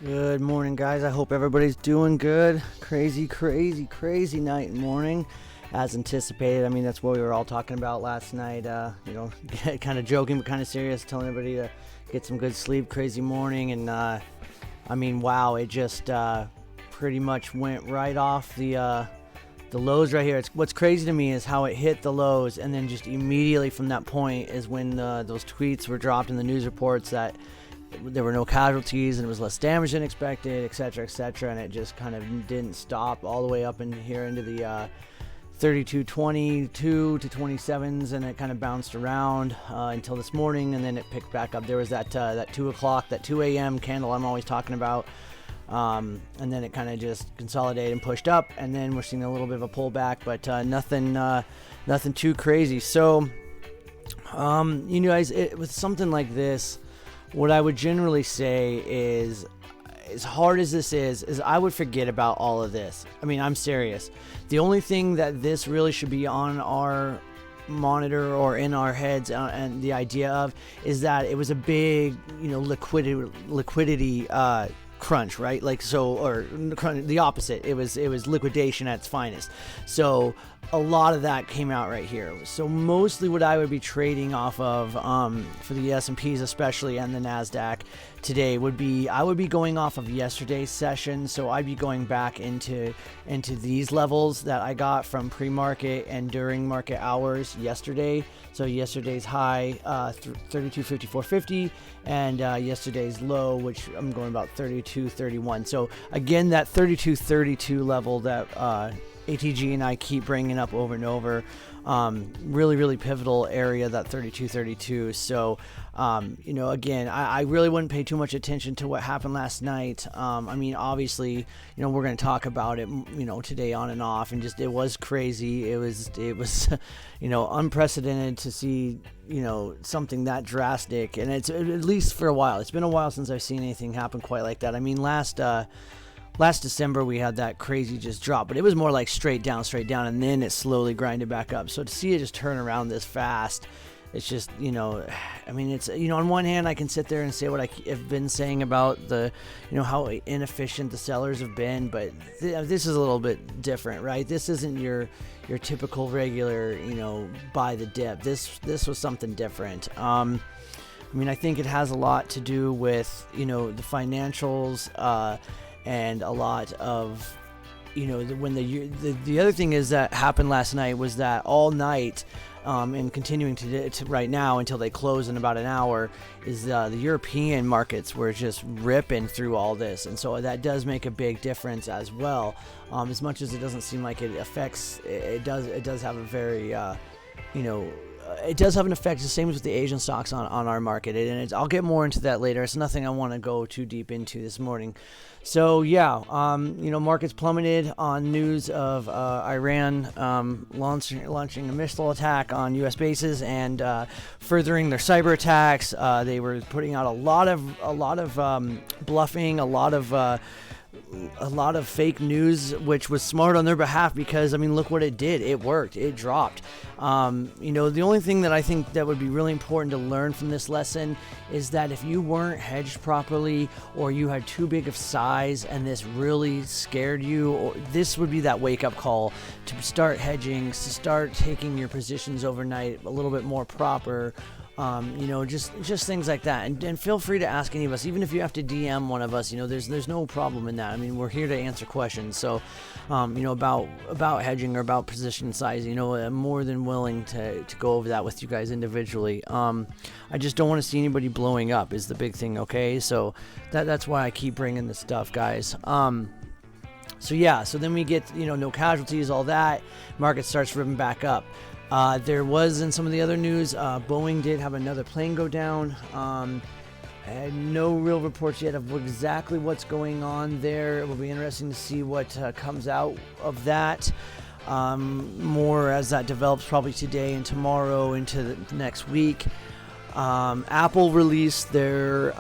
Good morning, guys. I hope everybody's doing good. Crazy night and morning, as anticipated. I mean, that's what we were all talking about last night. Kind of joking, but kind of serious, telling everybody to get some good sleep. Crazy morning, and wow, it just pretty much went right off the lows right here. What's crazy to me is how it hit the lows, and then just immediately from that point is when those tweets were dropped in the news reports that there were no casualties and it was less damage than expected, etc., and it just kind of didn't stop all the way up in here into the 32.22 to 27s, and it kind of bounced around until this morning, and then it picked back up. There was that 2 o'clock, that 2 a.m. candle I'm always talking about, and then it kind of just consolidated and pushed up, and then we're seeing a little bit of a pullback, but nothing too crazy. So, you guys, with something like this, what I would generally say is, as hard as this is I would forget about all of this. I mean, I'm serious. The only thing that this really should be on our monitor or in our heads and the idea of is that it was a big, liquidity crunch, right? Or the opposite. It was liquidation at its finest. So a lot of that came out right here. So mostly what I would be trading off of for the S&Ps especially, and the NASDAQ today would be, I would be going off of yesterday's session. So I'd be going back into these levels that I got from pre-market and during market hours yesterday. So yesterday's high, 32.54.50, and yesterday's low, which I'm going about 32.31. So again, that 32.32 level that ATG and I keep bringing up over and over, really pivotal area, that 32.32. So, again, I really wouldn't pay too much attention to what happened last night. Obviously, we're going to talk about it, today on and off, and just, it was crazy. It was, unprecedented to see, something that drastic, and it's, at least for a while, it's been a while since I've seen anything happen quite like that. I mean, last December we had that crazy just drop, but it was more like straight down, and then it slowly grinded back up. So to see it just turn around this fast, it's just, it's, on one hand I can sit there and say what I have been saying about the, how inefficient the sellers have been, but this is a little bit different, right? This isn't your typical regular, buy the dip. This was something different. I think it has a lot to do with, the financials, and a lot of, when the other thing is that happened last night was that all night, and continuing to right now until they close in about an hour, is the European markets were just ripping through all this, and so that does make a big difference as well. As much as it doesn't seem like it affects, it does have a very, it does have an effect, the same as with the Asian stocks on our market, and I'll get more into that later. It's nothing I want to go too deep into this morning. So yeah, markets plummeted on news of Iran launching a missile attack on U.S. bases and furthering their cyber attacks. They were putting out a lot of bluffing, a lot of fake news, which was smart on their behalf, because look what it did. It worked. It dropped. The only thing that I think that would be really important to learn from this lesson is that if you weren't hedged properly, or you had too big of size and this really scared you, or this would be that wake-up call to start hedging, to start taking your positions overnight a little bit more proper. Just things like that, and feel free to ask any of us, even if you have to DM one of us. There's no problem in that. We're here to answer questions. So, about hedging or about position size, I'm more than willing to go over that with you guys individually. I just don't want to see anybody blowing up is the big thing. Okay, so that's why I keep bringing this stuff, guys. So then we get, no casualties, all that. Market starts ripping back up. There was, in some of the other news, Boeing did have another plane go down. No real reports yet of exactly what's going on there. It will be interesting to see what comes out of that. More as that develops, probably today and tomorrow into the next week. Apple released their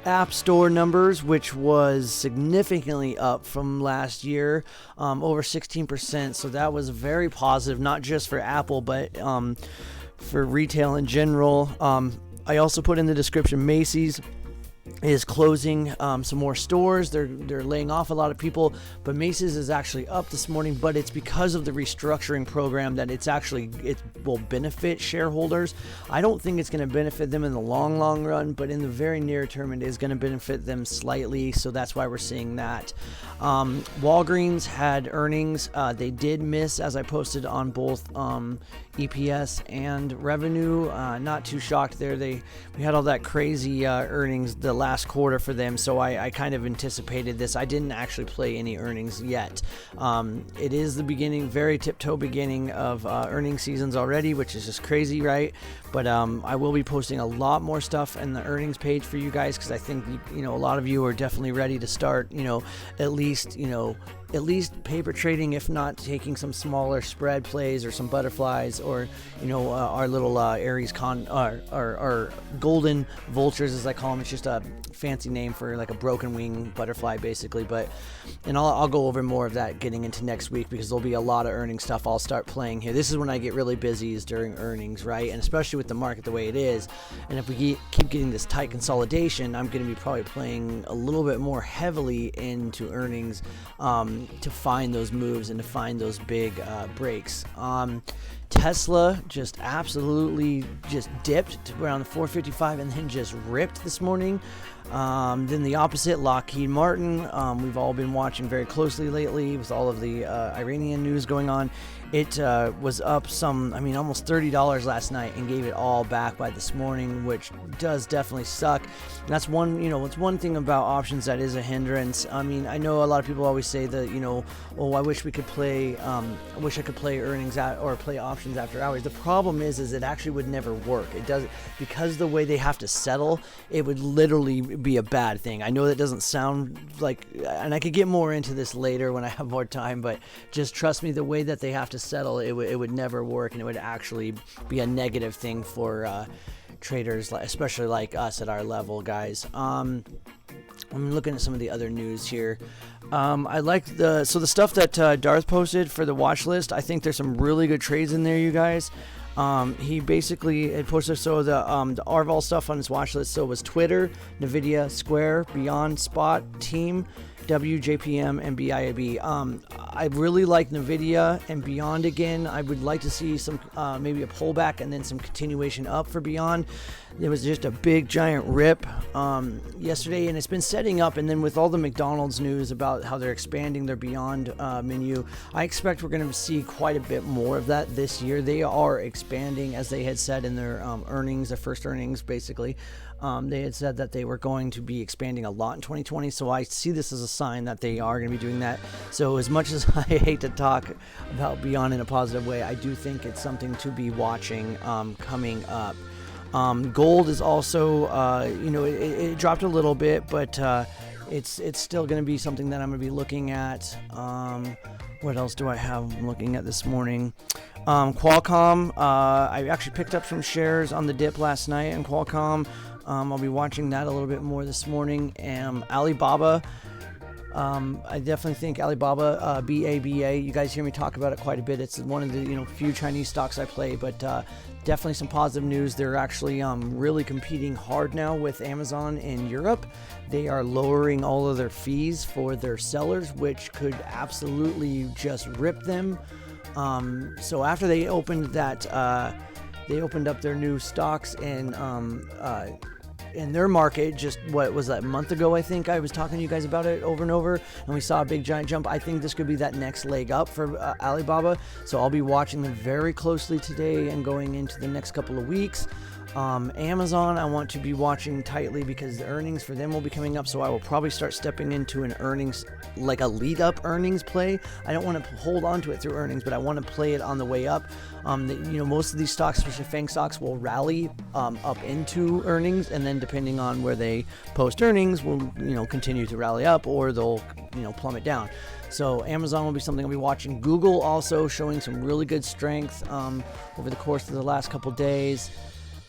App Store numbers, which was significantly up from last year, over 16%. So that was very positive, not just for Apple, but for retail in general. I also put in the description Macy's is closing some more stores. They're laying off a lot of people, but Macy's is actually up this morning, but it's because of the restructuring program that it will benefit shareholders. I don't think it's going to benefit them in the long run, but in the very near term it is going to benefit them slightly, so that's why we're seeing that. Walgreens had earnings. They did miss, as I posted on both EPS and revenue. Not too shocked there. We had all that crazy earnings the last quarter for them, so I kind of anticipated this. I didn't actually play any earnings yet. It is the beginning, very tiptoe beginning of earnings seasons already, which is just crazy, right? But I will be posting a lot more stuff in the earnings page for you guys, because I think a lot of you are definitely ready to start, at least paper trading, if not taking some smaller spread plays or some butterflies, or our little Aries our golden vultures, as I call them. It's just a fancy name for like a broken wing butterfly, basically. And I'll go over more of that getting into next week, because there'll be a lot of earnings stuff I'll start playing here. This is when I get really busy, is during earnings, right? And especially with the market the way it is, and if we keep getting this tight consolidation, I'm going to be probably playing a little bit more heavily into earnings to find those moves and to find those big breaks. Tesla just absolutely just dipped to around the 455 and then just ripped this morning. Then the opposite, Lockheed Martin, we've all been watching very closely lately with all of the Iranian news going on. It was up almost $30 last night and gave it all back by this morning, which does definitely suck. And that's it's one thing about options that is a hindrance. I know a lot of people always say that, I wish I could play earnings or play options after hours. The problem is it actually would never work. It doesn't, because the way they have to settle, it would literally be a bad thing. I know that doesn't sound like, and I could get more into this later when I have more time, but just trust me, the way that they have to settle, it would never work, and it would actually be a negative thing for traders, especially like us at our level, guys. I'm looking at some of the other news here. I like the stuff that Darth posted for the watch list. I think there's some really good trades in there, you guys. He basically had posted the Arval stuff on his watch list. So it was Twitter, Nvidia, Square, Beyond, Spot, Team, WJPM, and BIAB. I really like Nvidia and Beyond again. I would like to see some maybe a pullback and then some continuation up for Beyond. There was just a big giant rip yesterday, and it's been setting up. And then with all the McDonald's news about how they're expanding their Beyond menu, I expect we're going to see quite a bit more of that this year. They are expanding, as they had said in their earnings, their first earnings, basically. They had said that they were going to be expanding a lot in 2020, so I see this as a sign that they are going to be doing that. So as much as I hate to talk about Beyond in a positive way, I do think it's something to be watching coming up. Gold is also, it dropped a little bit, but it's still going to be something that I'm going to be looking at. What else do I have I'm looking at this morning? Qualcomm, I actually picked up some shares on the dip last night in Qualcomm. I'll be watching that a little bit more this morning. Alibaba, I definitely think Alibaba, BABA, you guys hear me talk about it quite a bit. It's one of the few Chinese stocks I play, but definitely some positive news. They're actually really competing hard now with Amazon in Europe. They are lowering all of their fees for their sellers, which could absolutely just rip them. So after they opened that, they opened up their new stocks in their market just, what was that, a month ago? I think I was talking to you guys about it over and over, and we saw a big giant jump. I think this could be that next leg up for Alibaba, so I'll be watching them very closely today and going into the next couple of weeks. Amazon, I want to be watching tightly because the earnings for them will be coming up, so I will probably start stepping into an earnings, like a lead up earnings play. I don't want to hold on to it through earnings, but I want to play it on the way up. Most of these stocks, especially FANG stocks, will rally up into earnings, and then depending on where they post earnings, will continue to rally up, or they'll plummet down. So Amazon will be something I'll be watching. Google also showing some really good strength over the course of the last couple days.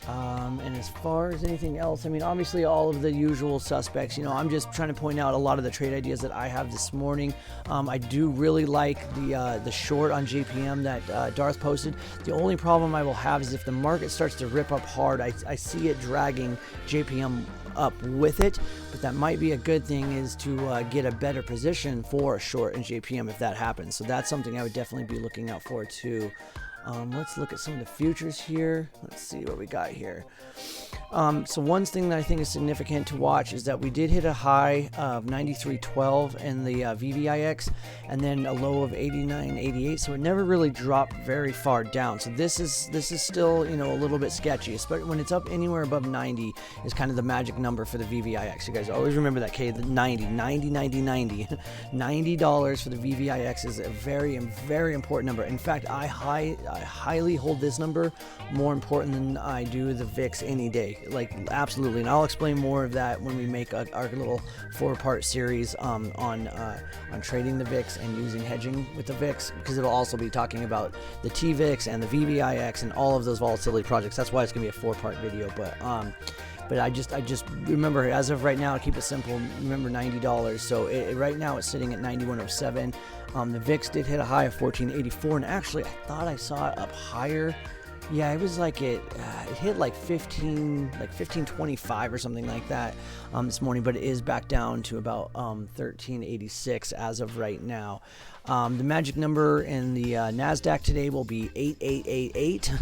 And as far as anything else, I mean, obviously all of the usual suspects. You know, I'm just trying to point out a lot of the trade ideas that I have this morning. I do really like the short on JPM that Darth posted. The only problem I will have is if the market starts to rip up hard, I see it dragging JPM up with it, but that might be a good thing, is to get a better position for a short in JPM if that happens. So that's something I would definitely be looking out for too. Let's look at some of the futures here. Let's see what we got here. So one thing that I think is significant to watch is that we did hit a high of 93.12 in the VVIX, and then a low of 89.88. So it never really dropped very far down. So this is still, you know, a little bit sketchy. Especially when it's up anywhere above 90 is kind of the magic number for the VVIX. You guys always remember that, the 90, 90, 90, 90. $90 for the VVIX is a very, very important number. In fact, I highly hold this number more important than I do the VIX any day. Like, absolutely. And I'll explain more of that when we make our little 4-part series on trading the VIX and using hedging with the VIX, because it'll also be talking about the TVIX and the VVIX and all of those volatility projects. That's why it's gonna be a 4-part video. But I just remember, as of right now, to keep it simple, remember $90. So right now it's sitting at 91.07. The VIX did hit a high of 14.84, and actually I thought I saw it up higher. Yeah, it was like it hit like 1525 or something like that this morning, but it is back down to about 1386 as of right now. The magic number in the NASDAQ today will be 8888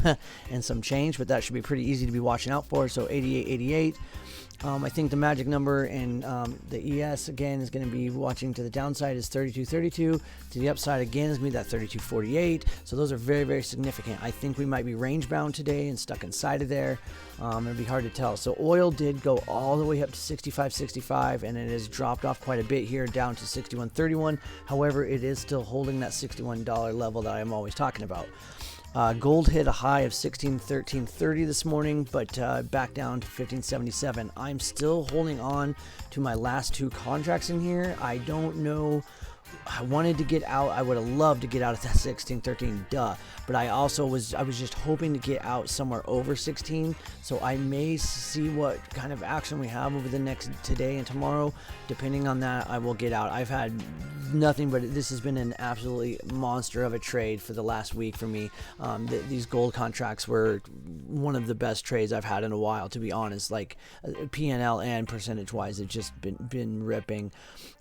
and some change, but that should be pretty easy to be watching out for. So 8888. I think the magic number in the ES again is going to be, watching to the downside, is 3232. To the upside again is going to be that 3248. So those are very, very significant. I think we might be range bound today and stuck inside of there. It'll be hard to tell. So oil did go all the way up to 65.65, and it has dropped off quite a bit here down to 61.31. However, it is still holding that $61 level that I'm always talking about. Gold hit a high of 1613.30 this morning, but back down to 1577. I'm still holding on to my last 2 contracts in here. I don't know. I wanted to get out. I would have loved to get out of that 1613, but I was just hoping to get out somewhere over 16. So I may see what kind of action we have over the next today and tomorrow. Depending on that, I will get out. I've had nothing but this has been an absolutely monster of a trade for the last week for me. These gold contracts were one of the best trades I've had in a while, to be honest. Like P&L and percentage wise, it's just been ripping.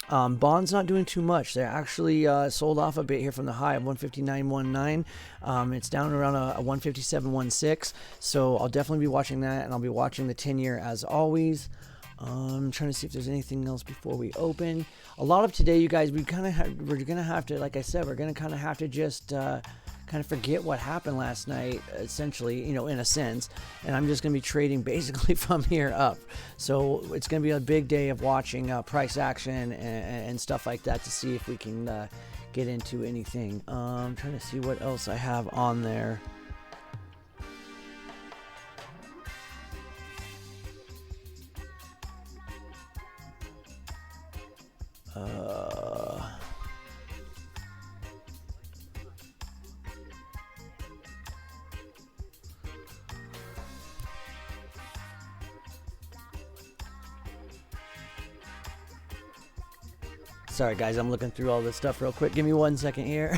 Bonds not doing too much. They're actually sold off a bit here from the high of 159.19. It's down around a 157.16. So I'll definitely be watching that, and I'll be watching the 10-year as always. I'm trying to see if there's anything else before we open. A lot of today, you guys, we're gonna have to, like I said, we're gonna kind of have to just kind of forget what happened last night, essentially, you know, in a sense, and I'm just going to be trading basically from here up. So it's going to be a big day of watching price action and stuff like that to see if we can get into anything. I'm trying to see what else I have on there. Sorry guys, I'm looking through all this stuff real quick. Give me 1 second here.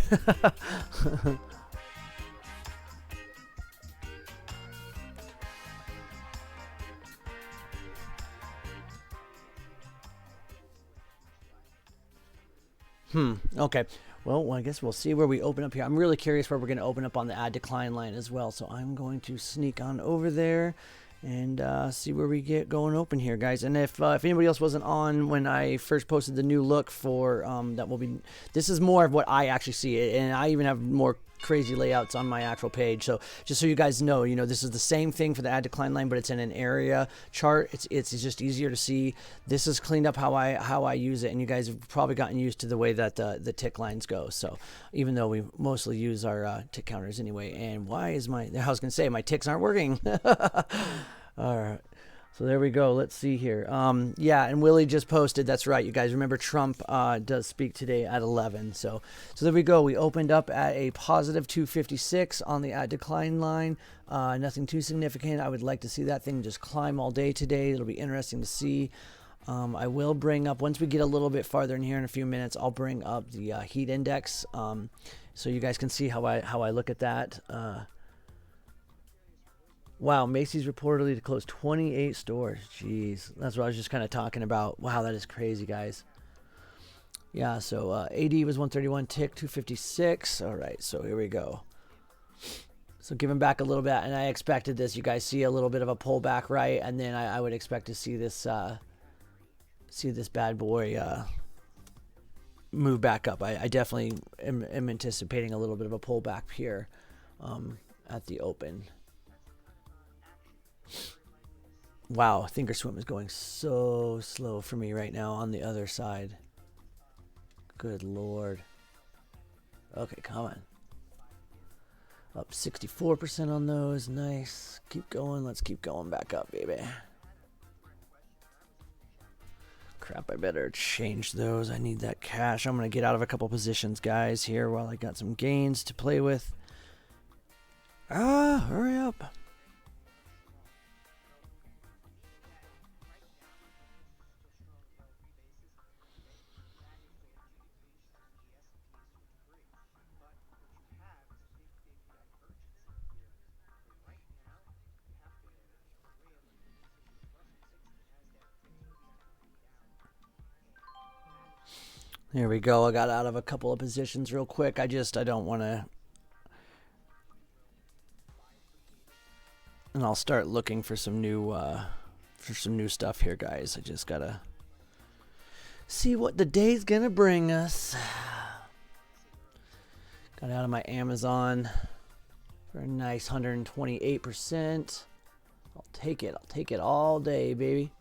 Okay. Well, I guess we'll see where we open up here. I'm really curious where we're going to open up on the add decline line as well. So I'm going to sneak on over there and see where we get going open here, guys. And if anybody else wasn't on when I first posted the new look for that will be, this is more of what I actually see, and I even have more crazy layouts on my actual page. So just so you guys know, this is the same thing for the add decline line, but it's in an area chart. It's just easier to see. This is cleaned up how I use it, and you guys have probably gotten used to the way that the tick lines go. So even though we mostly use our tick counters anyway, and why is I was gonna say my ticks aren't working. All right. So there we go. Let's see here. Yeah, and Willie just posted. That's right, you guys. Remember, Trump does speak today at 11. So there we go. We opened up at a positive 256 on the at decline line. Nothing too significant. I would like to see that thing just climb all day today. It'll be interesting to see. I will bring up, once we get a little bit farther in here in a few minutes, I'll bring up the heat index so you guys can see how I look at that. Wow, Macy's reportedly to close 28 stores. Jeez, that's what I was just kind of talking about. Wow, that is crazy, guys. Yeah, so AD was 131, tick 256. All right, so here we go. So giving back a little bit, and I expected this. You guys see a little bit of a pullback, right? And then I would expect to see this bad boy move back up. I definitely am anticipating a little bit of a pullback here at the open. Wow, Thinkorswim is going so slow for me right now on the other side. Good Lord. Okay, come on. Up 64% on those. Nice. Keep going. Let's keep going back up, baby. Crap, I better change those. I need that cash. I'm going to get out of a couple positions, guys, here while I got some gains to play with. Hurry up. There we go. I got out of a couple of positions real quick. I don't want to. And I'll start looking for some new stuff here, guys. I just gotta see what the day's gonna bring us. Got out of my Amazon for a nice 128%. I'll take it. I'll take it all day, baby.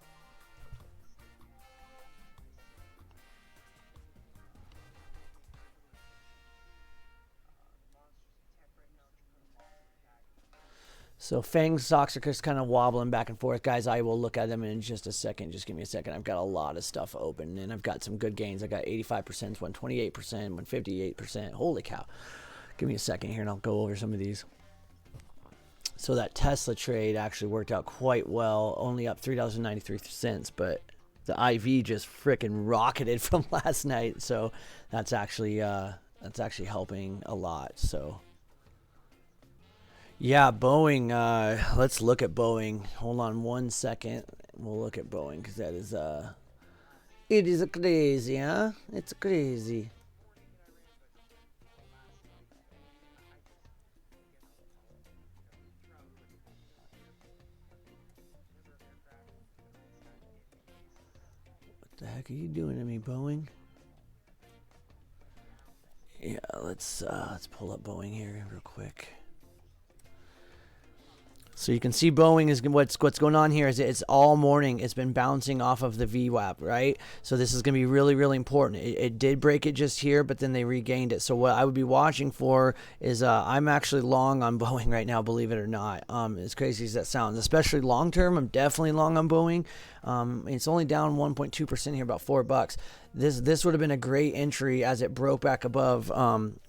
So Fang stocks are just kind of wobbling back and forth, guys. I will look at them in just a second. Just give me a second. I've got a lot of stuff open, and I've got some good gains. I got 85%, 128%, 158%. Holy cow. Give me a second here, and I'll go over some of these. So that Tesla trade actually worked out quite well, only up $3.93, but the IV just freaking rocketed from last night. So that's actually helping a lot. So yeah, Boeing, let's look at Boeing. Hold on one second. We'll look at Boeing because that is, it is crazy, huh? It's crazy. What the heck are you doing to me, Boeing? Yeah, let's pull up Boeing here real quick. So you can see Boeing is what's going on here is it's all morning. It's been bouncing off of the VWAP, right? So this is going to be really, really important. It did break it just here, but then they regained it. So what I would be watching for is I'm actually long on Boeing right now, believe it or not. As crazy as that sounds, especially long term, I'm definitely long on Boeing. It's only down 1.2% here, about $4. This would have been a great entry as it broke back above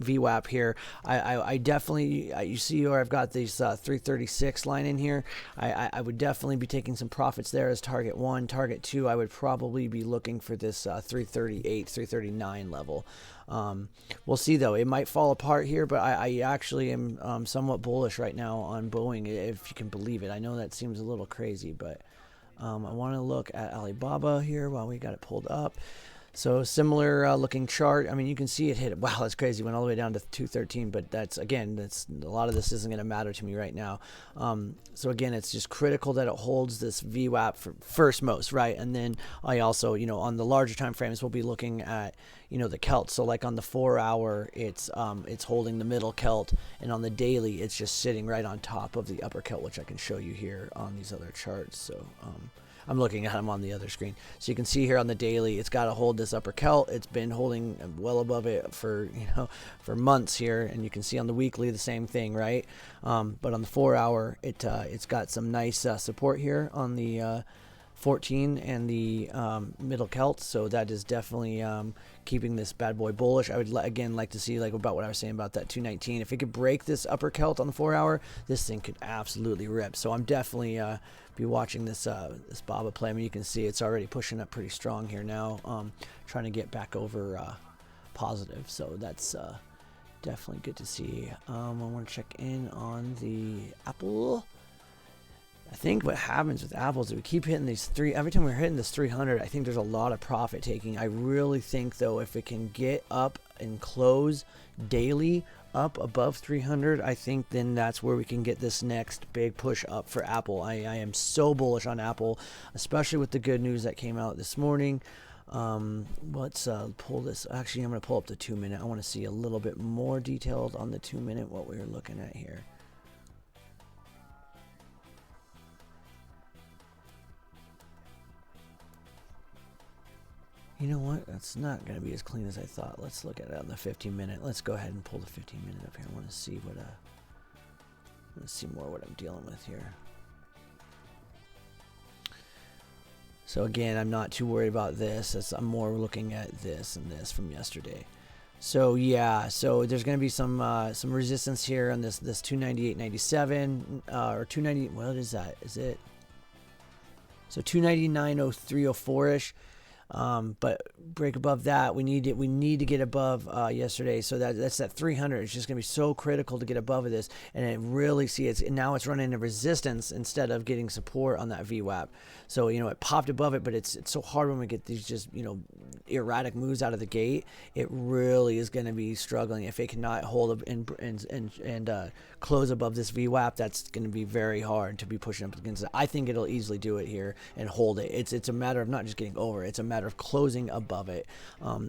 VWAP here. I definitely, you see where I've got these 336 line in here. I would definitely be taking some profits there as target 1. Target 2, I would probably be looking for this 338, 339 level. We'll see though. It might fall apart here, but I actually am somewhat bullish right now on Boeing, if you can believe it. I know that seems a little crazy, but I want to look at Alibaba here while we got it pulled up. So similar looking chart. I mean, you can see it hit. Wow, that's crazy. Went all the way down to 213, but that's a lot of this isn't going to matter to me right now. So again, it's just critical that it holds this VWAP for first most, right? And then I also, on the larger time frames, we'll be looking at, the Kelt. So like on the 4 hour, it's holding the middle Kelt, and on the daily, it's just sitting right on top of the upper Kelt, which I can show you here on these other charts. So I'm looking at them on the other screen. So you can see here on the daily, it's got to hold this upper celt. It's been holding well above it for, for months here. And you can see on the weekly the same thing, right? But on the 4 hour, it's got some nice support here on the 14 and the middle celt, so that is definitely keeping this bad boy bullish. I would again like to see, like about what I was saying about that 219. If it could break this upper celt on the 4 hour, this thing could absolutely rip. So I'm definitely be watching this this BABA play. I mean, you can see it's already pushing up pretty strong here now, trying to get back over positive. So that's definitely good to see. I want to check in on the Apple. I think what happens with Apple is we keep hitting these every time we're hitting this 300, I think there's a lot of profit taking. I really think, though, if it can get up and close daily up above 300, I think then that's where we can get this next big push up for Apple. I am so bullish on Apple, especially with the good news that came out this morning. Let's pull this. Actually, I'm going to pull up the 2 minute. I want to see a little bit more detailed on the 2 minute what we're looking at here. You know what? That's not going to be as clean as I thought. Let's look at it on the 15 minute. Let's go ahead and pull the 15 minute up here. I want to see what let's see more what I'm dealing with here. So again, I'm not too worried about this. I'm more looking at this and this from yesterday. So yeah, so there's going to be some resistance here on this 298.97 or 290. What is that? Is it? So 299.0304 ish. But break above that, we need to get above yesterday, so that's that 300. It's just gonna be so critical to get above of this, and it really now it's running into resistance instead of getting support on that VWAP. So it popped above it, but it's so hard when we get these just erratic moves out of the gate. It really is gonna be struggling if it cannot hold and close above this VWAP. That's gonna be very hard to be pushing up against it. I think it'll easily do it here and hold it. It's a matter of not just getting over it. It's a matter of closing above it,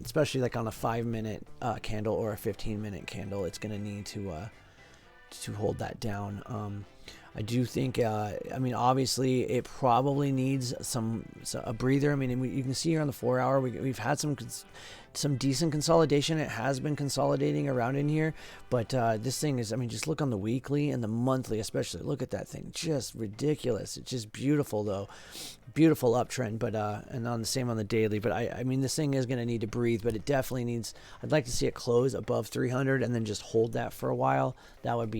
especially like on a 5 minute candle or a 15 minute candle. It's going to need to hold that down. I do think, I mean, obviously it probably needs a breather. I mean, you can see here on the 4 hour, we've had some decent consolidation. It has been consolidating around in here, but this thing is, I mean, just look on the weekly and the monthly, especially. Look at that thing, just ridiculous. It's just beautiful, though. Beautiful uptrend, but and on the same on the daily. But I mean, this thing is going to need to breathe, but it definitely needs. I'd like to see it close above 300 and then just hold that for a while. That would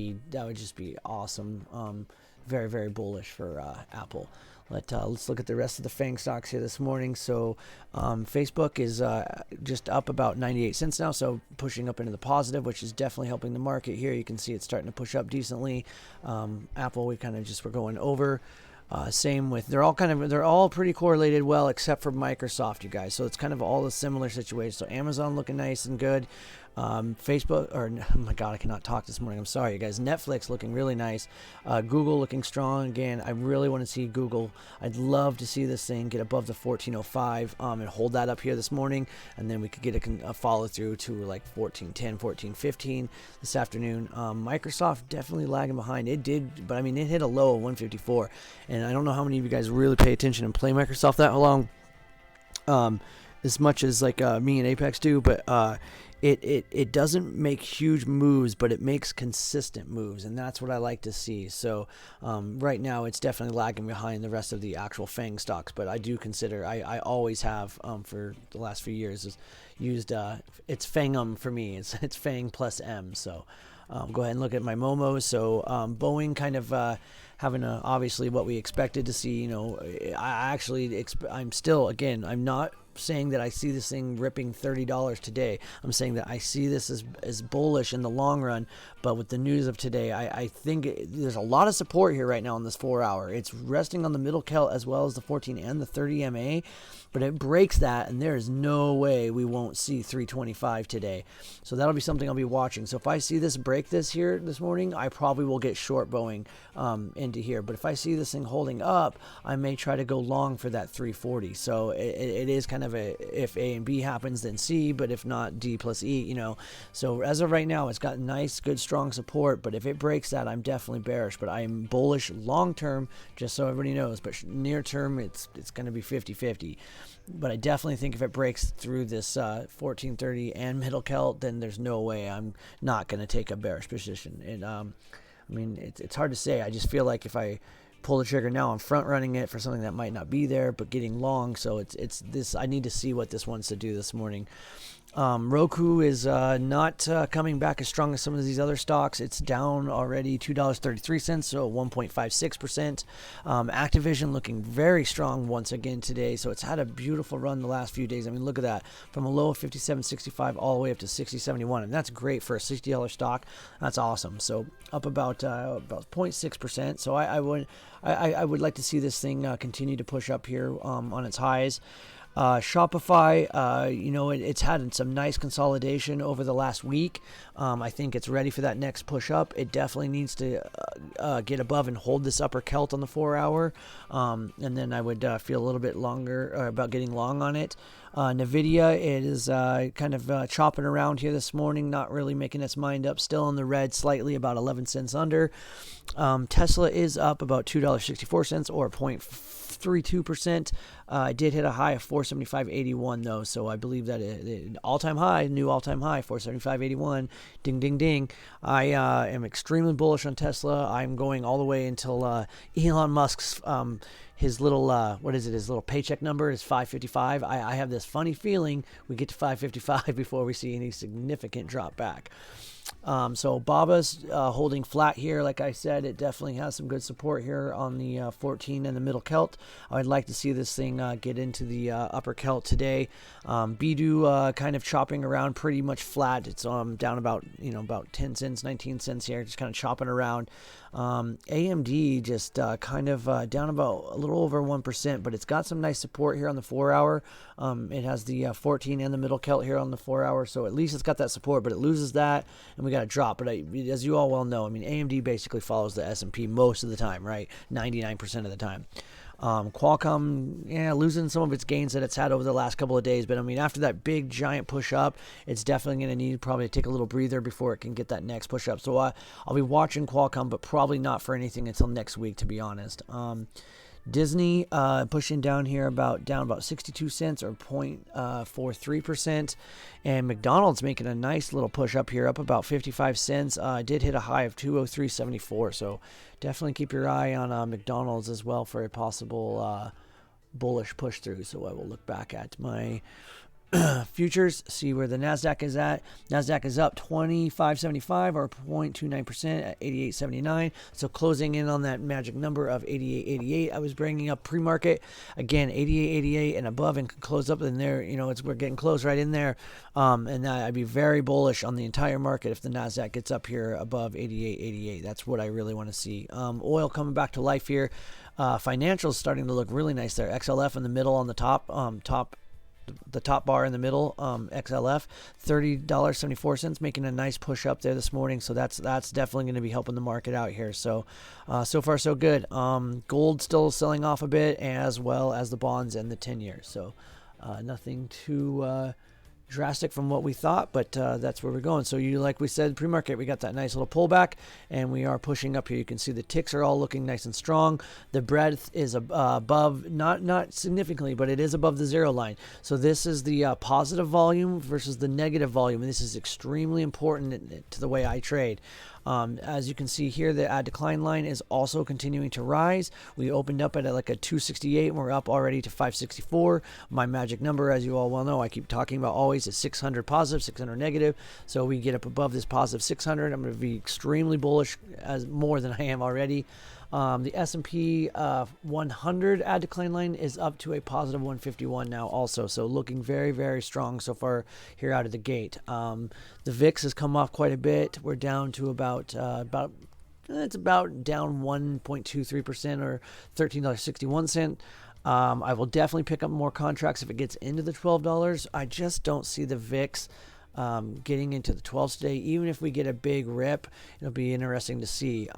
just be awesome. Very, very bullish for Apple. Let's look at the rest of the FANG stocks here this morning. So Facebook is just up about 98 cents now, so pushing up into the positive, which is definitely helping the market here. You can see it's starting to push up decently. Apple, we're going over. Same with, they're all pretty correlated well, except for Microsoft, you guys. So it's kind of all a similar situation. So Amazon looking nice and good. Facebook, or oh my God, I cannot talk this morning. I'm sorry, you guys. Netflix looking really nice. Google looking strong again. I really want to see Google. I'd love to see this thing get above the 1405 and hold that up here this morning, and then we could get a follow through to like 1410, 1415 this afternoon. Microsoft definitely lagging behind. It did, but I mean, it hit a low of 154, and I don't know how many of you guys really pay attention and play Microsoft that long, as much as like me and Apex do, but it doesn't make huge moves, but it makes consistent moves, and that's what I like to see. So right now it's definitely lagging behind the rest of the actual FANG stocks, but I do consider, I always have for the last few years is used it's FANGum for me. It's FANG plus M. So go ahead and look at my Momos. So Boeing kind of having obviously what we expected to see. I'm still, again, I'm not saying that I see this thing ripping $30 today. I'm saying that I see this as bullish in the long run, but with the news of today, I think there's a lot of support here right now on this 4 hour. It's resting on the middle celt as well as the 14 and the 30 MA, but it breaks that, and there is no way we won't see 325 today. So that'll be something I'll be watching. So if I see this break this here this morning, I probably will get short Boeing into here. But if I see this thing holding up, I may try to go long for that 340. So it is kind of a, if A and B happens, then C, but if not, D plus E, you know. So as of right now, it's got nice, good, strong support. But if it breaks that, I'm definitely bearish. But I am bullish long term, just so everybody knows. But near term, it's going to be 50-50. But I definitely think if it breaks through this 1430 and middle Celt, then there's no way I'm not going to take a bearish position. And I mean, it's hard to say. I just feel like if I pull the trigger now, I'm front running it for something that might not be there, but getting long. So it's this. I need to see what this wants to do this morning. Roku is not coming back as strong as some of these other stocks. It's down already $2.33, so 1.56%. Activision looking very strong once again today, so it's had a beautiful run the last few days. I mean, look at that, from a low of 57.65 all the way up to 60.71, and that's great for a $60 stock. That's awesome. So up about 0.6%. So I would like to see this thing continue to push up here on its highs. Shopify, you know, it's had some nice consolidation over the last week. I think it's ready for that next push up. It definitely needs to get above and hold this upper Celt on the 4 hour. And then I would feel a little bit longer about getting long on it. Nvidia is kind of chopping around here this morning, not really making its mind up, still in the red, slightly about 11 cents under. Tesla is up about $2.64 or 0.32%. I did hit a high of 475.81 though, so I believe that all-time high, new all-time high, 475.81. Ding, ding, ding. I am extremely bullish on Tesla. I'm going all the way until Elon Musk's his little his little paycheck number is 555. I have this funny feeling we get to 555 before we see any significant drop back. So BABA's holding flat here. Like I said, it definitely has some good support here on the 14 and the middle Celt. I'd like to see this thing get into the upper Celt today. Bidu kind of chopping around pretty much flat. It's down about 10 cents, 19 cents here, just kind of chopping around. AMD just kind of down about a little over 1%, but it's got some nice support here on the 4 hour. It has the 14 and the middle Celt here on the 4 hour, so at least it's got that support, but it loses that and we got a drop. But as you all well know, I mean, AMD basically follows the S&P most of the time, right? 99% of the time. Qualcomm, losing some of its gains that it's had over the last couple of days. But, I mean, after that big, giant push-up, it's definitely going to need probably to take a little breather before it can get that next push-up. So I'll be watching Qualcomm, but probably not for anything until next week, to be honest. Disney pushing down here down about 62 cents or 0.43%. And McDonald's making a nice little push up here, up about 55 cents. Did hit a high of 203.74. So definitely keep your eye on McDonald's as well for a possible bullish push through. So I will look back at my futures, see where the NASDAQ is at. NASDAQ is up 25.75 or 0.29% at 88.79. So closing in on that magic number of 88.88. I was bringing up pre-market. Again, 88.88 and above and can close up in there. You know, we're getting close right in there. And I'd be very bullish on the entire market if the NASDAQ gets up here above 88.88. That's what I really want to see. Oil coming back to life here. Financials starting to look really nice there. XLF in the middle on the top, the top bar in the middle, XLF, $30.74, making a nice push up there this morning. So that's definitely going to be helping the market out here. So so far so good. Gold still selling off a bit, as well as the bonds and the 10 years. So nothing too drastic from what we thought, but that's where we're going. So like we said, pre-market, we got that nice little pullback, and we are pushing up here. You can see the ticks are all looking nice and strong. The breadth is above, not significantly, but it is above the zero line. So this is the positive volume versus the negative volume, and this is extremely important to the way I trade. As you can see here, the add decline line is also continuing to rise. We opened up at like a 268 and we're up already to 564. My magic number, as you all well know, I keep talking about always, is 600 positive, 600 negative. So we get up above this positive 600. I'm going to be extremely bullish, as more than I am already. The S&P 100 add decline line is up to a positive 151 now also. So looking very, very strong so far here out of the gate. The VIX has come off quite a bit. We're down to about down 1.23% or $13.61. I will definitely pick up more contracts if it gets into the $12. I just don't see the VIX getting into the 12s today. Even if we get a big rip, it'll be interesting to see.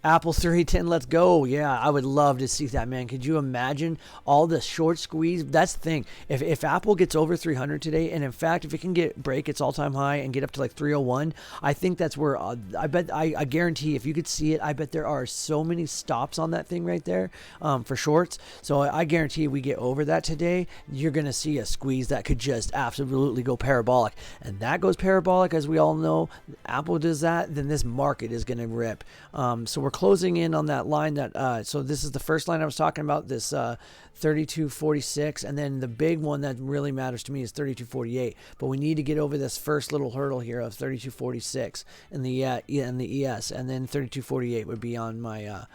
Apple 310, let's go. Yeah, I would love to see that, man. Could you imagine all the short squeeze? That's the thing. If Apple gets over 300 today, and in fact, if it can break its all-time high and get up to like 301, I think that's where I guarantee if you could see it, I bet there are so many stops on that thing right there for shorts. So I guarantee we get over that today, you're going to see a squeeze that could just absolutely go parabolic. And that goes parabolic, as we all know. Apple does that, then this market is going to rip. So we're closing in on that line that so this is the first line I was talking about, this 32.46, and then the big one that really matters to me is 32.48, but we need to get over this first little hurdle here of 32.46 in the ES, and then 32.48 would be on my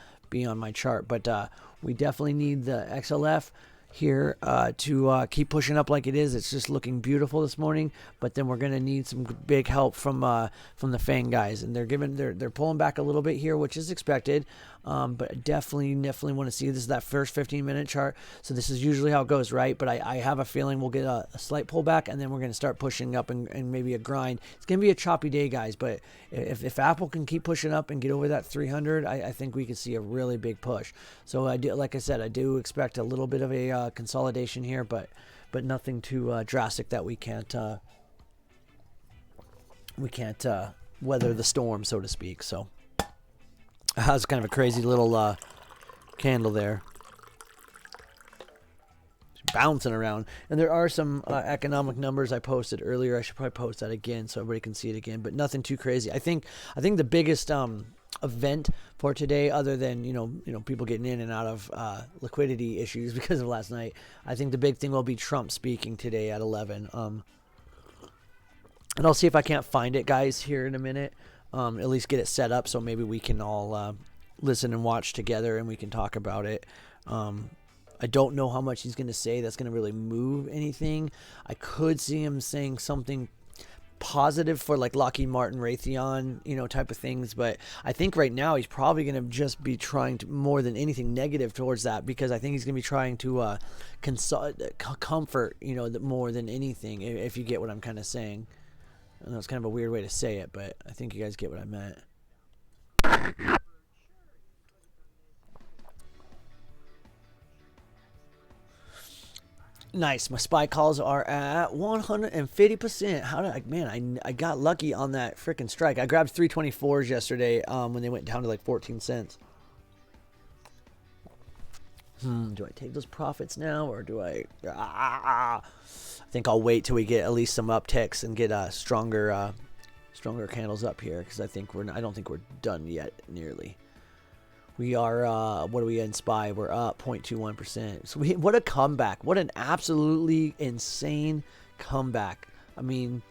chart. But we definitely need the XLF here to keep pushing up like it is. It's just looking beautiful this morning, but then we're going to need some big help from the FANG guys, and they're pulling back a little bit here, which is expected. But definitely want to see this is that first 15-minute chart. So this is usually how it goes, right? But I have a feeling we'll get a slight pullback, and then we're going to start pushing up and maybe a grind. It's going to be a choppy day, guys. But if Apple can keep pushing up and get over that 300, I think we could see a really big push. So like I said, I do expect a little bit of a consolidation here, but nothing too drastic that we can't weather the storm, so to speak. So. That's kind of a crazy little candle there. It's bouncing around. And there are some economic numbers I posted earlier. I should probably post that again so everybody can see it again. But nothing too crazy. I think the biggest event for today, other than you know people getting in and out of liquidity issues because of last night, I think the big thing will be Trump speaking today at 11. And I'll see if I can't find it, guys, here in a minute. At least get it set up so maybe we can all listen and watch together and we can talk about it. I don't know how much he's going to say that's going to really move anything. I could see him saying something positive for like Lockheed Martin, Raytheon, type of things. But I think right now he's probably going to just be trying to, more than anything, negative towards that, because I think he's going to be trying to comfort, more than anything, if you get what I'm kind of saying. I know it's kind of a weird way to say it, but I think you guys get what I meant. Nice. My SPY calls are at 150%. How did I got lucky on that freaking strike. I grabbed 324s yesterday when they went down to like 14 cents. Do I take those profits now, or do I... I think I'll wait till we get at least some upticks and get stronger candles up here, because I don't think we're done yet nearly. We are, what are we in SPY? We're up 0.21%. So what a comeback. What an absolutely insane comeback. I mean,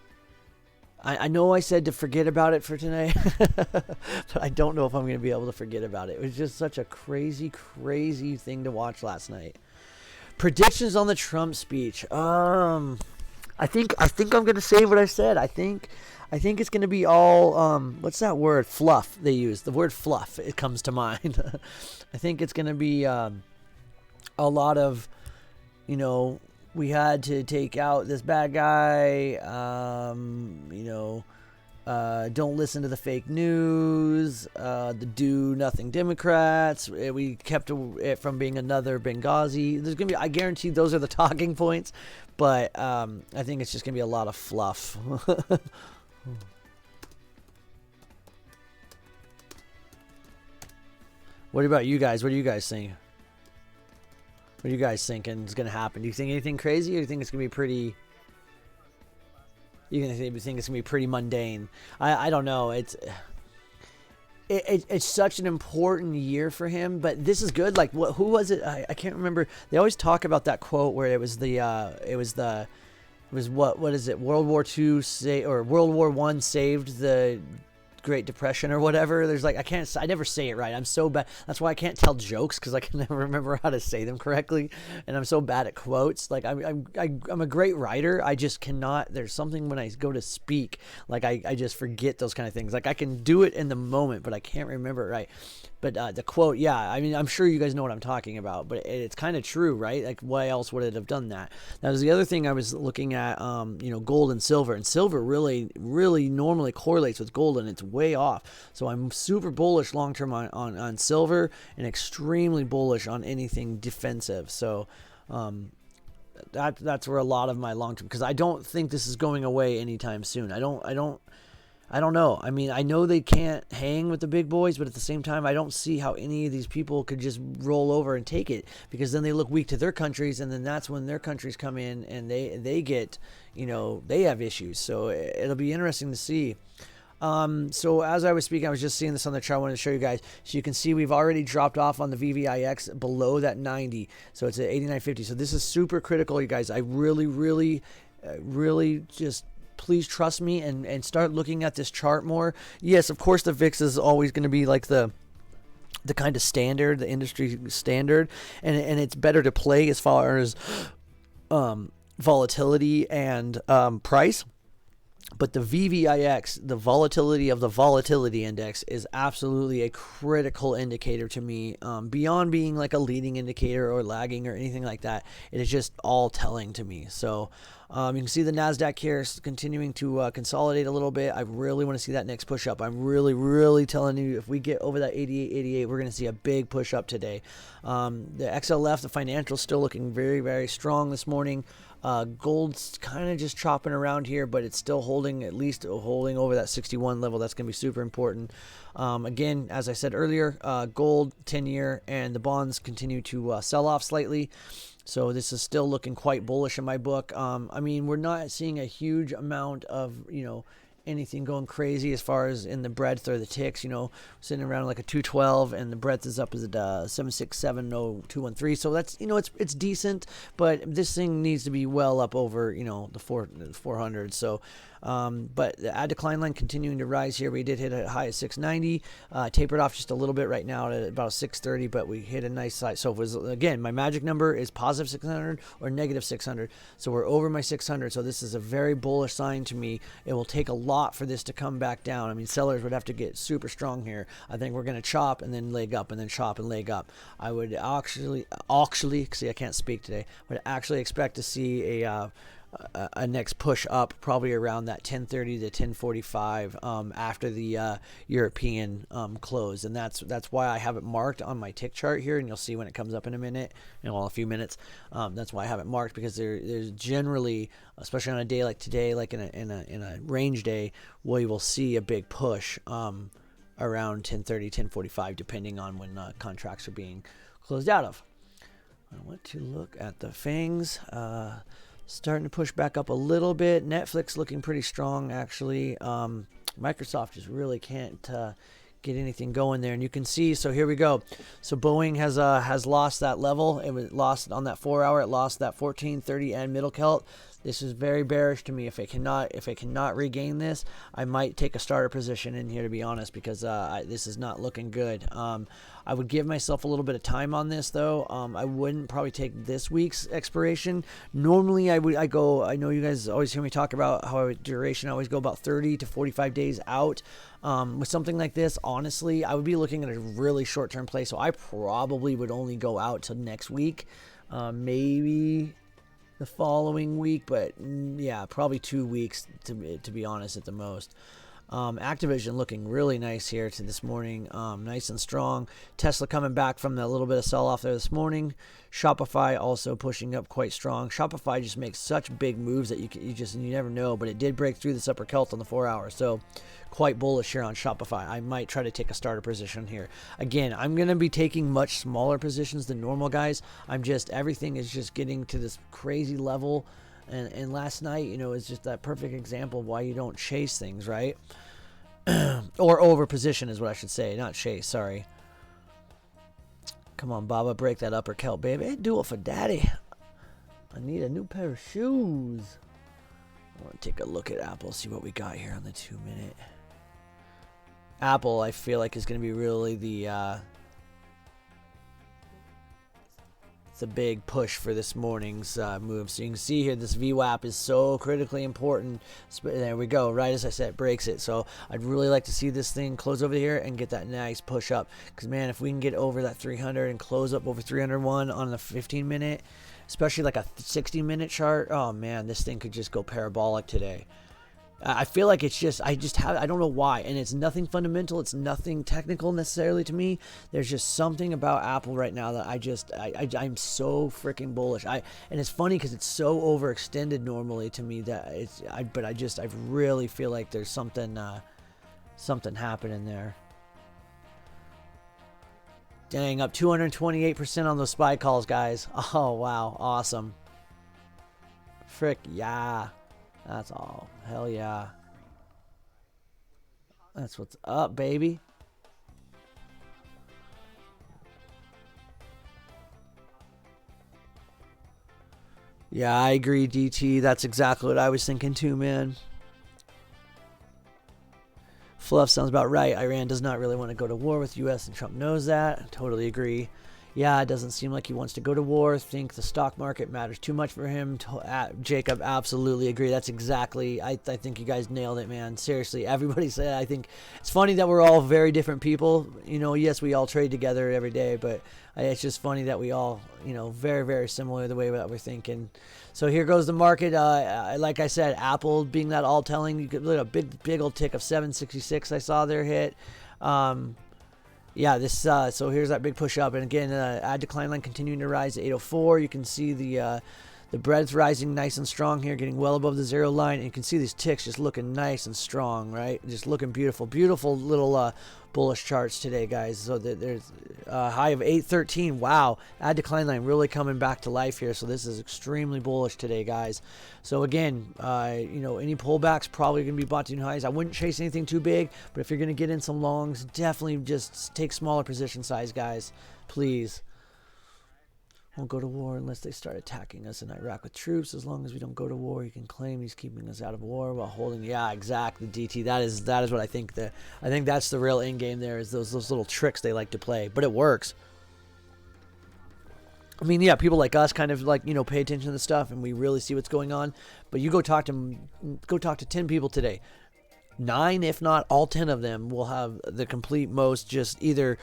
I know I said to forget about it for tonight, but I don't know if I'm going to be able to forget about it. It was just such a crazy, crazy thing to watch last night. Predictions on the Trump speech. I think I'm going to say what I said. I think it's going to be all, what's that word? Fluff they use. The word fluff, it comes to mind. I think it's going to be a lot of, we had to take out this bad guy, don't listen to the fake news, the do nothing Democrats. We kept it from being another Benghazi. There's going to be, I guarantee those are the talking points, but I think it's just going to be a lot of fluff. What about you guys? What do you guys think? What are you guys thinking is going to happen? Do you think anything crazy, or do you think it's going to be pretty... You think it's going to be pretty mundane? I don't know. It's such an important year for him, but this is good. Like, who was it? I can't remember. They always talk about that quote where it was what is it? World War II or World War I saved the Great Depression or whatever. There's like, I never say it right. I'm so bad. That's why I can't tell jokes, because I can never remember how to say them correctly, and I'm so bad at quotes. Like I'm a great writer. I just cannot. There's something when I go to speak, like I just forget those kind of things. Like I can do it in the moment, but I can't remember it right. But the quote, yeah, I mean, I'm sure you guys know what I'm talking about, but it's kind of true, right? Like, why else would it have done that? That was the other thing I was looking at, gold and silver really, really normally correlates with gold, and it's way off. So I'm super bullish long term on silver, and extremely bullish on anything defensive. So that's where a lot of my long term, because I don't think this is going away anytime soon. I don't know. I mean, I know they can't hang with the big boys, but at the same time, I don't see how any of these people could just roll over and take it, because then they look weak to their countries, and then that's when their countries come in and they get, they have issues. So it'll be interesting to see. So as I was speaking, I was just seeing this on the chart. I wanted to show you guys. So you can see we've already dropped off on the VVIX below that 90. So it's at 89.50. So this is super critical, you guys. I really, really, really just... please trust me and start looking at this chart more. Yes, of course, the VIX is always going to be like the kind of standard, the industry standard, and it's better to play as far as volatility and price. But the VVIX, the volatility of the volatility index, is absolutely a critical indicator to me. Beyond being like a leading indicator or lagging or anything like that, it is just all telling to me. So you can see the NASDAQ here continuing to consolidate a little bit. I really want to see that next push up. I'm really, really telling you, if we get over that 88, we're going to see a big push up today. The XLF, the financials, still looking very, very strong this morning. Gold's kind of just chopping around here, but it's still holding, at least holding over that 61 level. That's going to be super important. Again, as I said earlier, gold, 10-year, and the bonds continue to sell off slightly. So this is still looking quite bullish in my book. I mean, we're not seeing a huge amount of, anything going crazy as far as in the breadth or the ticks, sitting around like a 212, and the breadth is up as a 7670213. So that's, it's decent, but this thing needs to be well up over, the 400. So, but the ad decline line continuing to rise here. We did hit a high of 690, tapered off just a little bit right now at about 630, but we hit a nice size. So it was, again, my magic number is positive 600 or negative 600. So we're over my 600. So this is a very bullish sign to me. It will take a lot for this to come back down. I mean, sellers would have to get super strong here. I think we're going to chop and then leg up and then chop and leg up. I would actually, see, I can't speak today, would actually expect to see a next push up probably around that 1030 to 1045 after the European close, and that's why I have it marked on my tick chart here, and you'll see when it comes up in a minute, a few minutes. That's why I have it marked, because there's generally, especially on a day like today, like in a range day, we will see a big push around 1030, 1045, depending on when contracts are being closed out of. I want to look at the FANGs. Starting to push back up a little bit. Netflix looking pretty strong, actually. Microsoft just really can't get anything going there. And you can see, so here we go. So Boeing has lost that level. It was lost on that 4 hour. It lost that 1430 and middle Celt. This is very bearish to me. If it cannot regain this, I might take a starter position in here, to be honest, because this is not looking good. I would give myself a little bit of time on this, though. I wouldn't probably take this week's expiration. Normally, I know you guys always hear me talk about how duration. I always go about 30 to 45 days out. With something like this, honestly, I would be looking at a really short-term play. So I probably would only go out till next week, maybe the following week, but yeah, probably 2 weeks to be honest at the most. Activision looking really nice here to this morning, nice and strong. Tesla coming back from that little bit of sell-off there this morning. Shopify also pushing up quite strong. Shopify just makes such big moves that you never know, but it did break through this upper Celt on the 4 hour, so quite bullish here on Shopify. I might try to take a starter position here. Again, I'm going to be taking much smaller positions than normal, guys. Everything is just getting to this crazy level. And last night, is just that perfect example of why you don't chase things, right? Or over position is what I should say, not chase, sorry. Come on, Baba, break that upper Celt, baby. Hey, do it for daddy. I need a new pair of shoes. I want to take a look at Apple, see what we got here on the 2 minute. Apple, I feel like, is going to be really the the big push for this morning's move. So you can see here, this VWAP is so critically important. There we go. Right as I said, it breaks it. So I'd really like to see this thing close over here and get that nice push up. Because, man, if we can get over that 300 and close up over 301 on the 15-minute, especially like a 60-minute chart, oh, man, this thing could just go parabolic today. I feel like it's just, I don't know why. And it's nothing fundamental. It's nothing technical necessarily to me. There's just something about Apple right now that I'm so freaking bullish. And it's funny because it's so overextended normally to me that I really feel like there's something happening there. Dang, up 228% on those SPY calls, guys. Oh, wow. Awesome. Frick, yeah. That's all. Hell yeah. That's what's up, baby. Yeah, I agree, DT. That's exactly what I was thinking too, man. Fluff sounds about right. Iran does not really want to go to war with U.S. and Trump knows that. Totally agree. Yeah, it doesn't seem like he wants to go to war. Think the stock market matters too much for him. Jacob, absolutely agree. That's exactly, I think you guys nailed it, man. Seriously, everybody said, I think it's funny that we're all very different people. You know, yes, we all trade together every day, but it's just funny that we all, you know, very, very similar the way that we're thinking. So here goes the market. Like I said, Apple being that all-telling, you could look at a big old tick of 766 I saw there hit. Yeah, this so here's that big push up, and again, ad decline line continuing to rise at 804. You can see the breadth rising nice and strong here, getting well above the zero line, and you can see these ticks just looking nice and strong, right? Just looking beautiful, beautiful little bullish charts today, guys. So there's a high of 813. Wow, ad decline line really coming back to life here. So this is extremely bullish today, guys. So again, you know, any pullbacks probably going to be bought to new highs. I wouldn't chase anything too big, but if you're going to get in some longs, definitely just take smaller position size, guys, please. Won't go to war unless they start attacking us in Iraq with troops. As long as we don't go to war, he can claim he's keeping us out of war while holding. Yeah, exactly, DT. That is what I think. I think that's the real end game. There is those little tricks they like to play, but it works. I mean, yeah, people like us kind of like, you know, pay attention to the stuff and we really see what's going on. But you go talk to 10 people today. 9, if not all 10 of them, will have the complete most just either,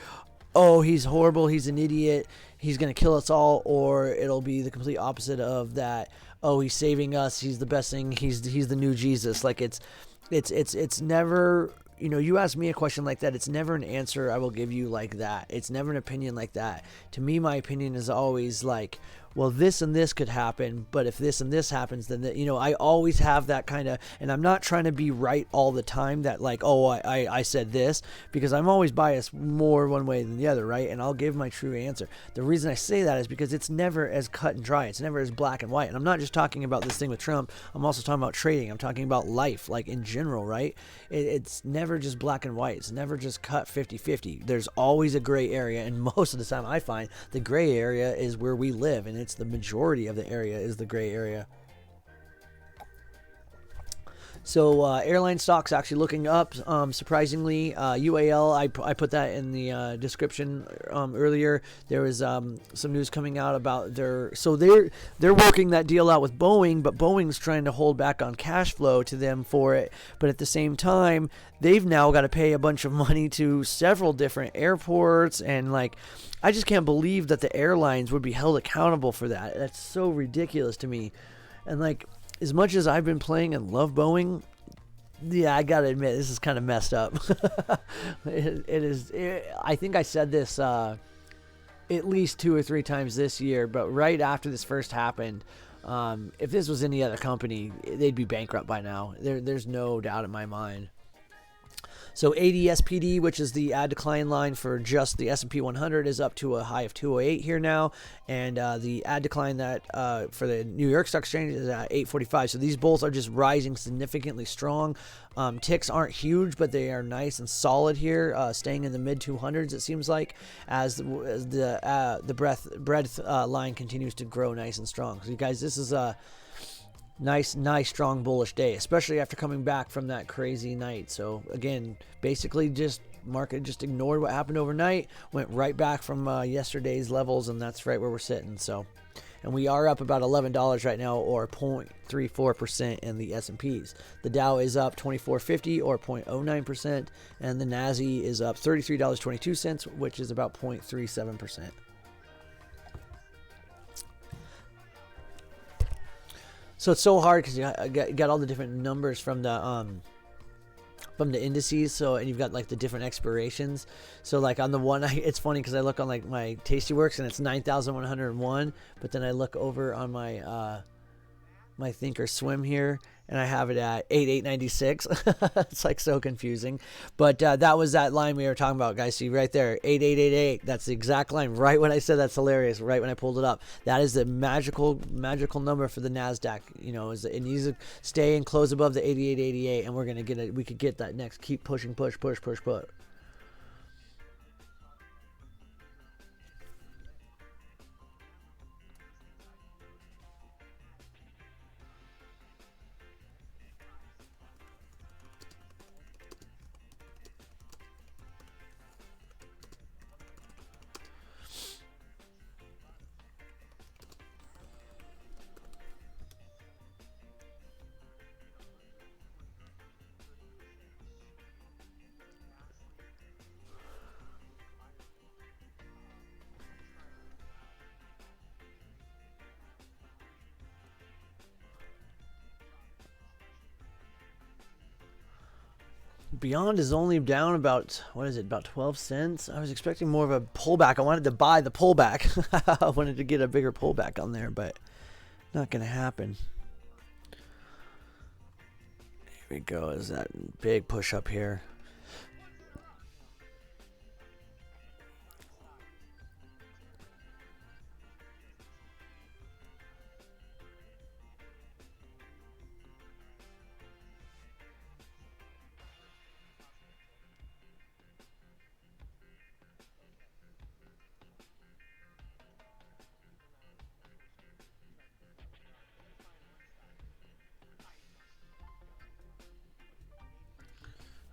oh, he's horrible, he's an idiot, he's going to kill us all, or it'll be the complete opposite of that, oh, he's saving us, he's the best thing, he's the new Jesus. Like it's never, you know, you ask me a question like that, it's never an answer I will give you like that. It's never an opinion like that. To me, my opinion is always like, well, this and this could happen, but if this and this happens, then, you know, I always have that kind of, and I'm not trying to be right all the time that like, oh, I said this, because I'm always biased more one way than the other, right? And I'll give my true answer. The reason I say that is because it's never as cut and dry. It's never as black and white. And I'm not just talking about this thing with Trump. I'm also talking about trading. I'm talking about life, like in general, right? It's never just black and white. It's never just cut 50-50. There's always a gray area, and most of the time I find the gray area is where we live, and it's the majority of the area is the gray area. So airline stocks actually looking up, surprisingly. UAL, I put that in the description earlier. There was some news coming out about they're working that deal out with Boeing, but Boeing's trying to hold back on cash flow to them for it. But at the same time, they've now got to pay a bunch of money to several different airports, and like, I just can't believe that the airlines would be held accountable for that. That's so ridiculous to me. And like, as much as I've been playing and love Boeing, yeah, I gotta admit, this is kind of messed up. It is. I think I said this at least 2 or 3 times this year, but right after this first happened, if this was any other company, they'd be bankrupt by now. There's no doubt in my mind. So ADSPD, which is the ad decline line for just the S&P 100, is up to a high of 208 here now, and the ad decline that for the New York Stock Exchange is at 845. So these both are just rising significantly strong. Ticks aren't huge, but they are nice and solid here, staying in the mid 200s. It seems like as the breadth line continues to grow nice and strong. So you guys, this is a nice strong bullish day, especially after coming back from that crazy night. So again, basically just market just ignored what happened overnight, went right back from yesterday's levels, and that's right where we're sitting. So, and we are up about $11 right now, or 0.34% in the S&Ps. The Dow is up 24.50, or 0.09%, and the Nasdaq is up $33.22, which is about 0.37%. So it's so hard because you got all the different numbers from the indices. So, and you've got like the different expirations. So like on the one, it's funny because I look on like my Tastyworks and it's 9,101, but then I look over on my my Thinkorswim here, and I have it at 8896. It's like so confusing. But that was that line we were talking about, guys. See right there, 8888. That's the exact line. Right when I said that's hilarious. Right when I pulled it up, that is the magical number for the Nasdaq. You know, it needs to stay and close above the 8888, and we're gonna get it. We could get that next. Keep pushing, push. Beyond is only down about, what is it, about 12 cents? I was expecting more of a pullback. I wanted to buy the pullback. I wanted to get a bigger pullback on there, but not going to happen. Here we go. Is that big push up here?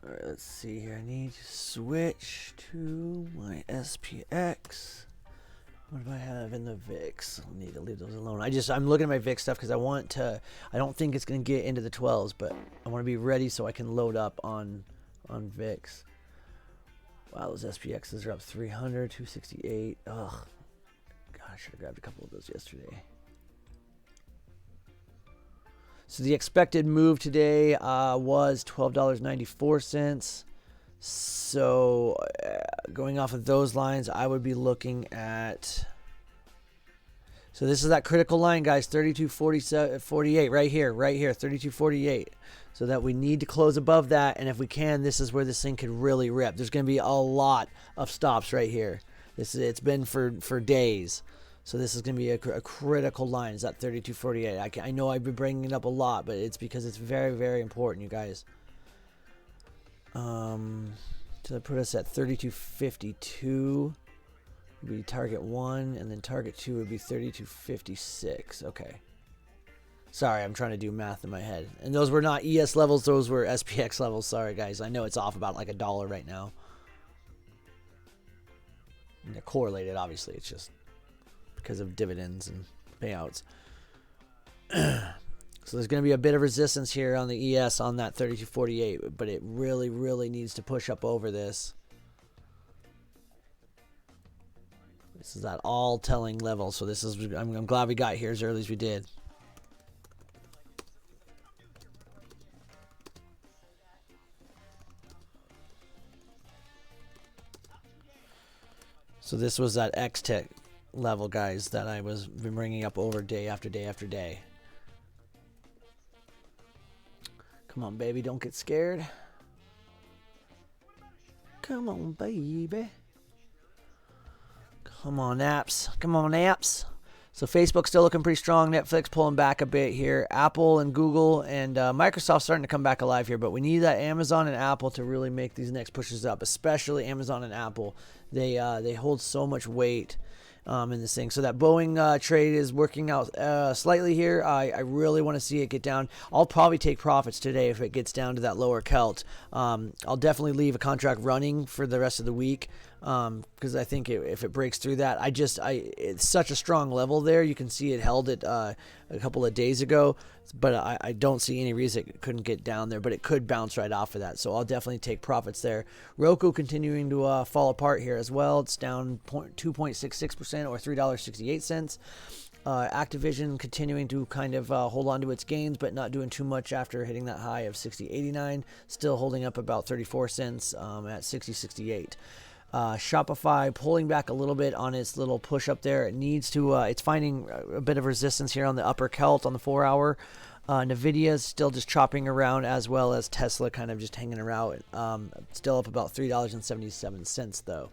All right, let's see here. I need to switch to my SPX. What do I have in the VIX? I'll need to leave those alone. I'm looking at my VIX stuff because I don't think it's going to get into the 12s, but I want to be ready so I can load up on VIX. Wow, those SPXs are up 300, 268. Ugh. God, I should have grabbed a couple of those yesterday. So the expected move today was $12.94. So going off of those lines, I would be looking at. So this is that critical line, guys, 32.48 right here, 32.48. So that we need to close above that, and if we can, this is where this thing could really rip. There's going to be a lot of stops right here. It's been for days. So this is going to be a critical line. Is that 32.48? I know I've been bringing it up a lot, but it's because it's very, very important, you guys. So that put us at 32.52. Would be target 1, and then target 2 would be 32.56. Okay. Sorry, I'm trying to do math in my head. And those were not ES levels. Those were SPX levels. Sorry, guys. I know it's off about like $1 right now. And they're correlated, obviously. It's just because of dividends and payouts. So there's going to be a bit of resistance here on the ES on that 32.48, but it really, really needs to push up over this. This is that all-telling level. So this is, I'm glad we got here as early as we did. So this was that X-Tech level, guys, that I was been bringing up over day after day after day. Come on, baby, don't get scared. Come on, baby. Come on, apps. Come on, apps. So Facebook's still looking pretty strong. Netflix pulling back a bit here. Apple and Google and Microsoft starting to come back alive here. But we need that Amazon and Apple to really make these next pushes up, especially Amazon and Apple. They hold so much weight. in this thing. So that Boeing trade is working out slightly here. I really want to see it get down. I'll probably take profits today if it gets down to that lower Celt. I'll definitely leave a contract running for the rest of the week because I think if it breaks through that, it's such a strong level there. You can see it held it a couple of days ago, but I don't see any reason it couldn't get down there, but it could bounce right off of that. So I'll definitely take profits there. Roku continuing to fall apart here as well. It's down 2.66% or $3.68. Activision continuing to kind of hold on to its gains, but not doing too much after hitting that high of 60.89. Still holding up about 34 cents at 60.68. Shopify pulling back a little bit on its little push up there. It needs to, it's finding a bit of resistance here on the upper Celt on the 4 hour. Nvidia is still just chopping around, as well as Tesla kind of just hanging around. Still up about $3.77 though.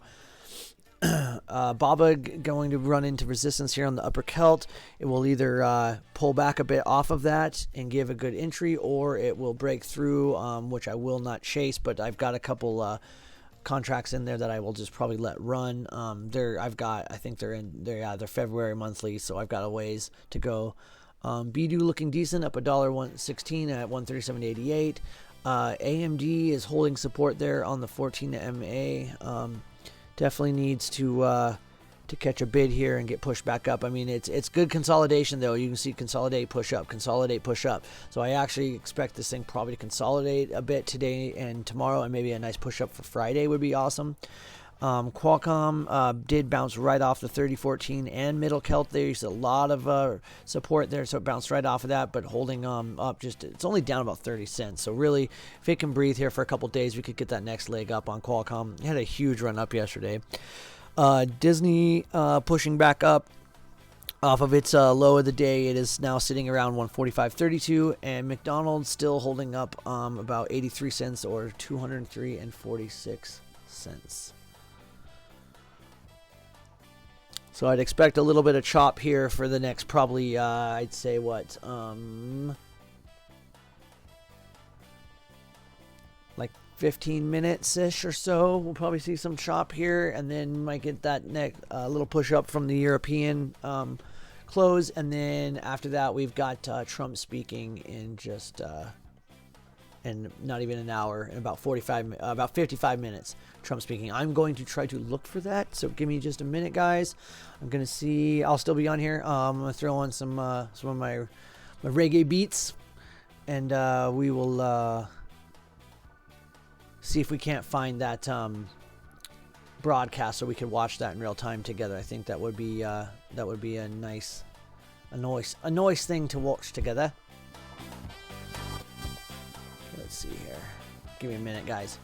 BABA going to run into resistance here on the upper Celt. It will either pull back a bit off of that and give a good entry, or it will break through, which I will not chase, but I've got a couple contracts in there that I will just probably let run. I think they're February monthly, so I've got a ways to go. Bidu looking decent, up $1.16 at 137.88. AMD is holding support there on the 14 MA. Definitely needs to catch a bid here and get pushed back up. I mean, it's good consolidation though. You can see consolidate, push up, consolidate, push up. So I actually expect this thing probably to consolidate a bit today and tomorrow, and maybe a nice push up for Friday would be awesome. Qualcomm did bounce right off the 3014 and middle Celt. There's a lot of support there, so it bounced right off of that, but holding up, it's only down about 30 cents. So really, if it can breathe here for a couple days, we could get that next leg up on Qualcomm. It had a huge run up yesterday. Disney pushing back up off of its low of the day. It is now sitting around 145.32, and McDonald's still holding up about 83 cents or 203.46 cents. So I'd expect a little bit of chop here for the next probably, I'd say what, like 15 minutes-ish or so. We'll probably see some chop here, and then might get that next little push up from the European close. And then after that, we've got Trump speaking in just, and not even an hour, in about 55 minutes. Trump speaking. I'm going to try to look for that, so give me just a minute, guys. I'm gonna see. I'll still be on here. I'm gonna throw on some of my reggae beats, and we will see if we can't find that broadcast so we could watch that in real time together. I think that would be a nice thing to watch together. Let's see here. Give me a minute, guys.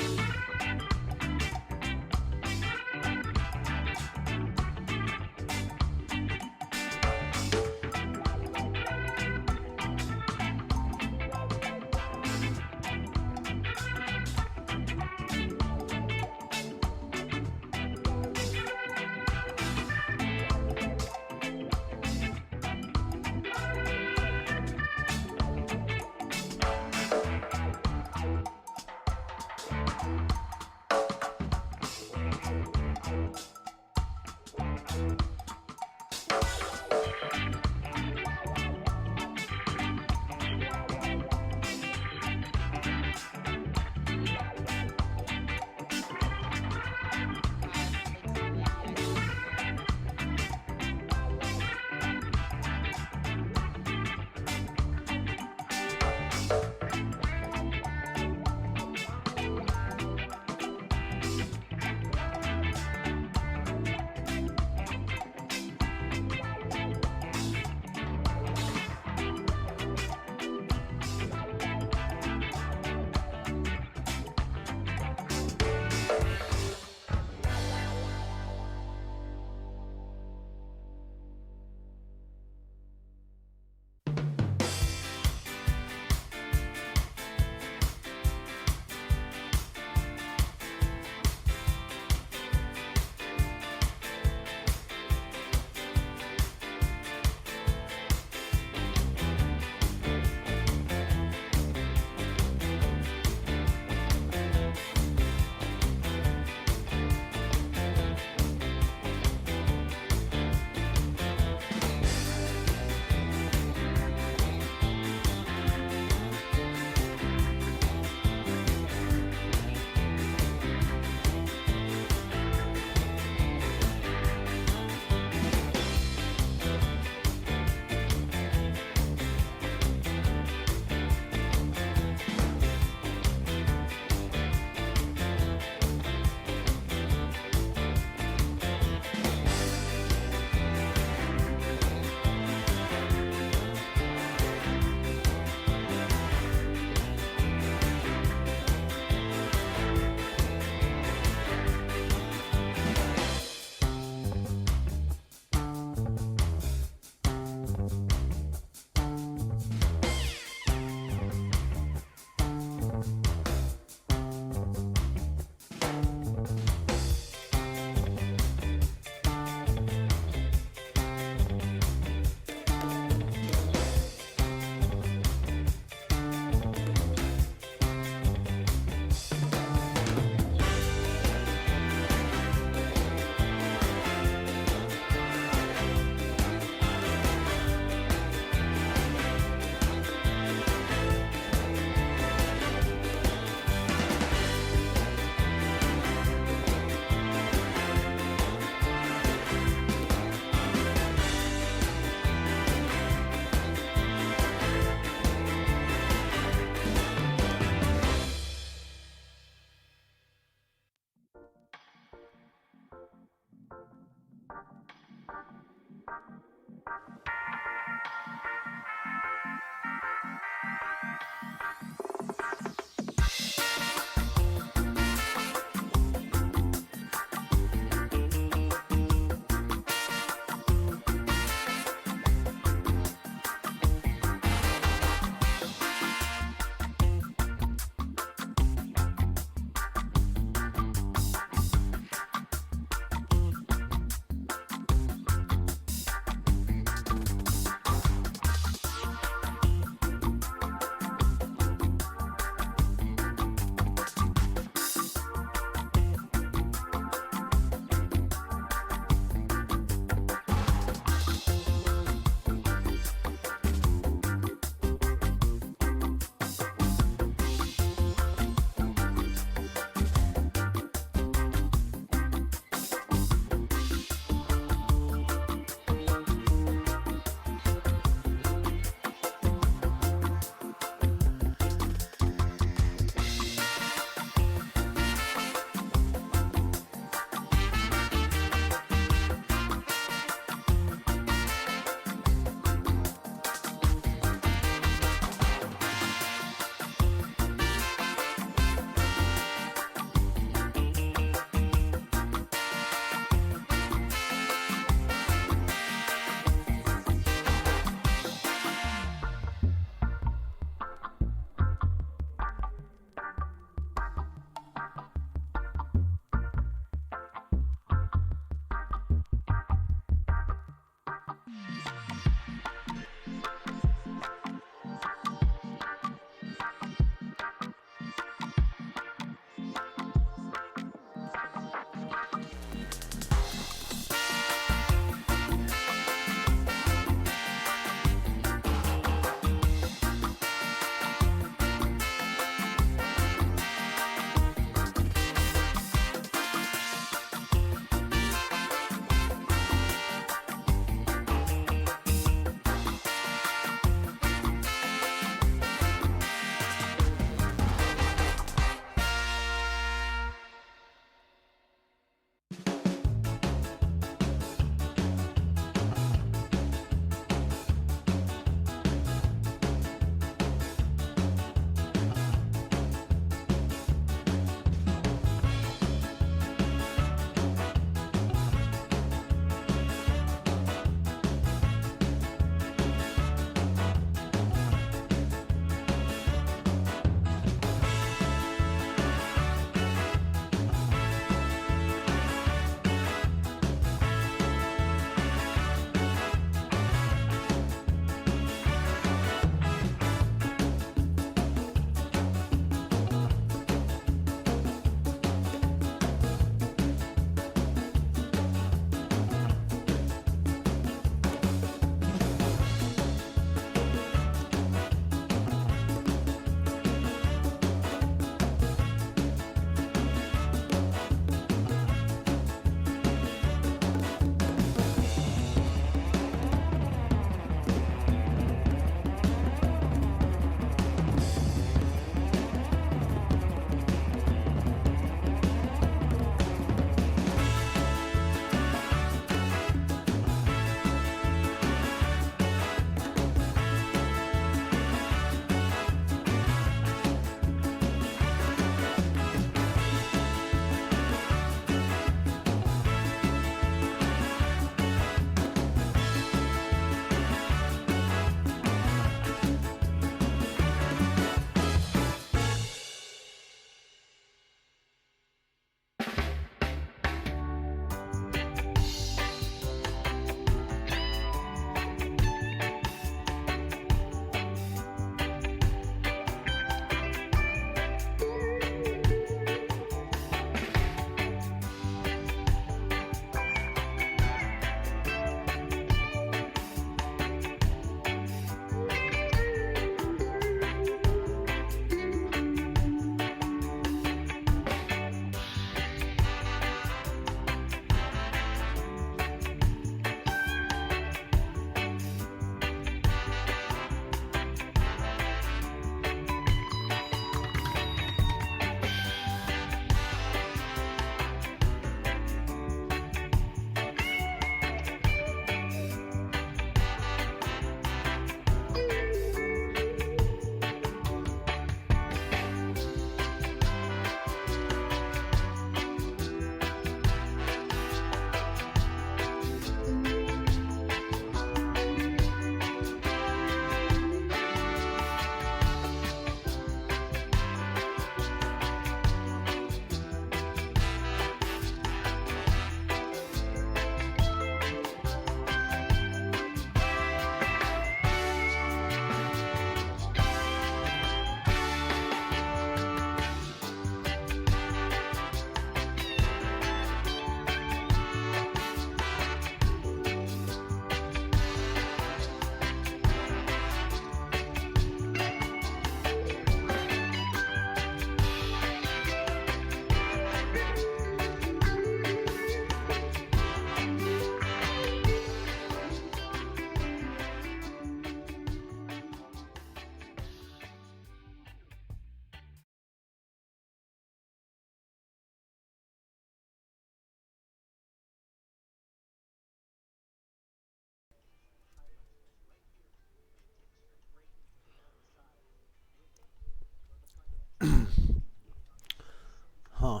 Huh.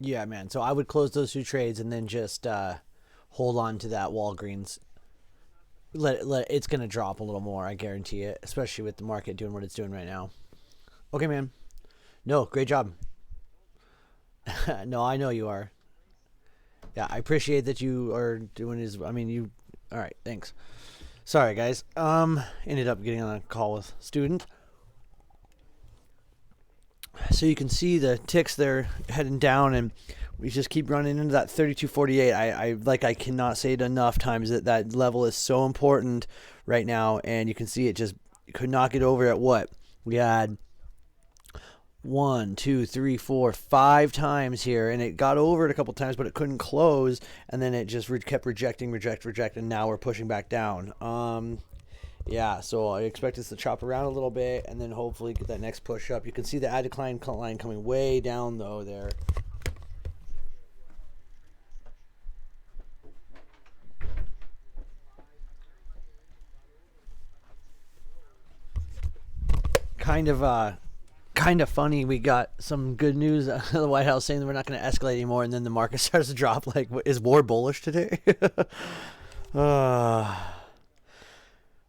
Yeah, man. So I would close those two trades and then just hold on to that Walgreens. Let it's gonna drop a little more. I guarantee it, especially with the market doing what it's doing right now. Okay, man. No, great job. No, I know you are. Yeah, I appreciate that you are doing his. I mean, you. All right, thanks. Sorry, guys. Ended up getting on a call with student. So you can see the ticks there heading down, and we just keep running into that 32.48. I cannot say it enough times that that level is so important right now, and you can see it just could not get over at what we had. 1, 2, 3, 4, 5 times here, and it got over it a couple times, but it couldn't close, and then it just kept rejecting, and now we're pushing back down. Yeah, so I expect us to chop around a little bit, and then hopefully get that next push up. You can see the add decline line coming way down though there. Kind of funny. We got some good news out of the White House saying that we're not going to escalate anymore, and then the market starts to drop. Like, is war bullish today? uh,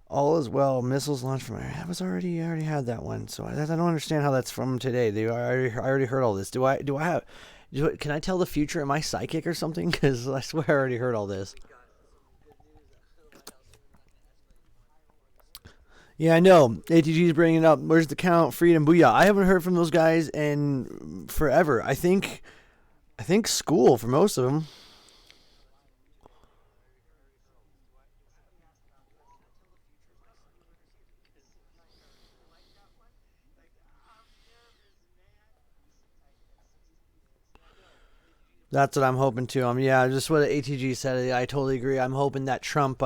all is well. Missiles launched from. I already had that one, so I don't understand how that's from today. I already heard all this. Can I tell the future? Am I psychic or something? Because I swear I already heard all this. Yeah, I know. ATG is bringing it up. Where's the count? Freedom, booyah. I haven't heard from those guys in forever. I think school for most of them. That's what I'm hoping too. Yeah, just what ATG said. I totally agree. I'm hoping that Trump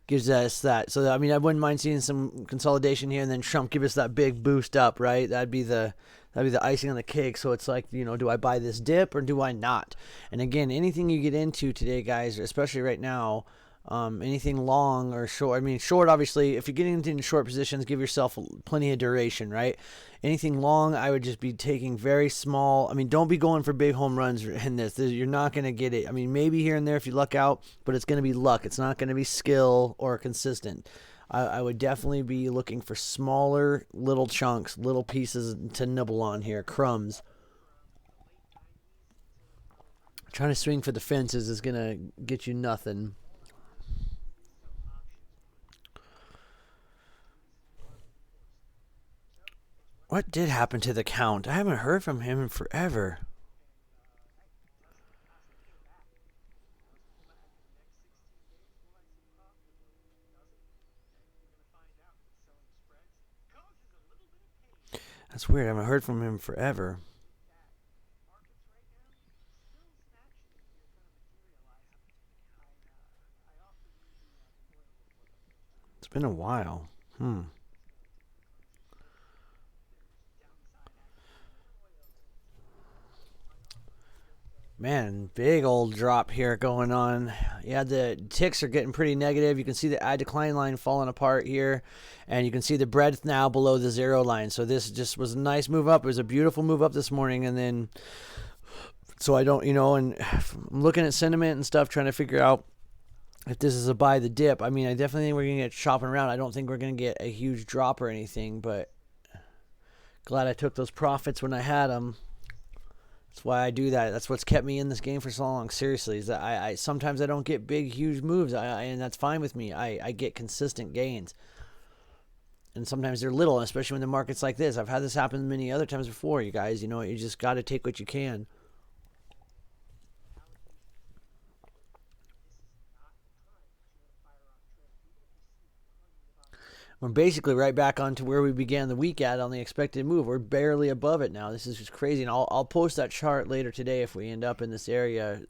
gives us that. So I mean, I wouldn't mind seeing some consolidation here, and then Trump give us that big boost up, right? That'd be the icing on the cake. So it's like, do I buy this dip or do I not? And again, anything you get into today, guys, especially right now, anything long or short. I mean, short, obviously, if you're getting into short positions, give yourself plenty of duration, right? Anything long, I would just be taking very small. I mean, don't be going for big home runs in this. You're not going to get it. I mean, maybe here and there if you luck out, but it's going to be luck. It's not going to be skill or consistent. I would definitely be looking for smaller little chunks, little pieces to nibble on here, crumbs. Trying to swing for the fences is going to get you nothing. What did happen to the Count? I haven't heard from him in forever. That's weird. I haven't heard from him forever. It's been a while. Man, big old drop here going on. Yeah, the ticks are getting pretty negative. You can see the add decline line falling apart here, and you can see the breadth now below the zero line. So this just was a nice move up. It was a beautiful move up this morning, and then so I don't, and I'm looking at sentiment and stuff, trying to figure out if this is a buy the dip. I mean, I definitely think we're gonna get shopping around. I don't think we're gonna get a huge drop or anything, but glad I took those profits when I had them. That's why I do that. That's what's kept me in this game for so long. Seriously, is that I sometimes I don't get big, huge moves, and that's fine with me. I get consistent gains, and sometimes they're little, especially when the market's like this. I've had this happen many other times before. You guys, you just got to take what you can. We're basically right back onto where we began the week at on the expected move. We're barely above it now. This is just crazy, and I'll post that chart later today if we end up in this area,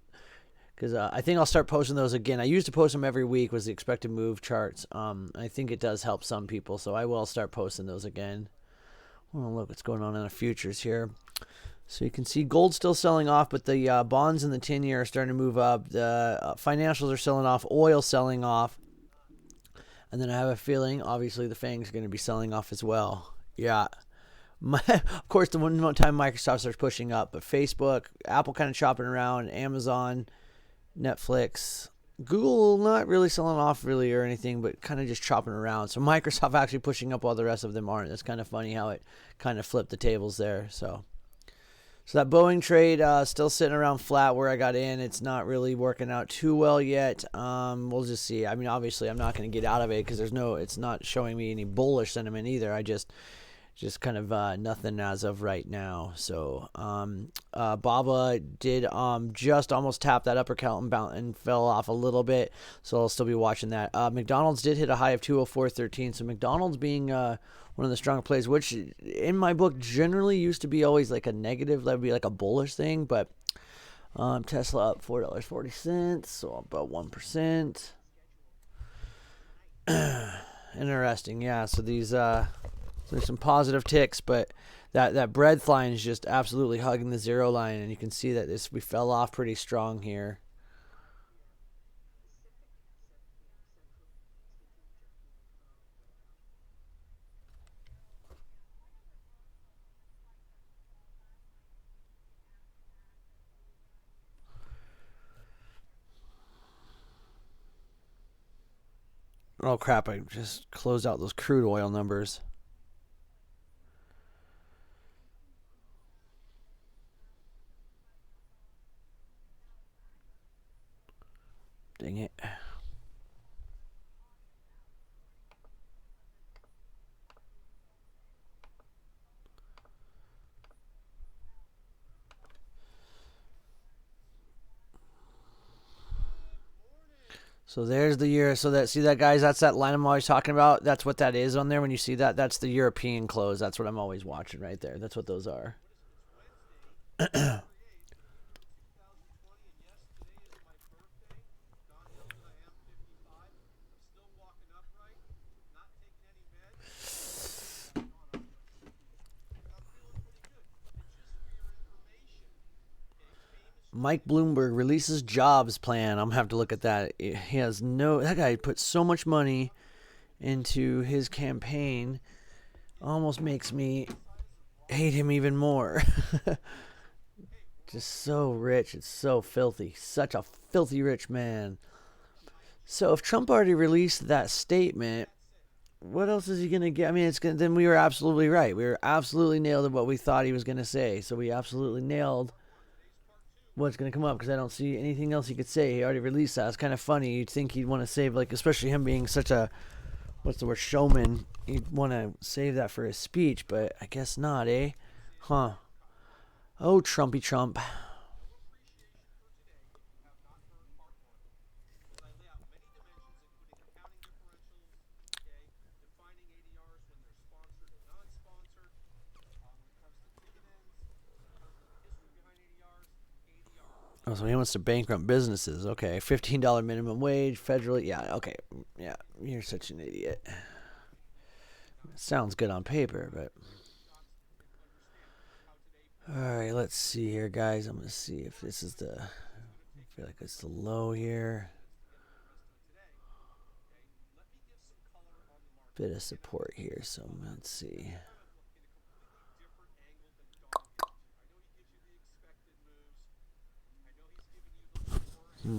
because I think I'll start posting those again. I used to post them every week, was the expected move charts. I think it does help some people, so I will start posting those again. Well, look what's going on in the futures here. So you can see gold still selling off, but the bonds in the 10-year are starting to move up. The financials are selling off, oil selling off. And then I have a feeling, obviously, the Fang's going to be selling off as well. Yeah. Of course, the one time Microsoft starts pushing up, but Facebook, Apple kind of chopping around, Amazon, Netflix, Google not really selling off really or anything, but kind of just chopping around. So Microsoft actually pushing up while the rest of them aren't. It's kind of funny how it kind of flipped the tables there. So that Boeing trade still sitting around flat where I got in. It's not really working out too well yet. We'll just see. I mean, obviously, I'm not going to get out of it because it's not showing me any bullish sentiment either. I just kind of nothing as of right now. So Baba did just almost tap that upper count and fell off a little bit. So I'll still be watching that. McDonald's did hit a high of 204.13. So McDonald's being one of the stronger plays, which in my book generally used to be always like a negative. That would be like a bullish thing. But Tesla up $4.40. So about 1%. Interesting. Yeah. So these... there's some positive ticks, but that breadth line is just absolutely hugging the zero line, and you can see that we fell off pretty strong here. Oh crap, I just closed out those crude oil numbers. Dang it. So there's the year. So see that, guys, that's that line I'm always talking about. That's what that is on there. When you see that, that's the European close. That's what I'm always watching right there. That's what those are. Mike Bloomberg releases jobs plan. I'm gonna have to look at that. He has that guy put so much money into his campaign, almost makes me hate him even more. Just so rich. It's so filthy. Such a filthy rich man. So if Trump already released that statement, what else is he gonna get? I mean, then we were absolutely right. We were absolutely nailed at what we thought he was gonna say. So we absolutely nailed what's going to come up, because I don't see anything else he could say. He already released that. It's kind of funny. You'd think he'd want to save, like, especially him being such a, what's the word, showman. He'd want to save that for his speech, but I guess not, eh? Huh. Oh, Trumpy Trump. Oh, so he wants to bankrupt businesses. Okay, $15 minimum wage, federally. Yeah, okay. Yeah, you're such an idiot. It sounds good on paper, but... Alright, let's see here, guys. I'm going to see if this is the... I feel like it's the low here. Bit of support here, so let's see. I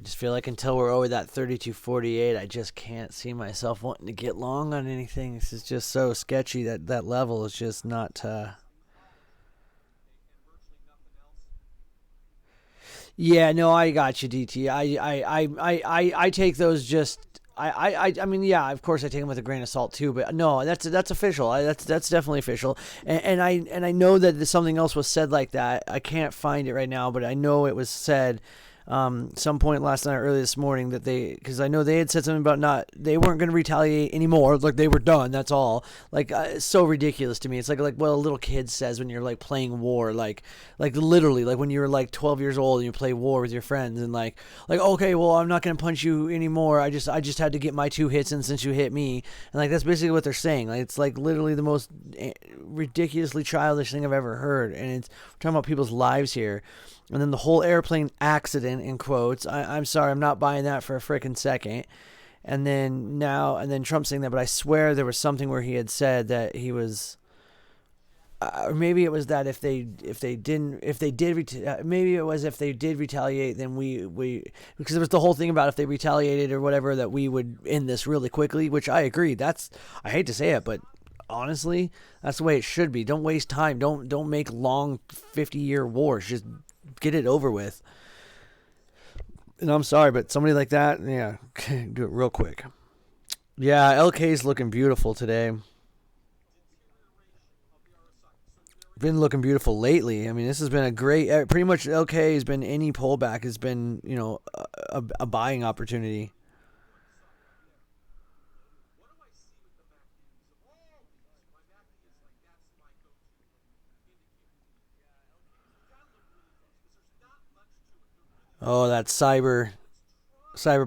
just feel like until we're over that 32.48, I just can't see myself wanting to get long on anything. This is just so sketchy. That level is just not... Yeah, no, I got you, DT. I take those just... I mean, yeah, of course I take them with a grain of salt too, but no, that's official. That's definitely official. And I know that something else was said like that. I can't find it right now, but I know it was said. some point last night or early this morning that because I know they had said something about they weren't going to retaliate anymore. Like they were done. That's all. Like it's so ridiculous to me. It's like what a little kid says when you're like playing war, like literally like when you're like 12 years old and you play war with your friends and like okay, well I'm not going to punch you anymore. I just had to get my 2 hits in since you hit me. And like that's basically what they're saying. Like it's like literally the most ridiculously childish thing I've ever heard. And we're talking about people's lives here. And then the whole airplane accident, in quotes. I'm sorry, I'm not buying that for a freaking second. And then Trump saying that, but I swear there was something where he had said that he was, or maybe it was that maybe it was if they did retaliate, then we because there was the whole thing about if they retaliated or whatever that we would end this really quickly, which I agree. I hate to say it, but honestly, that's the way it should be. Don't waste time. Don't make long 50-year wars. Just get it over with. And I'm sorry, but somebody like that, yeah, do it real quick. Yeah, LK's looking beautiful today. Been looking beautiful lately. I mean, this has been a great, pretty much LK has been, any pullback has been, a buying opportunity. Oh, that Cyber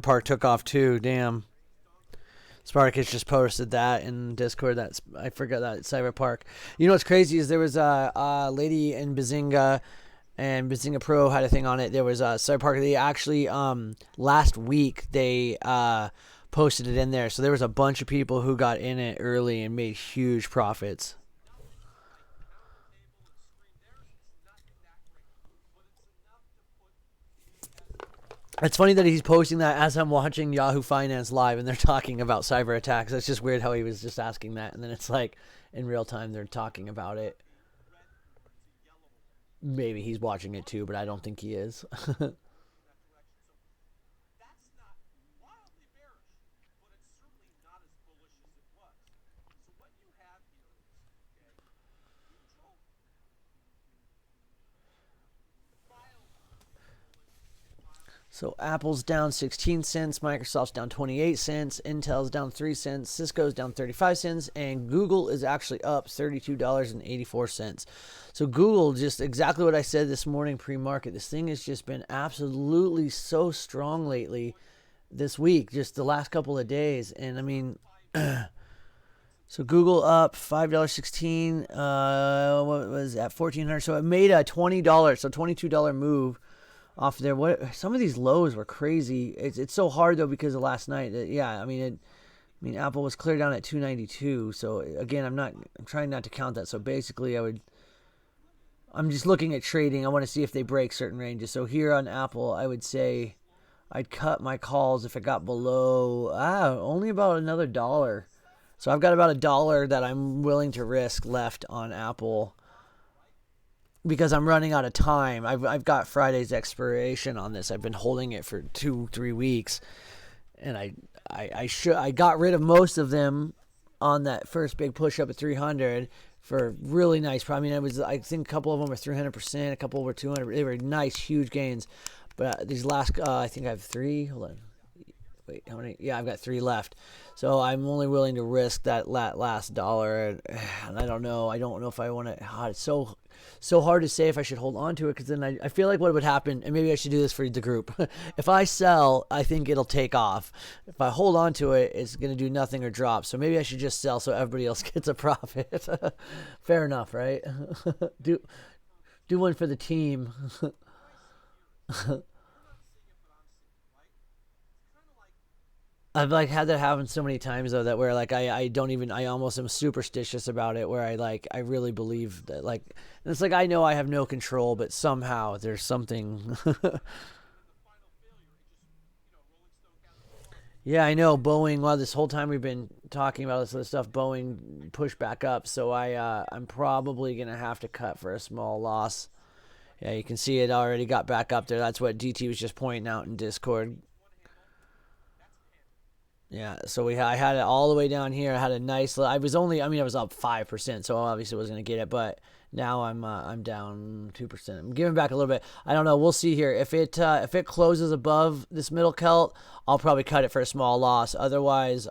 Park took off too. Damn. Spartacus just posted that in Discord. I forgot that Cyber Park. You know what's crazy is there was a lady in Bazinga, and Bazinga Pro had a thing on it. There was a Cyber Park. They actually last week they posted it in there. So there was a bunch of people who got in it early and made huge profits. It's funny that he's posting that as I'm watching Yahoo Finance live and they're talking about cyber attacks. It's just weird how he was just asking that, and then it's like in real time they're talking about it. Maybe he's watching it too, but I don't think he is. So Apple's down 16 cents, Microsoft's down 28 cents, Intel's down 3 cents, Cisco's down 35 cents, and Google is actually up $32.84. So Google, just exactly what I said this morning pre-market. This thing has just been absolutely so strong lately this week, just the last couple of days. And I mean, so Google up $5.16, what was at 1,400. So it made a $20, so $22 move off there. Some of these lows were crazy. It's so hard though because of last night. Yeah, I mean Apple was clear down at 292. So again, I'm trying not to count that. So basically, I'm just looking at trading. I want to see if they break certain ranges. So here on Apple, I would say I'd cut my calls if it got below only about another dollar. So I've got about $1 that I'm willing to risk left on Apple, because I'm running out of time. I've got Friday's expiration on this. I've been holding it for 2-3 weeks, and I got rid of most of them on that first big push up at 300 for really nice. I mean, I think a couple of them were 300%, a couple were 200. They were nice, huge gains. But these last, I think I have 3. Hold on. Wait, how many? Yeah, I've got 3 left. So I'm only willing to risk that last dollar, and I don't know. I don't know if I want to. It's so hard to say if I should hold on to it, because then I feel like what would happen, and maybe I should do this for the group. If I sell, I think it'll take off. If I hold on to it, it's going to do nothing or drop. So maybe I should just sell so everybody else gets a profit. Fair enough, right? do one for the team. I've had that happen so many times though, that where I almost am superstitious about it, where I really believe that, and it's I know I have no control, but somehow there's something. Yeah, I know Boeing. Well, this whole time we've been talking about this other stuff, Boeing pushed back up, so I'm probably gonna have to cut for a small loss. Yeah, you can see it already got back up there. That's what DT was just pointing out in Discord. Yeah, so I had it all the way down here. I had a nice. I was only. I mean, I was up 5%, so obviously I wasn't gonna get it. But now I'm down 2%. I'm giving back a little bit. I don't know. We'll see here. If it closes above this middle Celt, I'll probably cut it for a small loss. Otherwise,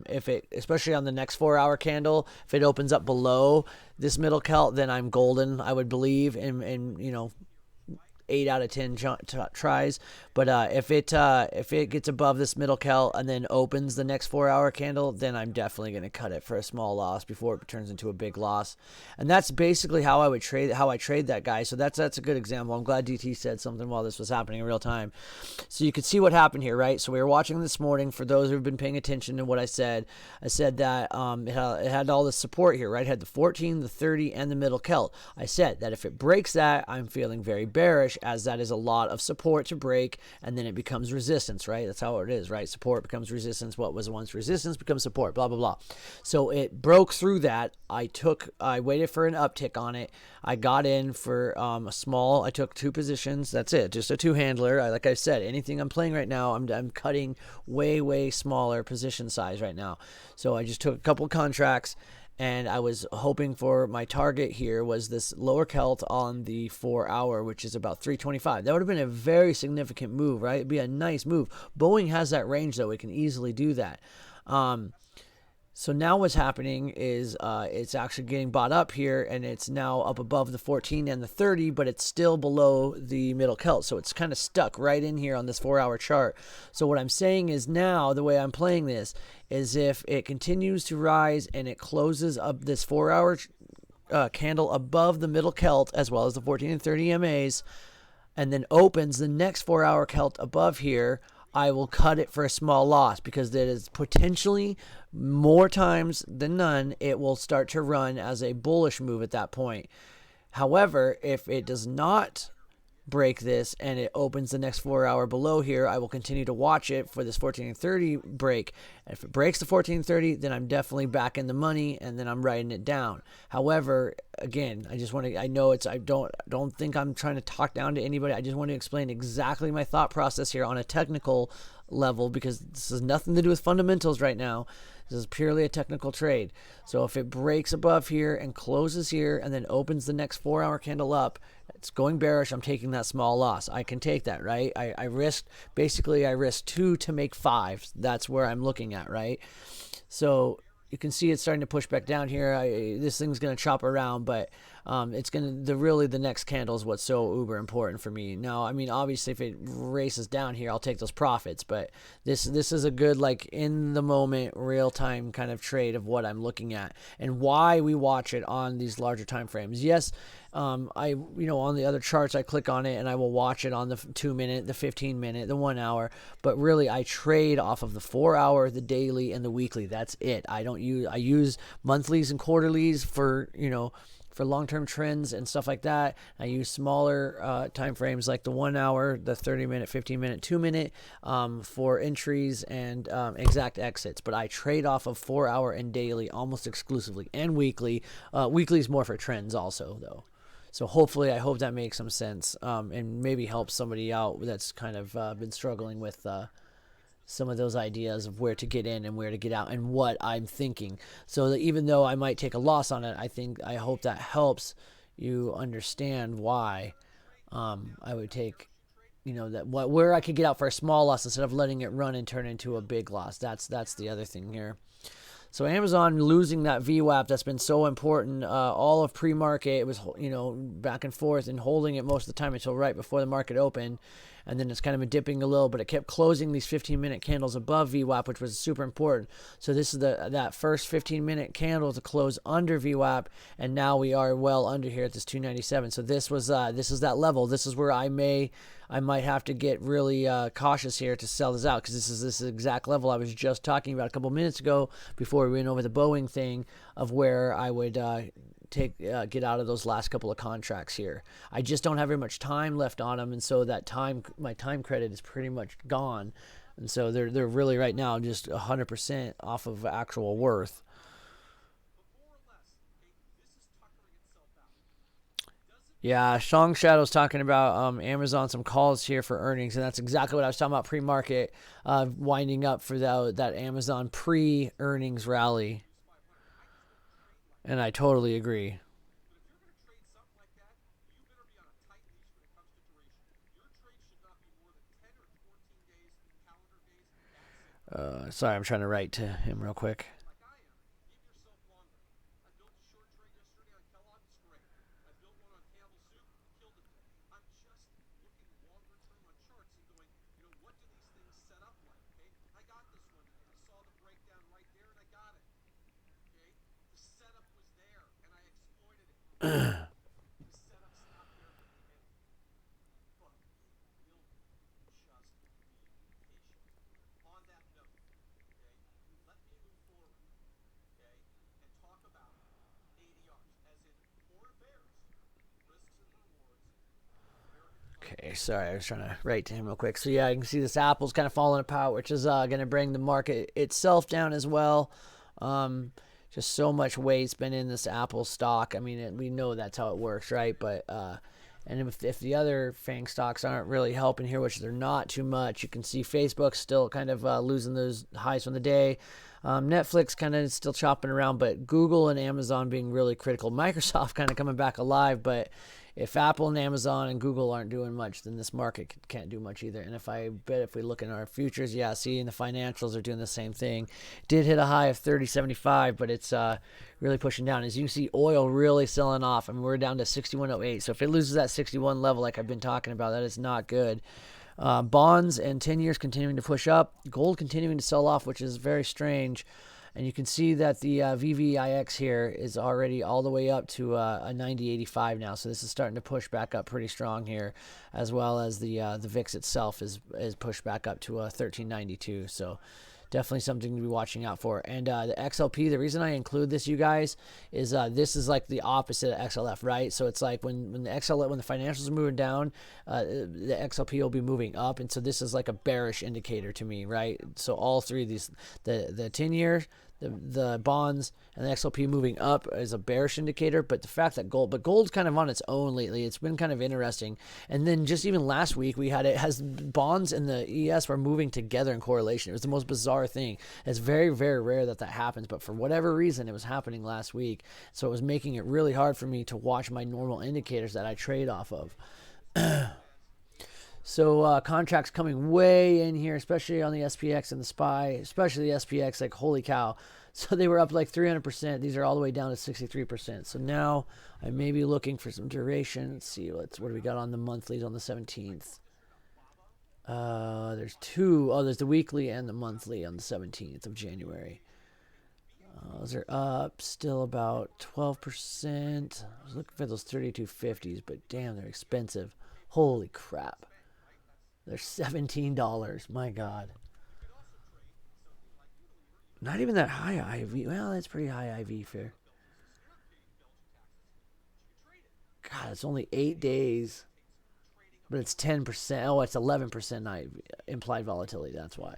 if it, especially on the next 4 hour candle, if it opens up below this middle Celt, then I'm golden. I would believe, and 8 out of 10 tries. But if it gets above this middle Celt and then opens the next 4 hour candle, then I'm definitely going to cut it for a small loss before it turns into a big loss. And that's basically how I trade that guy. So that's a good example. I'm glad DT said something while this was happening in real time. So you could see what happened here, right? So we were watching this morning. For those who've been paying attention to what I said that it had all the support here, right? It had the 14, the 30, and the middle Celt. I said that if it breaks that, I'm feeling very bearish, as that is a lot of support to break, and then it becomes resistance, right? That's how it is, right? Support becomes resistance. What was once resistance becomes support, blah, blah, blah. So it broke through that. I waited for an uptick on it. I got in for a small, I took 2 positions. That's it, just a 2-handler. Like I said, anything I'm playing right now, I'm cutting way, way smaller position size right now. So I just took a couple contracts, and I was hoping for my target here was this lower Celt on the 4 hour, which is about 325. That would have been a very significant move, right? It'd be a nice move. Boeing has that range, though. It can easily do that. So now what's happening is it's actually getting bought up here, and it's now up above the 14 and the 30, but it's still below the middle Celt. So it's kind of stuck right in here on this 4 hour chart. So what I'm saying is now the way I'm playing this is if it continues to rise and it closes up this 4 hour candle above the middle Celt as well as the 14 and 30 MAs, and then opens the next 4 hour Celt above here, I will cut it for a small loss, because that is potentially more times than none it will start to run as a bullish move at that point. However, if it does not break this and it opens the next 4 hour below here, I will continue to watch it for this 14 and 30 break. And if it breaks the 14 and 30, then I'm definitely back in the money, and then I'm writing it down. However, again, I know I don't think I'm trying to talk down to anybody. I just want to explain exactly my thought process here on a technical level, because this has nothing to do with fundamentals right now. This is purely a technical trade. So if it breaks above here and closes here and then opens the next 4 hour candle up, it's going bearish. I'm taking that small loss. I can take that, right? I risked 2 to make 5. That's where I'm looking at, right? So you can see it's starting to push back down here. This thing's going to chop around, but it's going to, really the next candle is what's so uber important for me. Now, I mean, obviously if it races down here, I'll take those profits, but this is a good, like, in the moment, real time kind of trade of what I'm looking at and why we watch it on these larger time frames. Yes, on the other charts, I click on it and I will watch it on the 2-minute, the 15-minute, the 1 hour. But really, I trade off of the 4 hour, the daily, and the weekly. That's it. I use monthlies and quarterlies for long-term trends and stuff like that. I use smaller time frames like the 1 hour, the 30-minute, 15-minute, 2-minute for entries and exact exits. But I trade off of 4 hour and daily almost exclusively, and weekly. Weekly is more for trends also, though. So hopefully, I hope that makes some sense and maybe helps somebody out that's kind of been struggling with some of those ideas of where to get in and where to get out and what I'm thinking. So that even though I might take a loss on it, I hope that helps you understand why I would take, where I could get out for a small loss instead of letting it run and turn into a big loss. That's the other thing here. So Amazon losing that VWAP that's been so important all of pre-market. It was, back and forth and holding it most of the time until right before the market opened. And then it's kind of been dipping a little, but it kept closing these 15-minute candles above VWAP, which was super important. So this is that first 15-minute candle to close under VWAP, and now we are well under here at this 297. So this is that level. This is where I might have to get really cautious here to sell this out, because this is this exact level I was just talking about a couple minutes ago before we went over the Boeing thing of where I would get out of those last couple of contracts here. I just don't have very much time left on them, and so my time credit is pretty much gone, and so they're really right now just 100% off of actual worth. Yeah, Shong Shadow's talking about Amazon, some calls here for earnings, and that's exactly what I was talking about pre-market, winding up for that Amazon pre-earnings rally, and I totally agree. Sorry, I'm trying to write to him real quick. Okay, sorry, I was trying to write to him real quick. So yeah, you can see this apple's kind of falling apart, which is going to bring the market itself down as well. Um, just so much weight's been in this Apple stock. I mean, we know that's how it works, right? But and if the other FANG stocks aren't really helping here, which they're not too much, you can see Facebook still kind of losing those highs from the day. Netflix kind of still chopping around, but Google and Amazon being really critical. Microsoft kind of coming back alive, but if Apple and Amazon and Google aren't doing much, then this market can't do much either. And if we look in our futures, yeah, see, and the financials are doing the same thing. Did hit a high of 30.75, but it's really pushing down. As you can see, oil really selling off. I mean, we're down to 61.08. So if it loses that 61 level, like I've been talking about, that is not good. Bonds and 10 years continuing to push up. Gold continuing to sell off, which is very strange. And you can see that the VVIX here is already all the way up to a 90.85 now. So this is starting to push back up pretty strong here, as well as the VIX itself is pushed back up to 1392. So definitely something to be watching out for. And the XLP, the reason I include this, you guys, is this is like the opposite of XLF, right? So it's like when the financials are moving down, the XLP will be moving up, and so this is like a bearish indicator to me, right? So all three of these, the 10-year, the bonds, and the XLP moving up is a bearish indicator. But the fact that gold's kind of on its own lately. It's been kind of interesting. And then just even last week, bonds and the ES were moving together in correlation. It was the most bizarre thing. It's very, very rare that happens, but for whatever reason, it was happening last week. So it was making it really hard for me to watch my normal indicators that I trade off of. So contracts coming way in here, especially on the SPX and the SPY, especially the SPX, like holy cow. So they were up like 300%. These are all the way down to 63%. So now I may be looking for some duration. Let's see, what do we got on the monthlies on the 17th? There's two. Oh, there's the weekly and the monthly on the 17th of January. Those are up still about 12%. I was looking for those 3250s, but damn, they're expensive. Holy crap. They're $17. My God. Not even that high IV. Well, that's pretty high IV fare. God, it's only 8 days. But it's 10%. Oh, it's 11% implied volatility. That's why.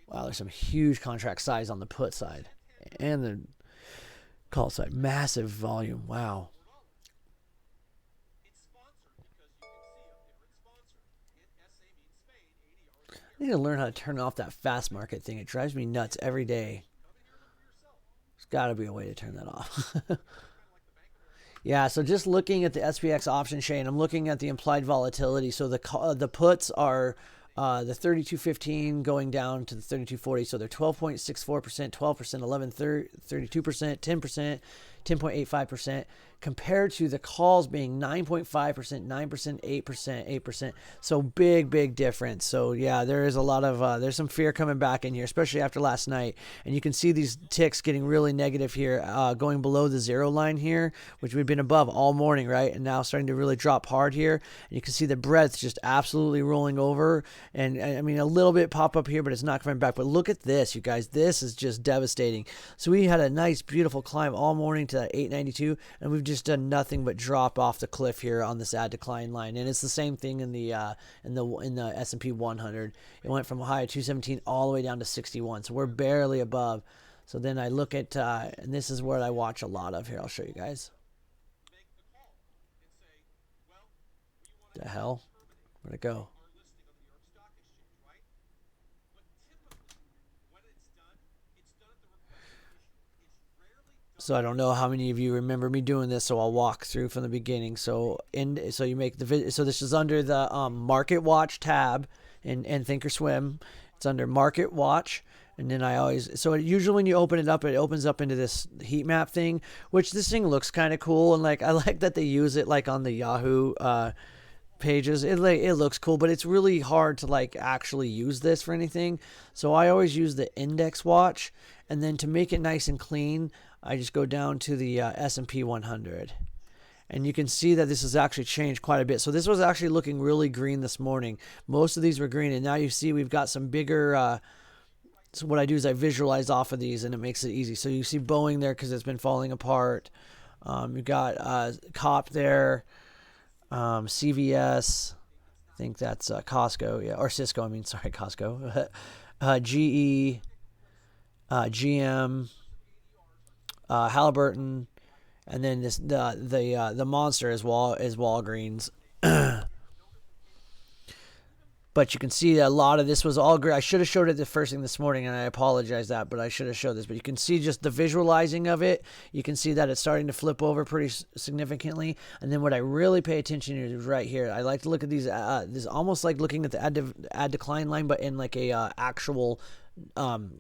Wow, there's some huge contract size on the put side. And the call side. Massive volume. Wow. I need to learn how to turn off that fast market thing. It drives me nuts every day. There's got to be a way to turn that off. Yeah, so just looking at the SPX option chain, I'm looking at the implied volatility. So the puts are the 3215 going down to the 3240. So they're 12.64%, 12%, 11, 32%, 10%, 10.85%, compared to the calls being 9.5%, 9%, 8%, 8%. So big difference. So yeah, there is a lot of there's some fear coming back in here, especially after last night. And you can see these ticks getting really negative here, going below the zero line here, which we've been above all morning, right? And now starting to really drop hard here. And you can see the breadth just absolutely rolling over. And I mean, a little bit pop up here, but it's not coming back. But look at this, you guys. This is just devastating. So we had a nice, beautiful climb all morning to that 892, and we've just done nothing but drop off the cliff here on this add decline line. And it's the same thing in the S&P 100. It went from a high of 217 all the way down to 61. So we're barely above. So then I look at, and this is what I watch a lot of here. I'll show you guys. The hell? Where'd it go? So I don't know how many of you remember me doing this, so I'll walk through from the beginning. So you make the so this is under the Market Watch tab in Thinkorswim. It's under Market Watch, and then usually when you open it opens up into this heat map thing, which this thing looks kind of cool, and like I like that they use it like on the Yahoo pages. It looks cool, but it's really hard to like actually use this for anything. So I always use the index watch, and then to make it nice and clean, I just go down to the S&P 100. And you can see that this has actually changed quite a bit. So this was actually looking really green this morning. Most of these were green, and now you see we've got some bigger. So what I do is I visualize off of these, and it makes it easy. So you see Boeing there because it's been falling apart. You've got COP there, CVS. I think that's Costco, yeah, or Cisco. I mean, sorry, Costco. GE, GM. Halliburton, and then the monster is Walgreens. But you can see that a lot of this was all great. I should have showed it the first thing this morning, and I apologize that, but I should have showed this. But you can see just the visualizing of it. You can see that it's starting to flip over pretty significantly. And then what I really pay attention to is right here. I like to look at these. This almost like looking at the add decline line, but in like a actual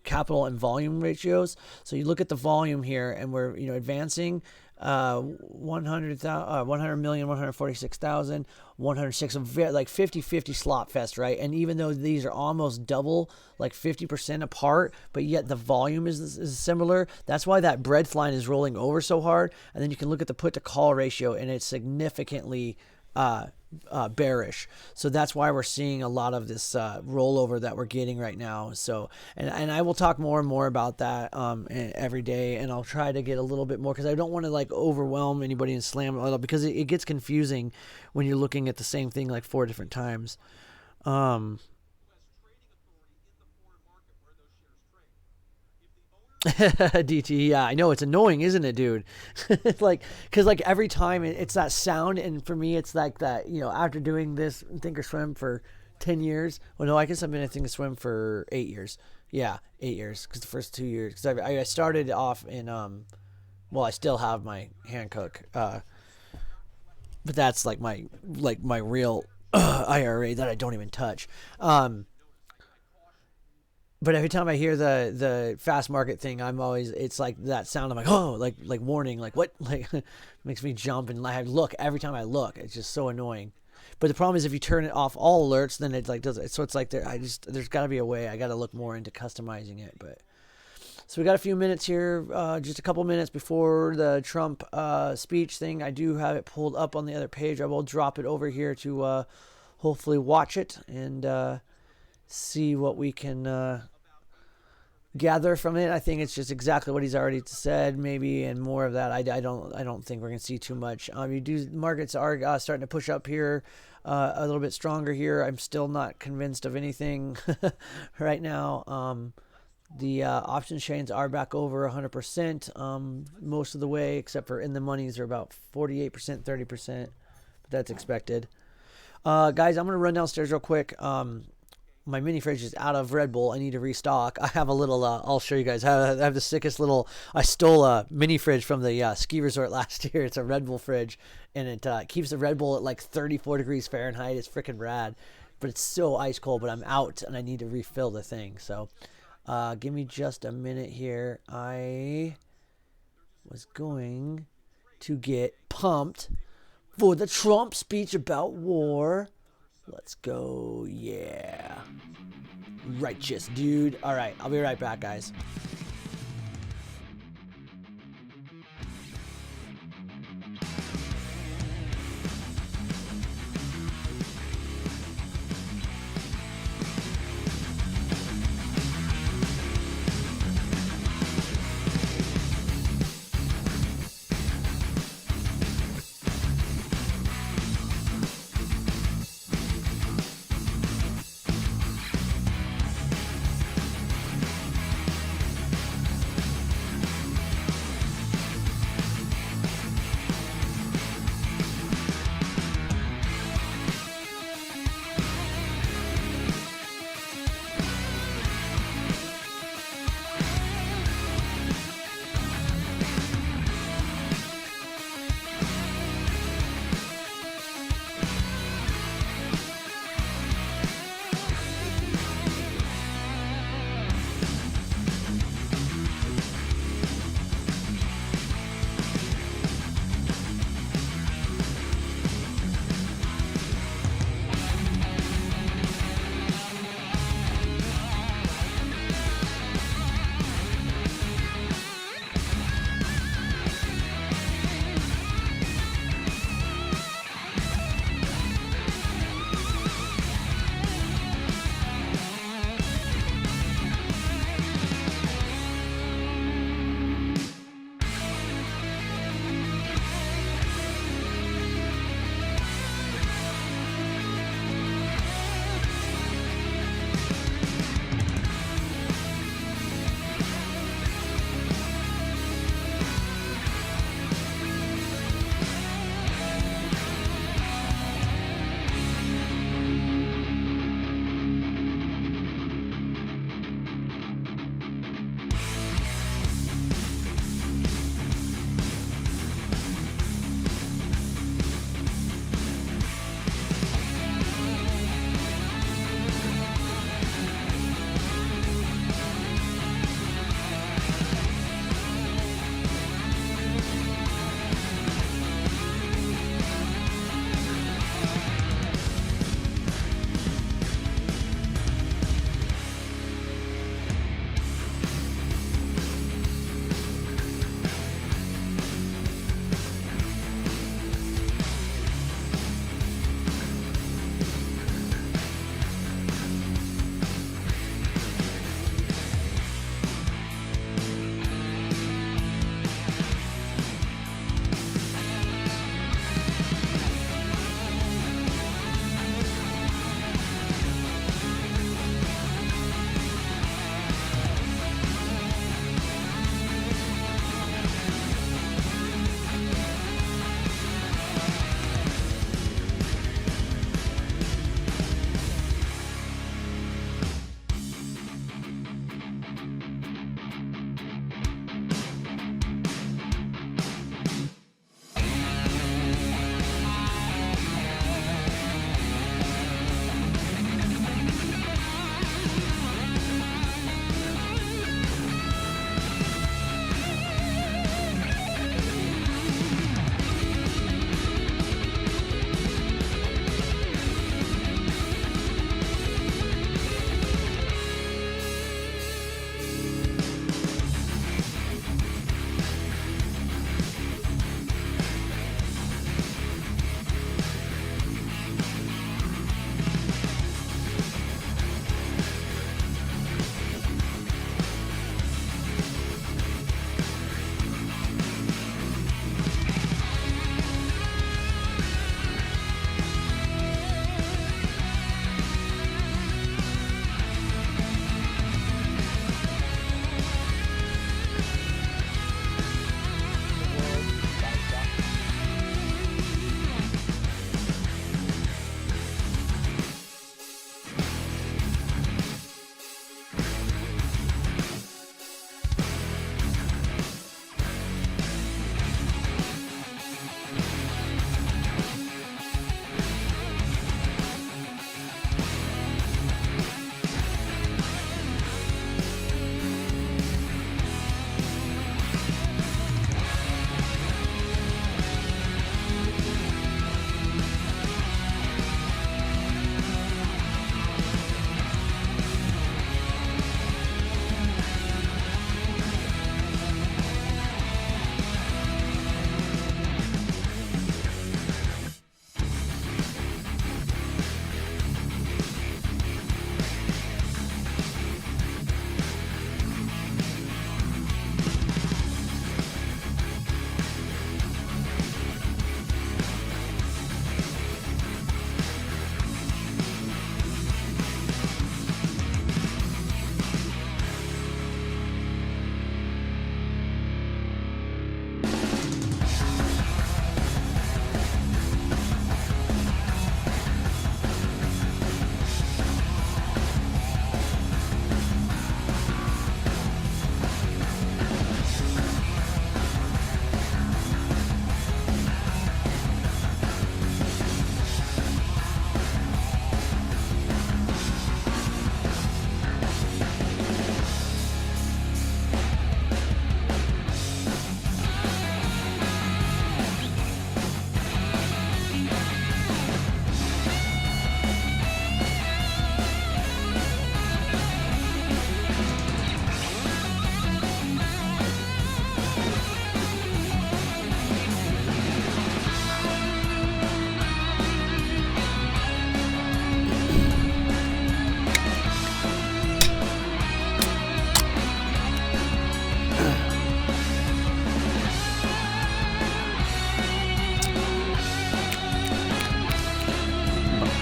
capital and volume ratios. So you look at the volume here, and we're advancing 100 million, 146,000, 106, like 50-50 slot fest, right? And even though these are almost double, like 50% apart, but yet the volume is similar, that's why that breadth line is rolling over so hard. And then you can look at the put to call ratio, and it's significantly bearish. So that's why we're seeing a lot of this rollover that we're getting right now. So and I will talk more and more about that every day, and I'll try to get a little bit more, because I don't want to like overwhelm anybody and slam it, because it gets confusing when you're looking at the same thing like 4 different times. DT, yeah, I know, it's annoying, isn't it, dude? It's like, because like every time it's that sound, and for me it's like that, after doing this Thinkorswim for 10 years, well, no, I guess I've been at Thinkorswim for 8 years. Yeah, 8 years, because the first 2 years, because I started off in well, I still have my Hankook, but that's like my real IRA that I don't even touch. But every time I hear the fast market thing, it's like that sound. I'm like, oh, like warning, like what, like makes me jump, and I look every time I look. It's just so annoying. But the problem is if you turn it off all alerts, then it like does it. So it's like there's got to be a way. I got to look more into customizing it. But so we got a few minutes here, just a couple minutes before the Trump speech thing. I do have it pulled up on the other page. I will drop it over here to hopefully watch it and see what we can gather from it. I think it's just exactly what he's already said, maybe, and more of that. I don't think we're gonna see too much. Markets are starting to push up here a little bit stronger here. I'm still not convinced of anything right now. The option chains are back over 100% most of the way, except for in the monies are about 48%, 30%, but that's expected. Guys, I'm gonna run downstairs real quick. My mini fridge is out of Red Bull. I need to restock. I have a little, I'll show you guys. I have the sickest little, I stole a mini fridge from the ski resort last year. It's a Red Bull fridge, and it keeps the Red Bull at like 34 degrees Fahrenheit. It's freaking rad, but it's so ice cold, but I'm out and I need to refill the thing. So give me just a minute here. I was going to get pumped for the Trump speech about war. Let's go. Yeah. Righteous, dude. All right. I'll be right back, guys.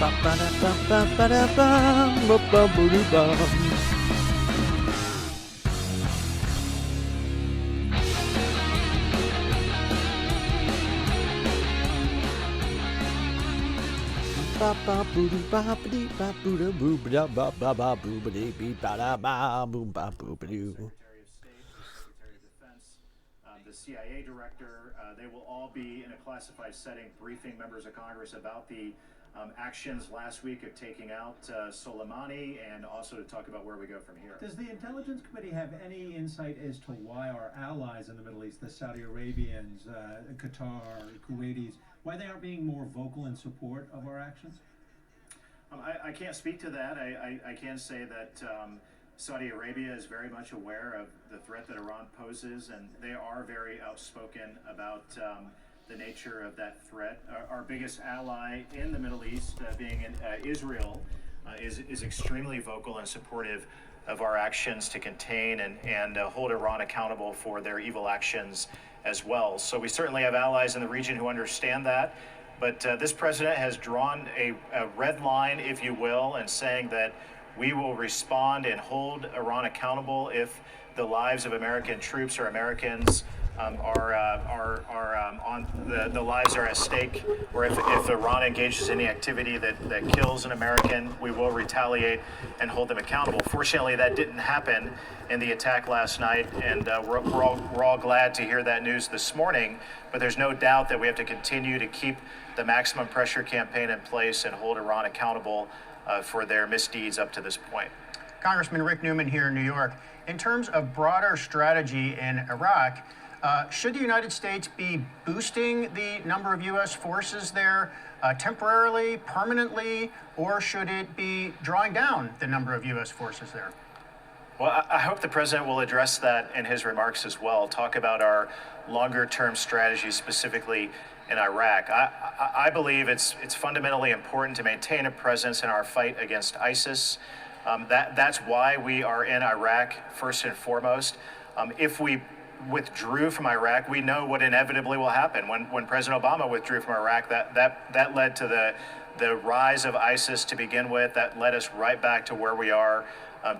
The CIA director, they will all be in a classified setting briefing members of Congress about the actions last week of taking out Soleimani, and also to talk about where we go from here. Does the Intelligence Committee have any insight as to why our allies in the Middle East, the Saudi Arabians, Qatar, Kuwaitis, why they aren't being more vocal in support of our actions? I can't speak to that. I can say that Saudi Arabia is very much aware of the threat that Iran poses, and they are very outspoken about the nature of that threat. Our biggest ally in the Middle East, being Israel, is extremely vocal and supportive of our actions to contain and hold Iran accountable for their evil actions as well. So we certainly have allies in the region who understand that. But this president has drawn a red line, if you will, and saying that we will respond and hold Iran accountable if the lives of American troops or Americans the lives are at stake, or if Iran engages in any activity that kills an American, we will retaliate and hold them accountable. Fortunately, that didn't happen in the attack last night, and we're all glad to hear that news this morning. But there's no doubt that we have to continue to keep the maximum pressure campaign in place and hold Iran accountable for their misdeeds up to this point. Congressman Rick Newman here in New York. In terms of broader strategy in Iraq, should the United States be boosting the number of U.S. forces there temporarily, permanently, or should it be drawing down the number of U.S. forces there? Well, I hope the president will address that in his remarks as well, talk about our longer-term strategy specifically in Iraq. I believe it's fundamentally important to maintain a presence in our fight against ISIS. That's why we are in Iraq first and foremost. If we withdrew from Iraq, we know what inevitably will happen. When President Obama withdrew from Iraq, that led to the rise of ISIS to begin with. That led us right back to where we are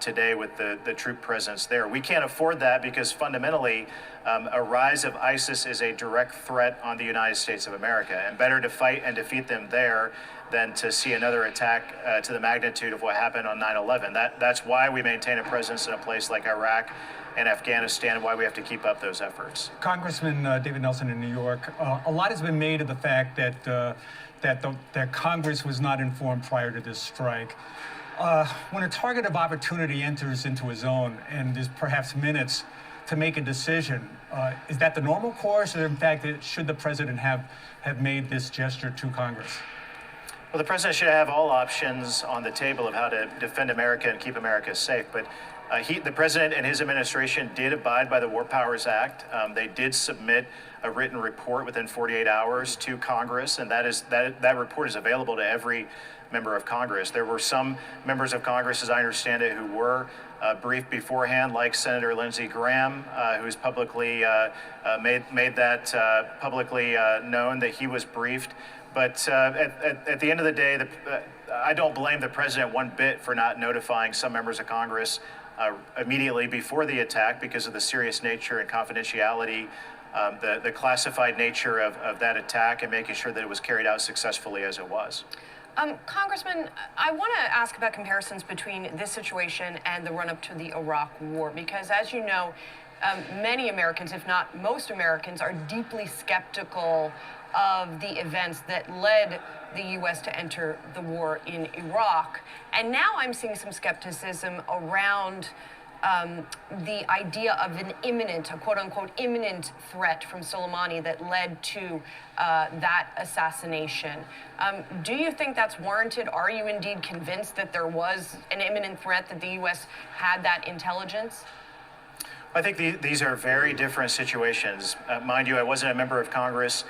today with the troop presence there. We can't afford that because fundamentally a rise of ISIS is a direct threat on the United States of America, and better to fight and defeat them there than to see another attack to the magnitude of what happened on 9/11. That's why we maintain a presence in a place like Iraq and Afghanistan, and why we have to keep up those efforts. Congressman David Nelson in New York, a lot has been made of the fact that Congress was not informed prior to this strike. When a target of opportunity enters into a zone and there's perhaps minutes to make a decision, is that the normal course, or in fact, should the president have made this gesture to Congress? Well, the president should have all options on the table of how to defend America and keep America safe. But the president and his administration did abide by the War Powers Act. They did submit a written report within 48 hours to Congress, and that report is available to every member of Congress. There were some members of Congress, as I understand it, who were briefed beforehand, like Senator Lindsey Graham, who's publicly made that publicly known that he was briefed. But at the end of the day, I don't blame the president one bit for not notifying some members of Congress immediately before the attack because of the serious nature and confidentiality, the classified nature of that attack, and making sure that it was carried out successfully as it was. Congressman, I want to ask about comparisons between this situation and the run-up to the Iraq War, because as you know, many Americans, if not most Americans, are deeply skeptical of the events that led the U.S. to enter the war in Iraq. And now I'm seeing some skepticism around the idea of an imminent, a quote-unquote imminent threat from Soleimani that led to that assassination. Do you think that's warranted? Are you indeed convinced that there was an imminent threat, that the U.S. had that intelligence? I think these are very different situations. Mind you, I wasn't a member of Congress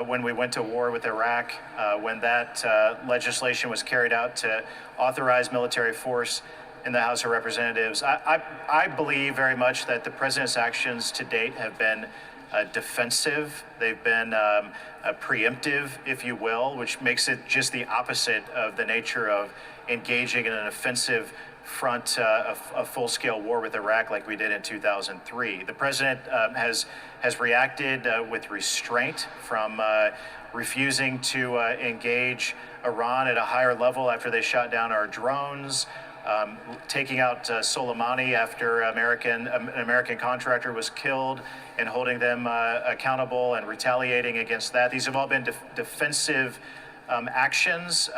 when we went to war with Iraq, when that legislation was carried out to authorize military force in the House of Representatives. I believe very much that the president's actions to date have been defensive. They've been preemptive, if you will, which makes it just the opposite of the nature of engaging in an offensive front, a full-scale war with Iraq like we did in 2003. The president has reacted with restraint from refusing to engage Iran at a higher level after they shot down our drones, taking out Soleimani after an American contractor was killed, and holding them accountable and retaliating against that. These have all been defensive actions,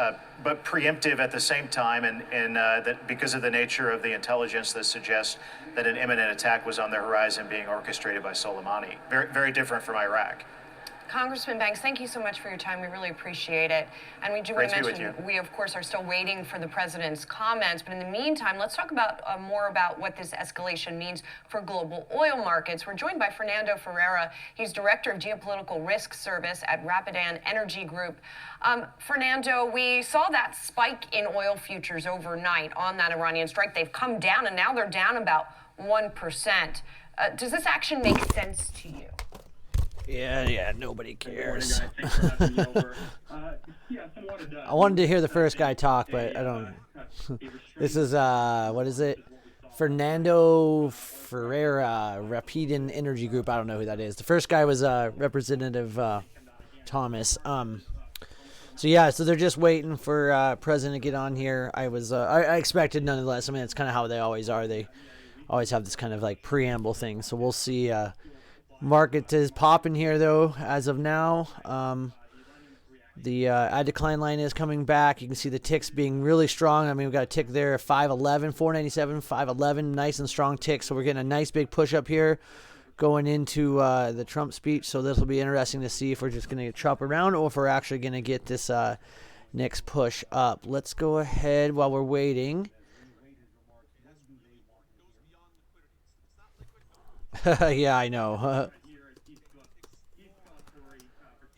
but preemptive at the same time, and that because of the nature of the intelligence that suggests that an imminent attack was on the horizon being orchestrated by Soleimani. Very, very different from Iraq. Congressman Banks, thank you so much for your time. We really appreciate it. And we do want to mention, we, of course, are still waiting for the president's comments. But in the meantime, let's talk about more about what this escalation means for global oil markets. We're joined by Fernando Ferreira. He's Director of Geopolitical Risk Service at Rapidan Energy Group. Fernando, we saw that spike in oil futures overnight on that Iranian strike. They've come down, and now they're down about 1%. Does this action make sense to you? Yeah, nobody cares. I wanted to hear the first guy talk, but I don't. This is, what is it? Fernando Ferreira, Rapidan Energy Group. I don't know who that is. The first guy was Representative Thomas. So they're just waiting for President to get on here. I expected nonetheless. I mean, it's kind of how they always are. They always have this kind of like preamble thing. So we'll see. Market is popping here, though, as of now. The ad decline line is coming back. You can see the ticks being really strong. I mean, we've got a tick there, 511, 497, 511, nice and strong tick. So we're getting a nice big push up here going into the Trump speech. So this will be interesting to see if we're just going to chop around or if we're actually going to get this next push up. Let's go ahead while we're waiting. Yeah, I know.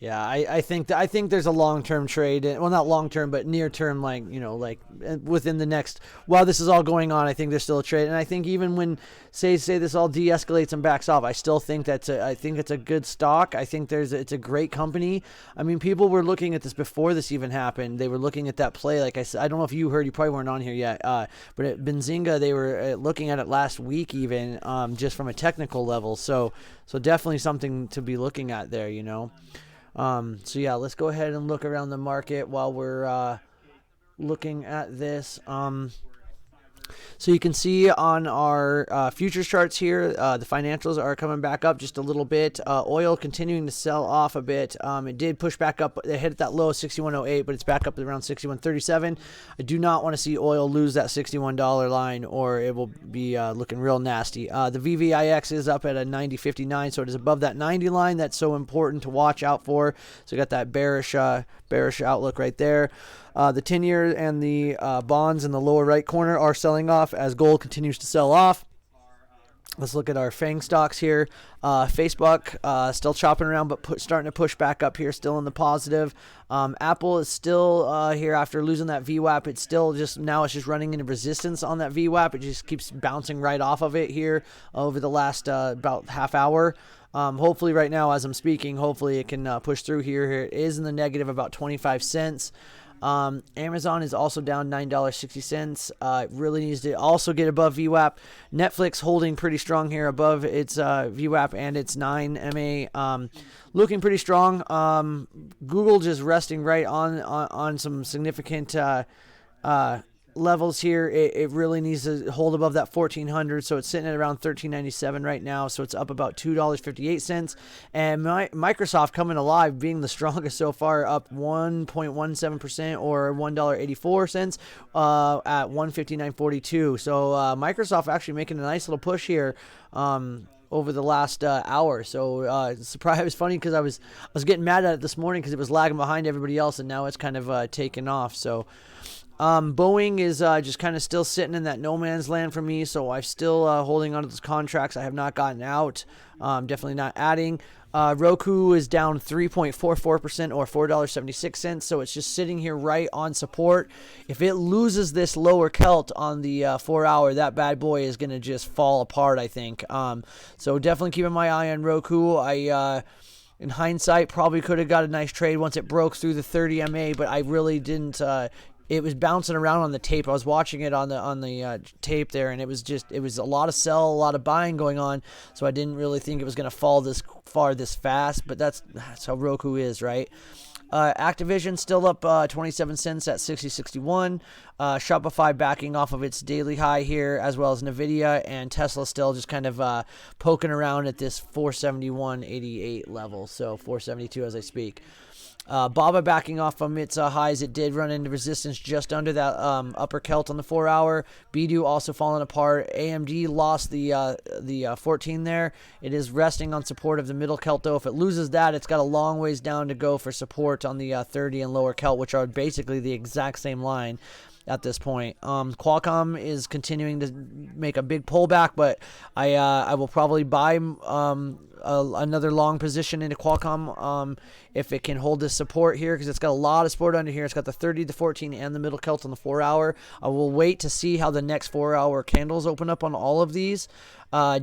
Yeah, I think there's a long-term trade. Well, not long-term, but near-term, like within the next. While this is all going on, I think there's still a trade. And I think even when say this all de-escalates and backs off, I still think I think it's a good stock. I think it's a great company. I mean, people were looking at this before this even happened. They were looking at that play. Like I said, I don't know if you heard. You probably weren't on here yet. But at Benzinga, they were looking at it last week, even just from a technical level. So definitely something to be looking at there. So yeah, let's go ahead and look around the market while we're looking at this. So you can see on our futures charts here, the financials are coming back up just a little bit. Oil continuing to sell off a bit. It did push back up. It hit that low of 61.08, but it's back up at around 61.37. I do not want to see oil lose that $61 line, or it will be looking real nasty. The VVIX is up at a 90.59, so it is above that 90 line. That's so important to watch out for. So you got that bearish outlook right there. The 10-year and the bonds in the lower right corner are selling off as gold continues to sell off. Let's look at our FANG stocks here. Facebook still chopping around, but starting to push back up here, still in the positive. Apple is still here after losing that VWAP. It's still it's just running into resistance on that VWAP. It just keeps bouncing right off of it here over the last about half hour. Hopefully right now as I'm speaking, hopefully it can push through here. It is in the negative about 25 cents. Amazon is also down $9.60. It really needs to also get above VWAP. Netflix holding pretty strong here above its VWAP and its 9 MA. Looking pretty strong. Google just resting right on some significant levels here. It really needs to hold above that 1400, so it's sitting at around 1397 right now, so it's up about $2.58. And Microsoft coming alive, being the strongest so far, up 1.17% or $1.84 at 159.42. So Microsoft actually making a nice little push here over the last hour. So surprise, it was funny because I was getting mad at it this morning because it was lagging behind everybody else, and now it's kind of taken off. So Boeing is just kind of still sitting in that no man's land for me, so I'm still holding on to those contracts. I have not gotten out. Definitely not adding. Roku is down 3.44% or $4.76, so it's just sitting here right on support. If it loses this lower Celt on the 4 hour, that bad boy is going to just fall apart, I think. So definitely keeping my eye on Roku. In hindsight, probably could have got a nice trade once it broke through the 30 MA, but I really didn't. It was bouncing around on the tape. I was watching it on the tape there, and it was a lot of sell, a lot of buying going on. So I didn't really think it was going to fall this far this fast. But that's how Roku is, right? Activision still up 27 cents at 60.61. Shopify backing off of its daily high here, as well as Nvidia, and Tesla still just kind of poking around at this 471.88 level. So 472 as I speak. Baba backing off from its highs. It did run into resistance just under that upper Celt on the 4 hour. BDU also falling apart. AMD lost the 14 there. It is resting on support of the middle Celt though. If it loses that, it's got a long ways down to go for support on the 30 and lower Celt, which are basically the exact same line at this point. Qualcomm is continuing to make a big pullback, but I will probably buy another long position into Qualcomm if it can hold this support here, because it's got a lot of support under here. It's got the 30, the 14, and the middle Celt on the 4 hour. I will wait to see how the next 4 hour candles open up on all of these.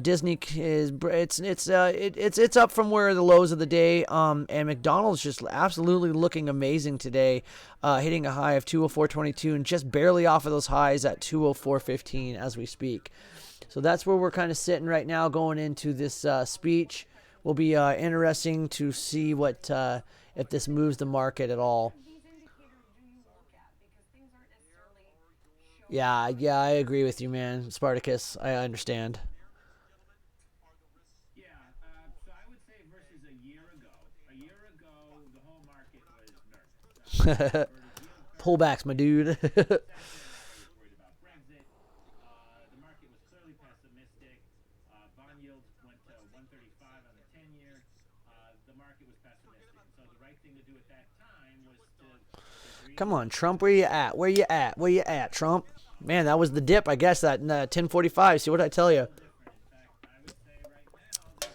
Disney is it's up from where the lows of the day, and McDonald's just absolutely looking amazing today, hitting a high of 204.22 and just barely off of those highs at 204.15 as we speak. So that's where we're kind of sitting right now going into this speech. Will be interesting to see what if this moves the market at all. Yeah, I agree with you, man, Spartacus. I understand. So I would say versus a year ago, the whole market was nervous. Pullbacks, my dude. Worried about Brexit. The market was clearly pessimistic. Bond yields went to 135 on the 10-year. The market was pessimistic. So the right thing to do at that time was to Come on, Trump, where you at? Where you at? Where you at, Trump? Man, that was the dip, I guess, that 1045. See what I tell you?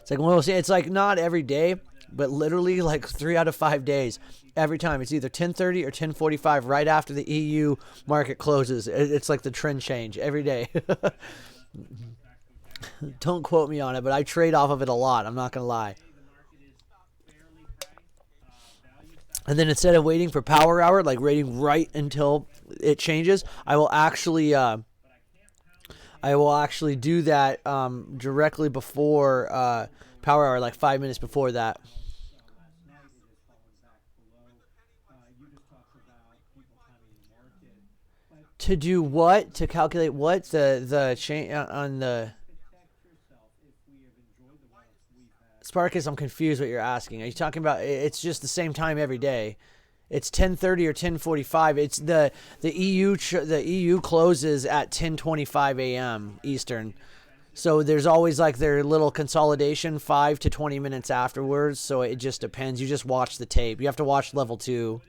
It's like, well, see, it's like not every day, but literally like 3 out of 5 days. Every time it's either 10:30 or 10:45 right after the EU market closes. It's like the trend change every day. Don't quote me on it, but I trade off of it a lot. I'm not going to lie. And then instead of waiting for power hour, like waiting right until it changes, I will actually do that directly before power hour, like 5 minutes before that. To do what? To calculate what? The change on the Spartacus, I'm confused what you're asking. Are you talking about it's just the same time every day? It's 10:30 or 10:45. It's the EU closes at 10:25 a.m. Eastern. So there's always like their little consolidation 5 to 20 minutes afterwards. So it just depends. You just watch the tape. You have to watch level 2.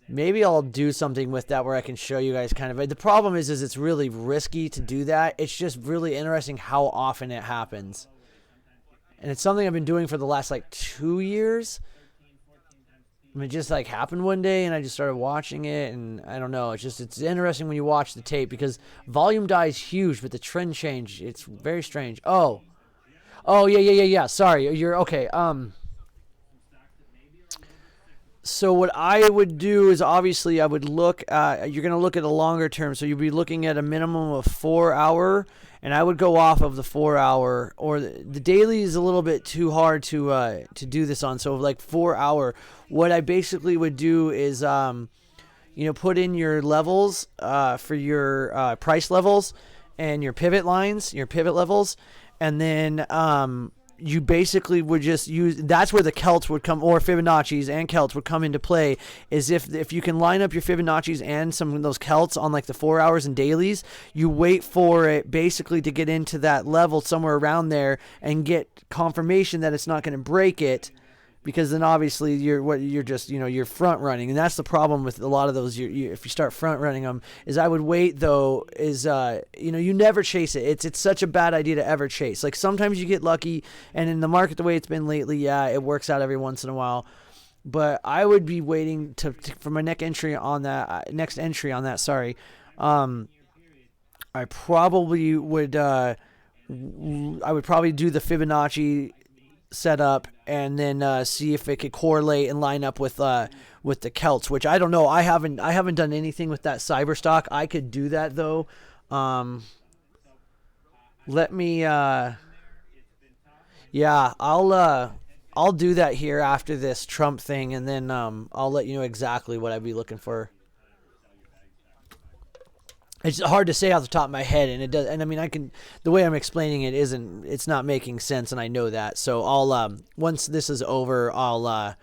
Maybe I'll do something with that where I can show you guys kind of. The problem is it's really risky to do that. It's just really interesting how often it happens. And it's something I've been doing for the last like 2 years. I mean, it just like happened one day and I just started watching it, and I don't know. It's interesting when you watch the tape because volume die is huge, but the trend change, it's very strange. Oh, yeah. Sorry, you're okay. So what I would do is obviously I would look at, you're going to look at a longer term. So you'll be looking at a minimum of 4 hour, and I would go off of the 4 hour, or the daily is a little bit too hard to do this on. So like 4 hour, what I basically would do is, put in your levels for your price levels and your pivot lines, your pivot levels. And then, you basically would just use, that's where the Celts would come, or Fibonacci's and Celts would come into play, is if you can line up your Fibonacci's and some of those Celts on like the 4 hours and dailies, you wait for it basically to get into that level somewhere around there and get confirmation that it's not going to break it because then obviously you're just, you're front running, and that's the problem with a lot of those. If you start front running them, is I would wait though. Is you never chase it. It's such a bad idea to ever chase. Like sometimes you get lucky, and in the market the way it's been lately, yeah, it works out every once in a while. But I would be waiting for my next entry on that. Sorry, I probably would. I would probably do the Fibonacci setup and then see if it could correlate and line up with the Celts, which I don't know. I haven't done anything with that cyber stock. I could do that though. Let me yeah, I'll do that here after this Trump thing, and then I'll let you know exactly what I'd be looking for. It's hard to say off the top of my head, and it does. And I mean, the way I'm explaining it it's not making sense, and I know that. So I'll once this is over, I'll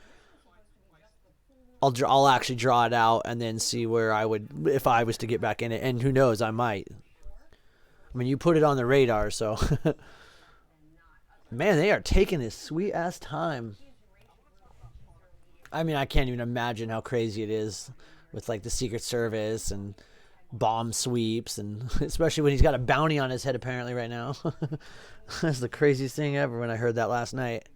actually draw it out and then see where I would, if I was to get back in it. And who knows, I might. I mean, you put it on the radar, so man, they are taking this sweet ass time. I mean, I can't even imagine how crazy it is with like the Secret Service and bomb sweeps, and especially when he's got a bounty on his head apparently right now. That's the craziest thing ever when I heard that last night.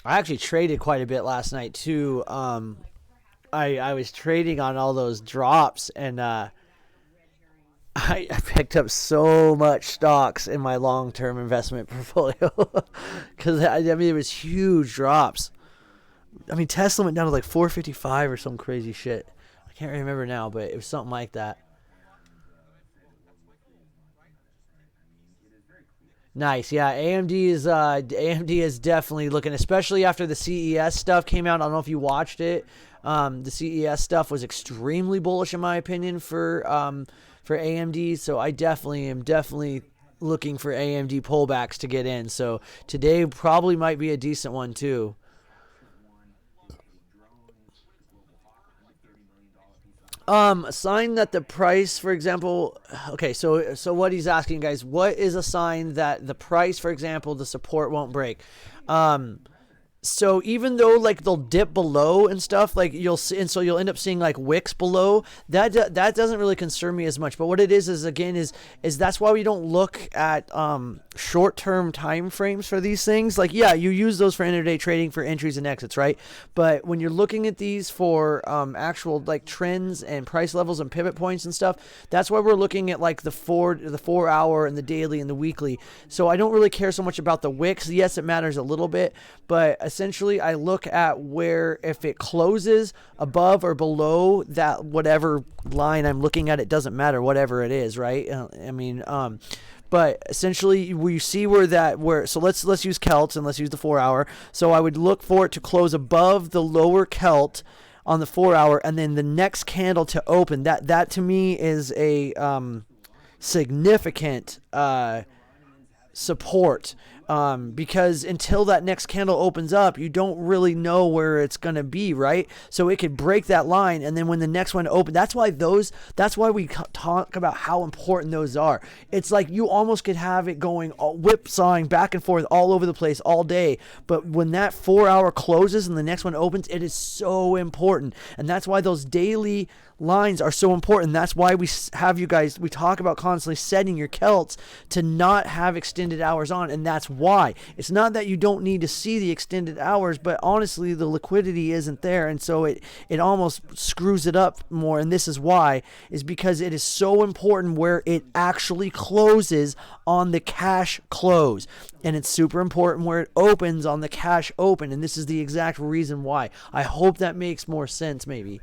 I actually traded quite a bit last night too. I was trading on all those drops, and I picked up so much stocks in my long-term investment portfolio because I mean it was huge drops. I mean, Tesla went down to like 455 or some crazy shit. I can't remember now, but it was something like that. Nice, yeah. AMD is definitely looking, especially after the CES stuff came out. I don't know if you watched it. The CES stuff was extremely bullish in my opinion for AMD. So I am definitely looking for AMD pullbacks to get in. So today probably might be a decent one too. A sign that the price, for example, okay, so what he's asking, guys, what is a sign that the price, for example, the support won't break? So even though like they'll dip below and stuff, like you'll see, and so you'll end up seeing like wicks below. That doesn't really concern me as much. But what it is again is that's why we don't look at short-term time frames for these things. Like yeah, you use those for intraday trading for entries and exits, right? But when you're looking at these for actual like trends and price levels and pivot points and stuff, that's why we're looking at like the 4 hour and the daily and the weekly. So I don't really care so much about the wicks. Yes, it matters a little bit, but essentially I look at where if it closes above or below that whatever line I'm looking at, it doesn't matter whatever it is, right? I mean, but essentially we see so let's use Celts and let's use the 4 hour. So I would look for it to close above the lower Celt on the 4 hour, and then the next candle to open. That to me is a significant support. Because until that next candle opens up, you don't really know where it's going to be, right? So it could break that line, and then when the next one opens, that's why we talk about how important those are. It's like you almost could have it going whipsawing back and forth all over the place all day, but when that 4 hour closes and the next one opens, it is so important. And that's why those daily lines are so important. That's why we talk about constantly setting your Celts to not have extended hours on, and that's why. It's not that you don't need to see the extended hours, but honestly the liquidity isn't there, and so it almost screws it up more. And this is why, is because it is so important where it actually closes on the cash close, and it's super important where it opens on the cash open, and this is the exact reason why. I hope that makes more sense maybe.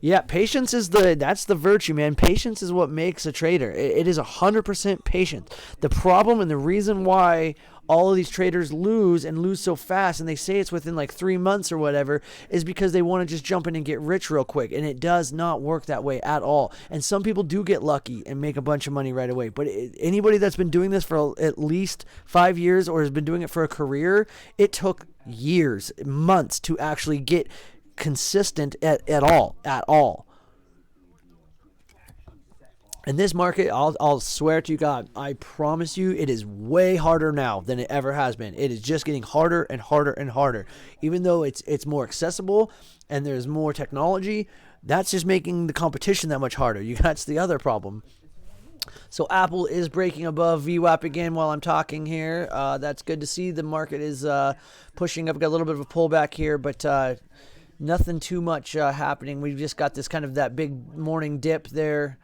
Yeah, patience that's the virtue, man. Patience is what makes a trader. It is 100% patience. The problem and the reason why all of these traders lose so fast, and they say it's within like 3 months or whatever, is because they want to just jump in and get rich real quick, and it does not work that way at all. And some people do get lucky and make a bunch of money right away, but anybody that's been doing this for at least 5 years or has been doing it for a career, it took years, months to actually get consistent at all. And this market, I'll swear to God, I promise you, it is way harder now than it ever has been. It is just getting harder and harder and harder. Even though it's more accessible and there's more technology, that's just making the competition that much harder. That's the other problem. So Apple is breaking above VWAP again while I'm talking here. That's good to see. The market is pushing up. Got a little bit of a pullback here, but nothing too much happening. We've just got this kind of that big morning dip there.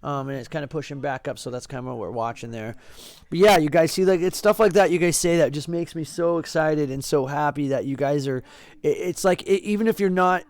And it's kind of pushing back up, so that's kind of what we're watching there. But yeah, you guys see, like, it's stuff like that you guys say that just makes me so excited and so happy that you guys are. It's like, even if you're not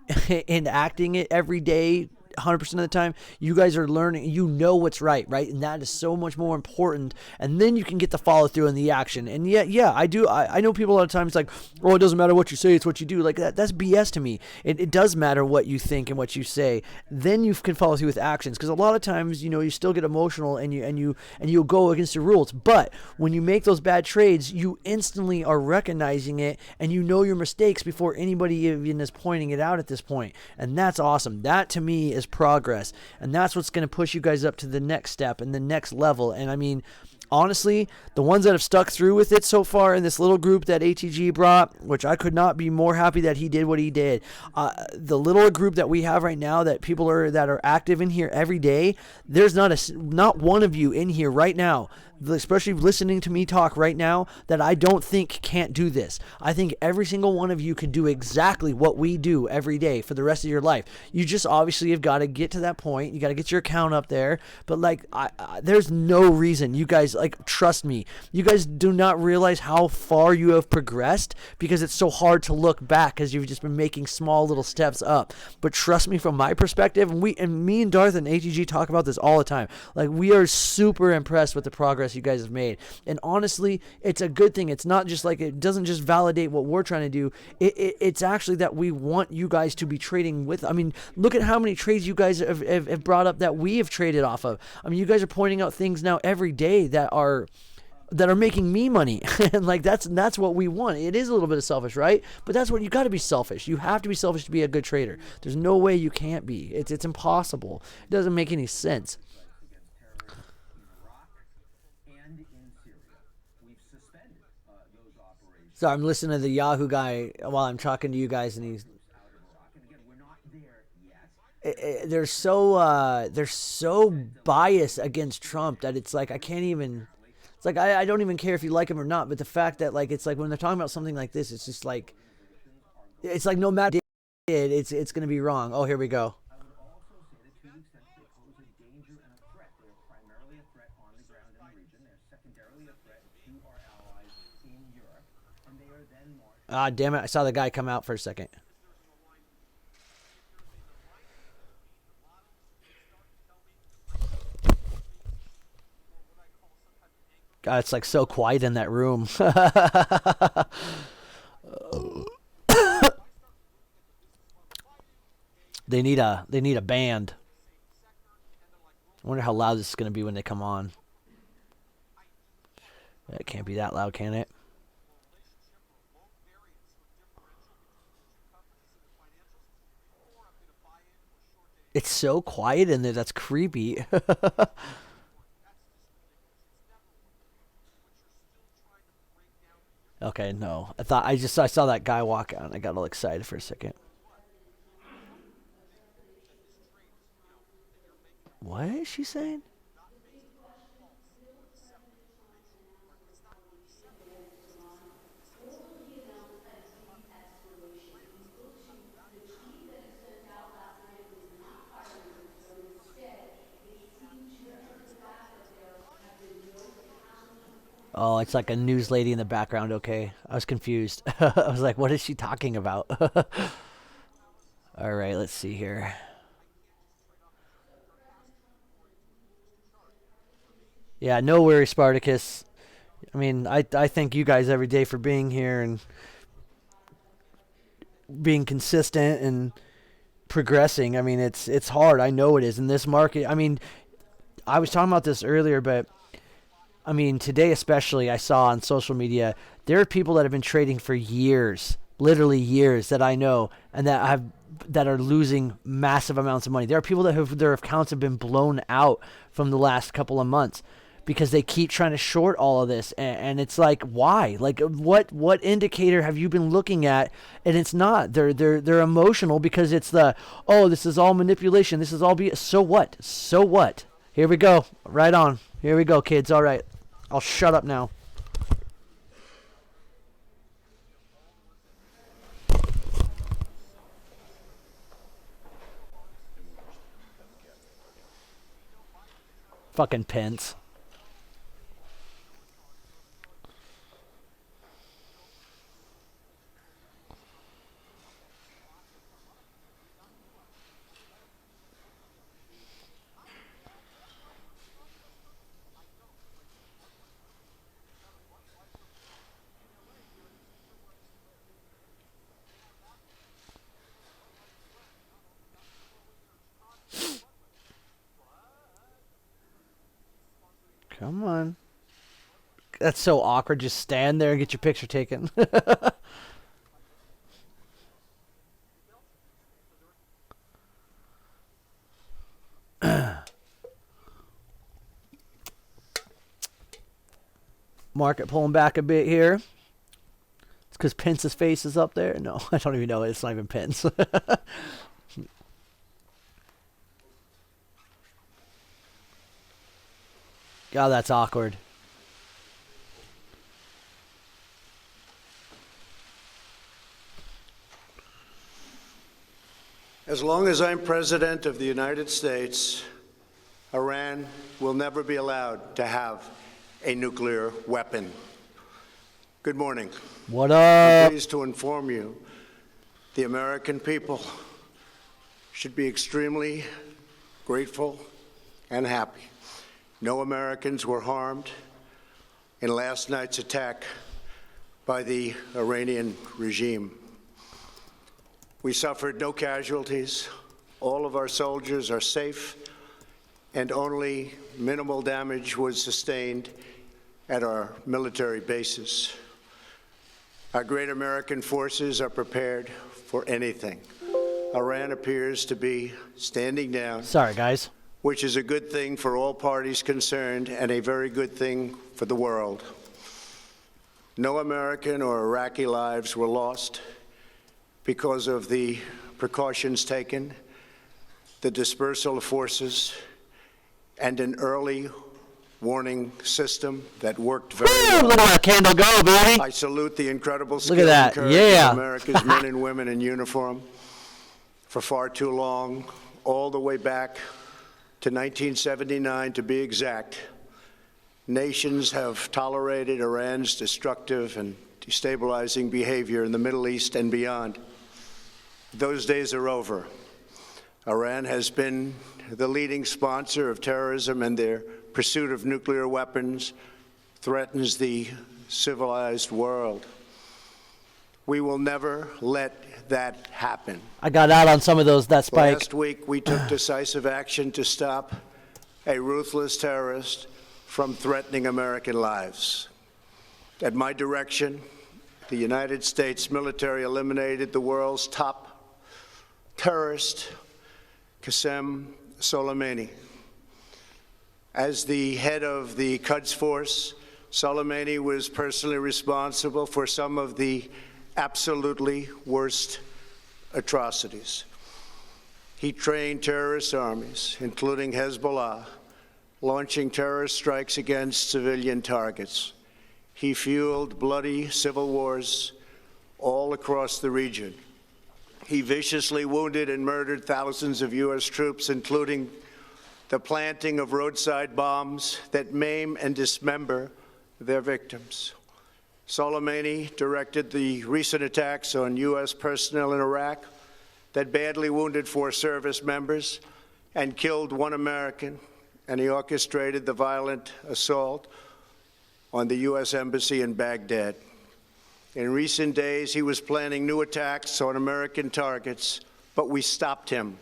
enacting it every day 100% of the time, you guys are learning. You know what's right, and that is so much more important. And then you can get the follow through and the action. And yeah, I do. I know people a lot of times like, oh, it doesn't matter what you say, it's what you do. Like that's BS to me. It does matter what you think and what you say. Then you can follow through with actions, because a lot of times, you still get emotional and you'll go against the rules. But when you make those bad trades, you instantly are recognizing it and you know your mistakes before anybody even is pointing it out at this point. And that's awesome. That to me is progress, and that's what's going to push you guys up to the next step and the next level. And I mean, honestly, the ones that have stuck through with it so far in this little group that ATG brought, which I could not be more happy that he did what he did. The little group that we have right now, that people that are active in here every day, there's not one of you in here right now, especially listening to me talk right now, that I don't think can't do this. I think every single one of you can do exactly what we do every day for the rest of your life. You just obviously have got to get to that point. You got to get your account up there. But like, there's no reason. You guys, like, trust me. You guys do not realize how far you have progressed, because it's so hard to look back because you've just been making small little steps up. But trust me, from my perspective, and me and Darth and ATG talk about this all the time. Like, we are super impressed with the progress you guys have made. And honestly, it's a good thing. It's not just like, it doesn't just validate what we're trying to do. It's actually that we want you guys to be trading with. I mean, look at how many trades you guys have brought up that we have traded off of. I mean, you guys are pointing out things now every day that are making me money. And like, that's what we want. It is a little bit of selfish, right? But that's what you got to be selfish. You have to be selfish to be a good trader. There's no way you can't be. It's impossible. It doesn't make any sense. So I'm listening to the Yahoo guy while I'm talking to you guys, and they're so biased against Trump that it's like, I can't even. It's like, I don't even care if you like him or not. But the fact that, like, it's like when they're talking about something like this, it's just like, it's like no matter what it's going to be wrong. Oh, here we go. Ah, damn it. I saw the guy come out for a second. God, it's like so quiet in that room. They need a band. I wonder how loud this is going to be when they come on. It can't be that loud, can it? It's so quiet in there. That's creepy. Okay, no. I saw that guy walk out and I got all excited for a second. What is she saying? Oh, it's like a news lady in the background. Okay. I was confused. I was like, what is she talking about? All right, let's see here. Yeah, no worries, Spartacus. I mean, I thank you guys every day for being here and being consistent and progressing. I mean, it's hard. I know it is in this market. I mean, I was talking about this earlier, but I mean, today especially, I saw on social media, there are people that have been trading for years, literally years, that I know, and that have that are losing massive amounts of money. There are people that their accounts have been blown out from the last couple of months because they keep trying to short all of this. And it's like, why? Like, what indicator have you been looking at? And it's not. They're emotional because it's this is all manipulation. This is all so what? So what? Here we go. Right on. Here we go, kids. All right. I'll shut up now. Fucking Pence. Come on. That's so awkward. Just stand there and get your picture taken. Market pulling back a bit here. It's because Pence's face is up there. No, I don't even know. It's not even Pence. God, that's awkward. As long as I'm President of the United States, Iran will never be allowed to have a nuclear weapon. Good morning. What I'm up? pleased to inform you the American people should be extremely grateful and happy. No Americans were harmed in last night's attack by the Iranian regime. We suffered no casualties. All of our soldiers are safe, and only minimal damage was sustained at our military bases. Our great American forces are prepared for anything. Iran appears to be standing down. Sorry, guys. Which is a good thing for all parties concerned and a very good thing for the world. No American or Iraqi lives were lost because of the precautions taken, the dispersal of forces, and an early warning system that worked very well. Look at that candle go, baby. I salute the incredible skill Look at that. and courage Yeah. of America's men and women in uniform. For far too long, all the way back to 1979, to be exact, nations have tolerated Iran's destructive and destabilizing behavior in the Middle East and beyond. Those days are over. Iran has been the leading sponsor of terrorism, and their pursuit of nuclear weapons threatens the civilized world. We will never let that happen. I got out on some of that spike. Last week, we took decisive action to stop a ruthless terrorist from threatening American lives. At my direction, the United States military eliminated the world's top terrorist, Qasem Soleimani. As the head of the Quds Force, Soleimani was personally responsible for some of the absolutely worst atrocities. He trained terrorist armies, including Hezbollah, launching terrorist strikes against civilian targets. He fueled bloody civil wars all across the region. He viciously wounded and murdered thousands of U.S. troops, including the planting of roadside bombs that maim and dismember their victims. Soleimani directed the recent attacks on U.S. personnel in Iraq that badly wounded 4 service members and killed 1 American, and he orchestrated the violent assault on the U.S. Embassy in Baghdad. In recent days, he was planning new attacks on American targets, but we stopped him.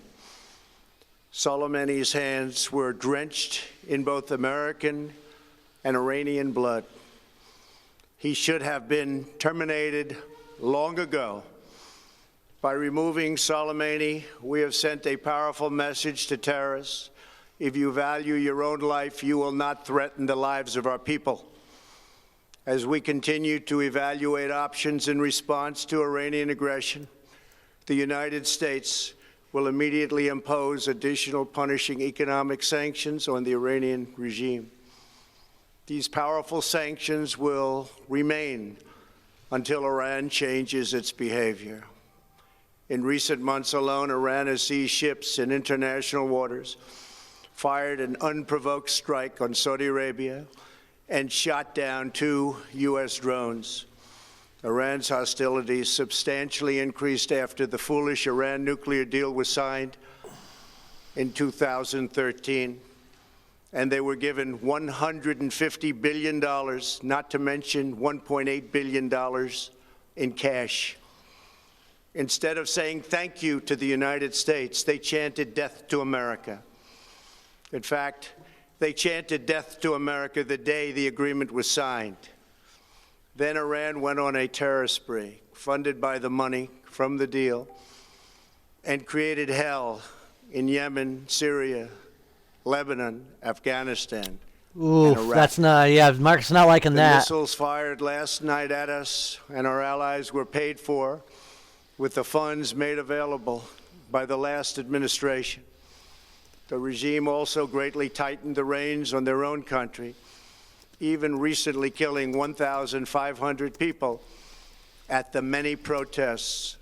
Soleimani's hands were drenched in both American and Iranian blood. He should have been terminated long ago. By removing Soleimani, we have sent a powerful message to terrorists. If you value your own life, you will not threaten the lives of our people. As we continue to evaluate options in response to Iranian aggression, the United States will immediately impose additional punishing economic sanctions on the Iranian regime. These powerful sanctions will remain until Iran changes its behavior. In recent months alone, Iran has seized ships in international waters, fired an unprovoked strike on Saudi Arabia, and shot down 2 U.S. drones. Iran's hostilities substantially increased after the foolish Iran nuclear deal was signed in 2013, and they were given $150 billion, not to mention $1.8 billion in cash. Instead of saying thank you to the United States, they chanted death to America. In fact, they chanted death to America the day the agreement was signed. Then Iran went on a terror spree, funded by the money from the deal, and created hell in Yemen, Syria, Lebanon, Afghanistan, and Iraq. That's not, yeah, Mark's not liking The that. missiles fired last night at us and our allies were paid for with the funds made available by the last administration. The regime also greatly tightened the reins on their own country, even recently killing 1,500 people at the many protests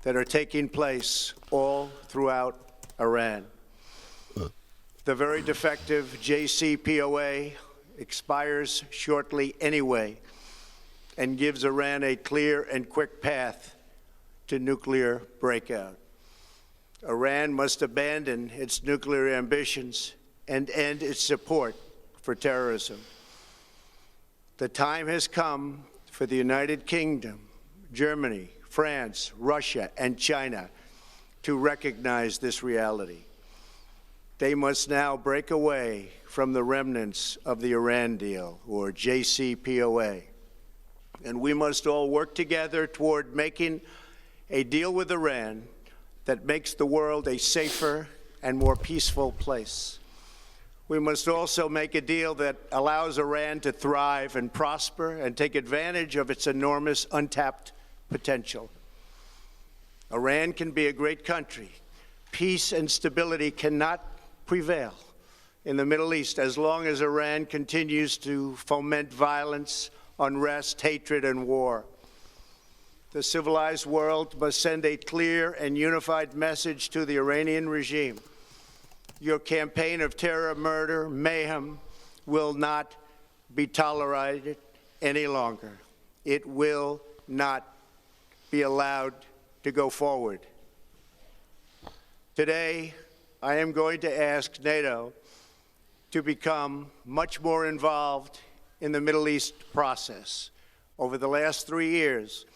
that are taking place all throughout Iran. The very defective JCPOA expires shortly anyway and gives Iran a clear and quick path to nuclear breakout. Iran must abandon its nuclear ambitions and end its support for terrorism. The time has come for the United Kingdom, Germany, France, Russia, and China to recognize this reality. They must now break away from the remnants of the Iran deal, or JCPOA. And we must all work together toward making a deal with Iran that makes the world a safer and more peaceful place. We must also make a deal that allows Iran to thrive and prosper and take advantage of its enormous untapped potential. Iran can be a great country. Peace and stability cannot prevail in the Middle East as long as Iran continues to foment violence, unrest, hatred, and war. The civilized world must send a clear and unified message to the Iranian regime. Your campaign of terror, murder, mayhem will not be tolerated any longer. It will not be allowed to go forward. Today, I am going to ask NATO to become much more involved in the Middle East process. Over the last 3 years,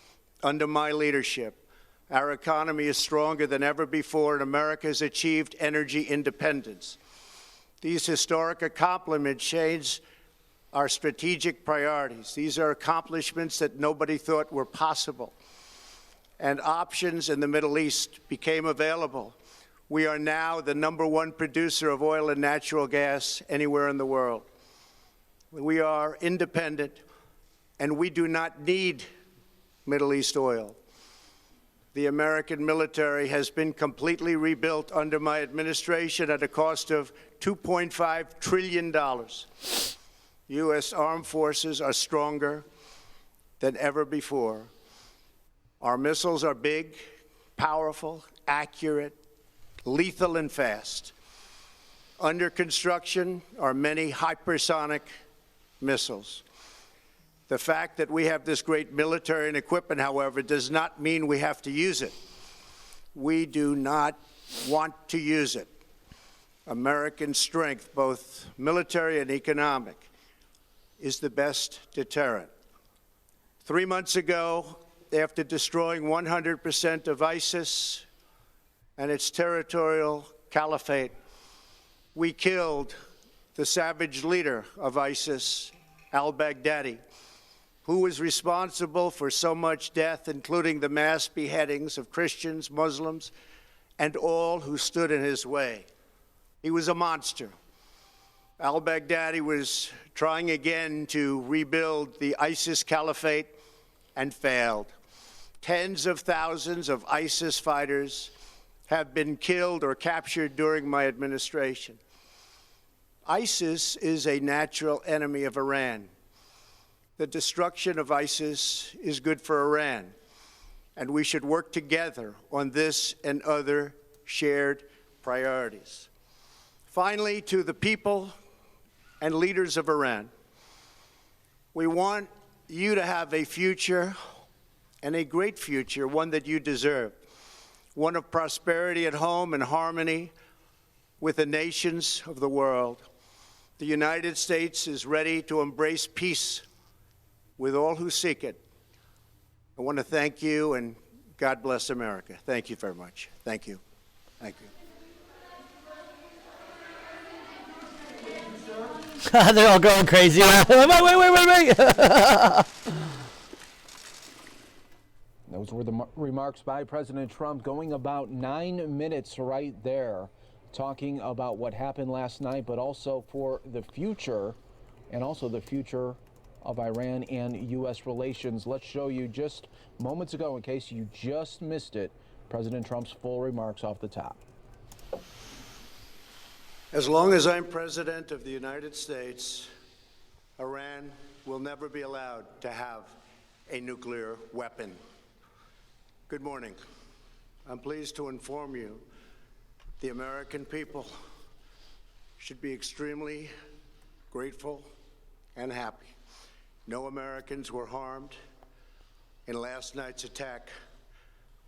under my leadership, our economy is stronger than ever before, and America has achieved energy independence. These historic accomplishments change our strategic priorities. These are accomplishments that nobody thought were possible. And options in the Middle East became available. We are now the #1 producer of oil and natural gas anywhere in the world. We are independent, and we do not need Middle East oil. The American military has been completely rebuilt under my administration at a cost of $2.5 trillion. U.S. armed forces are stronger than ever before. Our missiles are big, powerful, accurate, lethal, and fast. Under construction are many hypersonic missiles. The fact that we have this great military and equipment, however, does not mean we have to use it. We do not want to use it. American strength, both military and economic, is the best deterrent. 3 months ago, after destroying 100% of ISIS and its territorial caliphate, we killed the savage leader of ISIS, al-Baghdadi, who was responsible for so much death, including the mass beheadings of Christians, Muslims, and all who stood in his way. He was a monster. Al-Baghdadi was trying again to rebuild the ISIS caliphate and failed. Tens of thousands of ISIS fighters have been killed or captured during my administration. ISIS is a natural enemy of Iran. The destruction of ISIS is good for Iran, and we should work together on this and other shared priorities. Finally, to the people and leaders of Iran, we want you to have a future, and a great future, one that you deserve, one of prosperity at home and harmony with the nations of the world. The United States is ready to embrace peace with all who seek it. I want to thank you, and God bless America. Thank you very much. Thank you. Thank you. They're all going crazy. Wait. Those were the remarks by President Trump, going about 9 minutes right there, talking about what happened last night, but also for the future, and also the future of Iran and U.S. relations. Let's show you just moments ago, in case you just missed it, President Trump's full remarks off the top. As long as I'm president of the United States, Iran will never be allowed to have a nuclear weapon. Good morning. I'm pleased to inform you the American people should be extremely grateful and happy. No Americans were harmed in last night's attack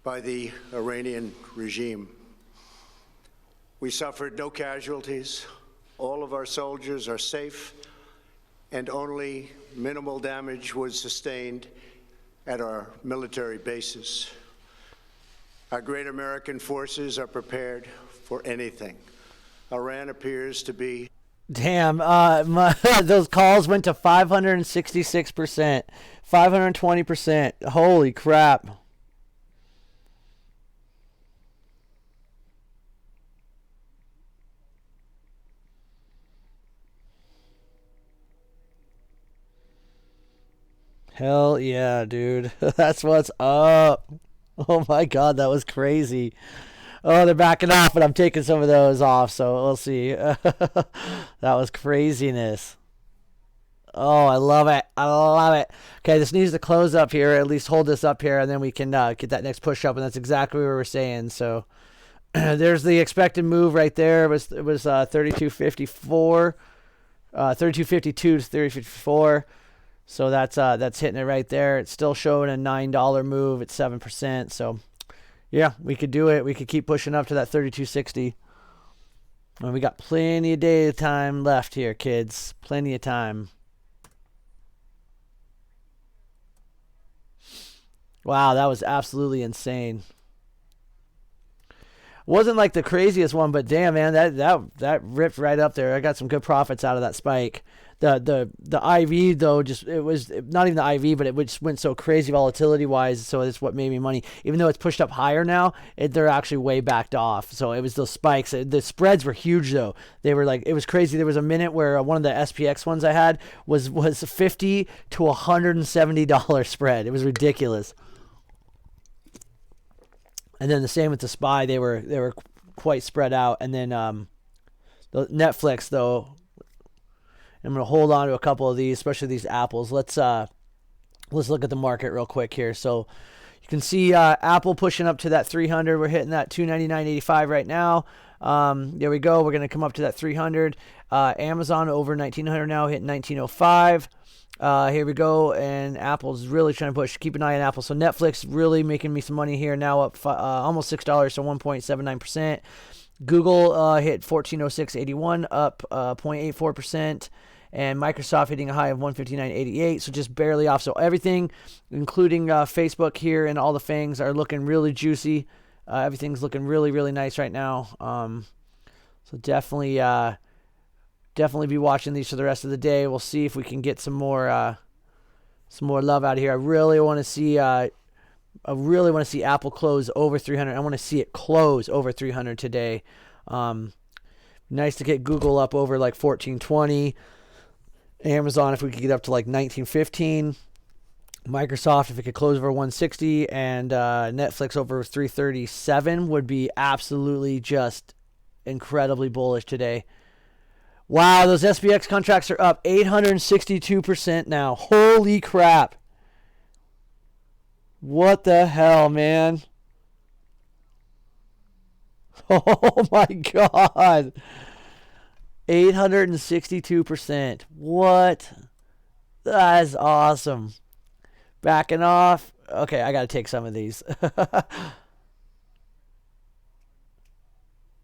by the Iranian regime. We suffered no casualties. All of our soldiers are safe, and only minimal damage was sustained at our military bases. Our great American forces are prepared for anything. Iran appears to be... Damn, those calls went to 566%, 520%. Holy crap. Hell yeah, dude. That's what's up. Oh my God, that was crazy. Oh, they're backing off, but I'm taking some of those off, so we'll see. That was craziness. Oh, I love it. I love it. Okay, this needs to close up here, at least hold this up here, and then we can get that next push up, and that's exactly what we were saying. So there's the expected move right there. It was 32.54, 32.52 to 30.54. So that's hitting it right there. It's still showing a $9 move at 7%. So yeah, we could do it. We could keep pushing up to that 32.60. And we got plenty of day time left here, kids. Plenty of time. Wow, that was absolutely insane. Wasn't like the craziest one, but damn, man, that ripped right up there. I got some good profits out of that spike. The IV though, it was not even the IV, but it just went so crazy volatility wise. So it's what made me money. Even though it's pushed up higher now, they're actually way backed off. So it was those spikes. The spreads were huge though. They were like, it was crazy. There was a minute where one of the SPX ones I had was $50 to $170 spread. It was ridiculous. And then the same with the SPY. They were quite spread out. And then the Netflix though. I'm going to hold on to a couple of these, especially these apples. Let's look at the market real quick here. So you can see Apple pushing up to that 300. We're hitting that 299.85 right now. There we go. We're going to come up to that 300. Amazon over 1900 now, hitting 1905. Here we go. And Apple's really trying to push. Keep an eye on Apple. So Netflix really making me some money here now, up almost $6, so 1.79%. Google hit 1406.81, up 0.84%. And Microsoft hitting a high of 159.88, so just barely off. So everything, including Facebook here and all the fangs, are looking really juicy. Everything's looking really, really nice right now. So definitely be watching these for the rest of the day. We'll see if we can get some more some more love out of here. I really want to see Apple close over 300. I want to see it close over 300 today. Nice to get Google up over like 1420. Amazon, if we could get up to like 1915. Microsoft, if it could close over 160, and Netflix over 337 would be absolutely just incredibly bullish today. Wow, those SPX contracts are up 862% now. Holy crap. What the hell, man? Oh my God. 862%. What? That is awesome. Backing off. Okay, I got to take some of these.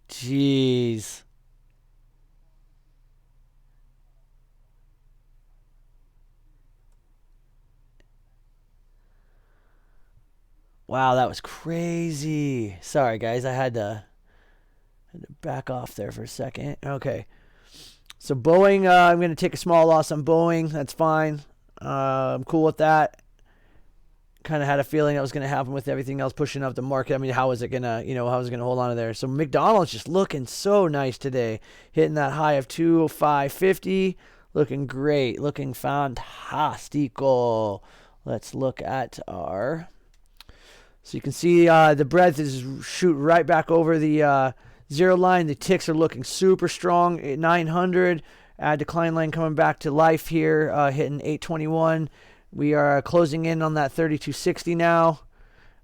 Jeez. Wow, that was crazy. Sorry, guys. I had to back off there for a second. Okay. So Boeing, I'm going to take a small loss on Boeing. That's fine. I'm cool with that. Kind of had a feeling that was going to happen with everything else pushing up the market. I mean, how was it going to, how was it going to hold on to there? So McDonald's just looking so nice today. Hitting that high of 205.50. Looking great. Looking fantastico. Let's look at our... So you can see the breadth is shooting right back over the zero line. The ticks are looking super strong at 900. Decline line coming back to life here, hitting 821. We are closing in on that 3260 now.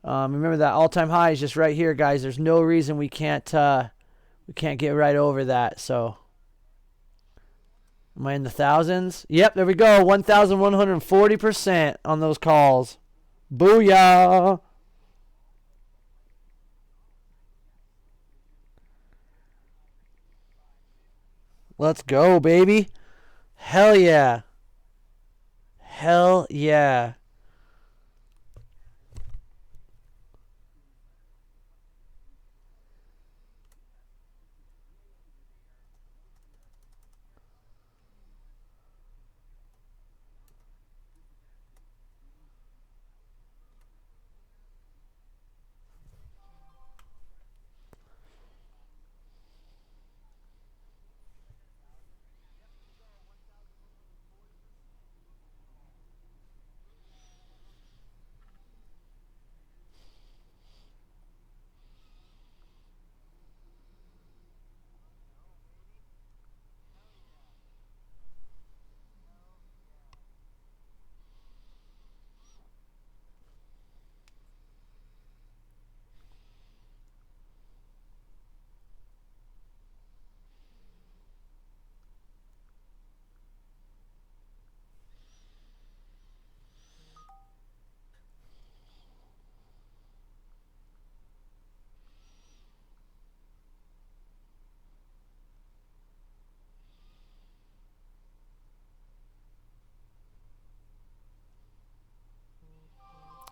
Remember that all-time high is just right here, guys. There's no reason we can't get right over that. So, am I in the thousands? Yep, there we go. 1,140% on those calls. Booyah! Let's go, baby. Hell yeah. Hell yeah.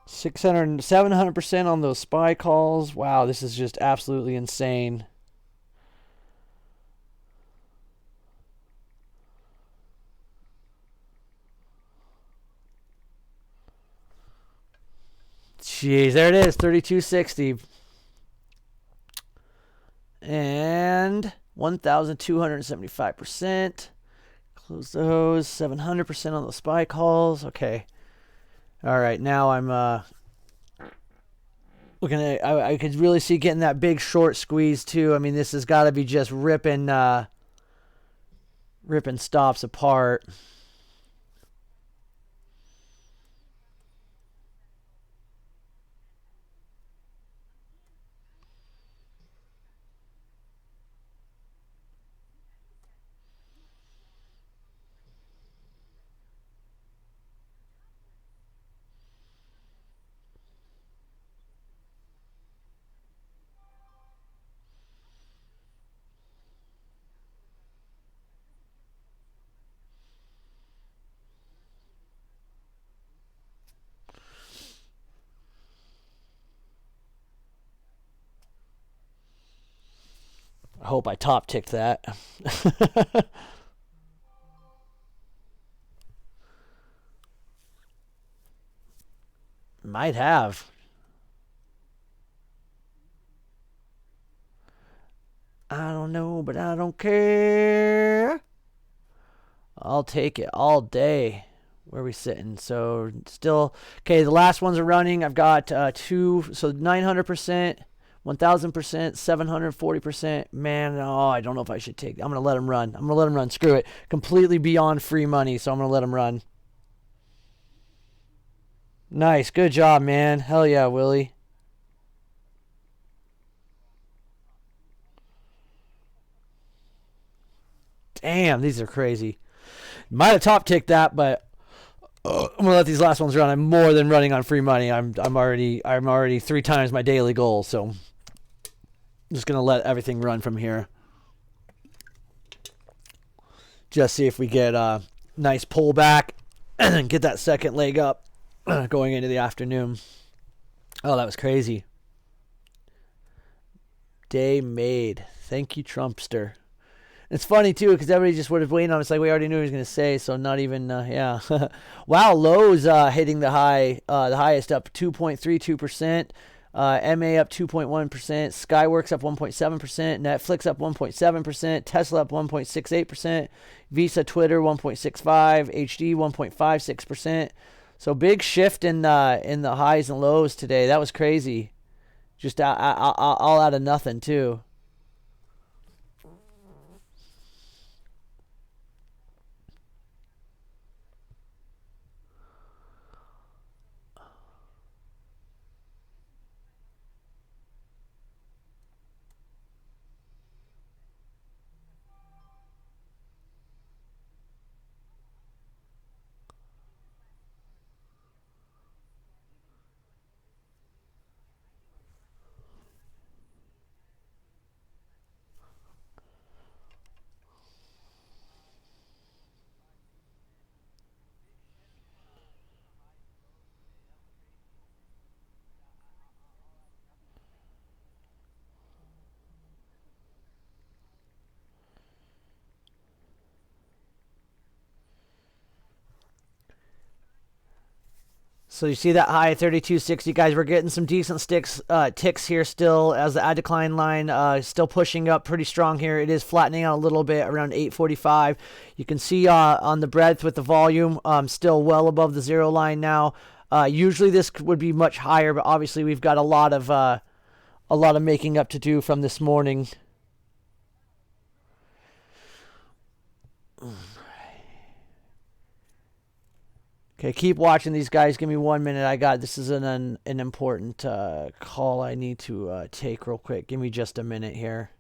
$600, 700% on those spy calls. Wow, this is just absolutely insane. Jeez, there it is, 3260. And 1,275%. Close those. 700% on the spy calls. Okay. All right, now I'm looking at. I could really see getting that big short squeeze too. I mean, this has got to be just ripping stops apart. I hope I top ticked that. Might have. I don't know, but I don't care. I'll take it all day. Where are we sitting? So still, okay, the last ones are running. I've got 900%, 1,000%, 740%. Man, oh, I don't know if I should take. I'm going to let them run. I'm going to let them run. Screw it. Completely beyond free money, so I'm going to let them run. Nice. Good job, man. Hell yeah, Willie. Damn, these are crazy. Might have top ticked that, but I'm gonna let these last ones run. I'm more than running on free money. I'm already 3 times my daily goal, so I'm just gonna let everything run from here. Just see if we get a nice pullback and then get that second leg up going into the afternoon. Oh, that was crazy. Day made. Thank you, Trumpster. It's funny, too, because everybody just would have waited on it. It's like we already knew what he was going to say, so not even, yeah. Wow, Lowe's hitting the highest up 2.32%. MA up 2.1%. Skyworks up 1.7%. Netflix up 1.7%. Tesla up 1.68%. Visa, Twitter 1.65%. HD 1.56%. So big shift in the highs and lows today. That was crazy. Just all out of nothing, too. So you see that high 32.60, guys. We're getting some decent ticks here still as the decline line still pushing up pretty strong here. It is flattening out a little bit around 845. You can see on the breadth with the volume still well above the zero line now. Usually this would be much higher, but obviously we've got a lot of making up to do from this morning. Okay, keep watching these guys. Give me 1 minute. This is an important call I need to take real quick. Give me just a minute here.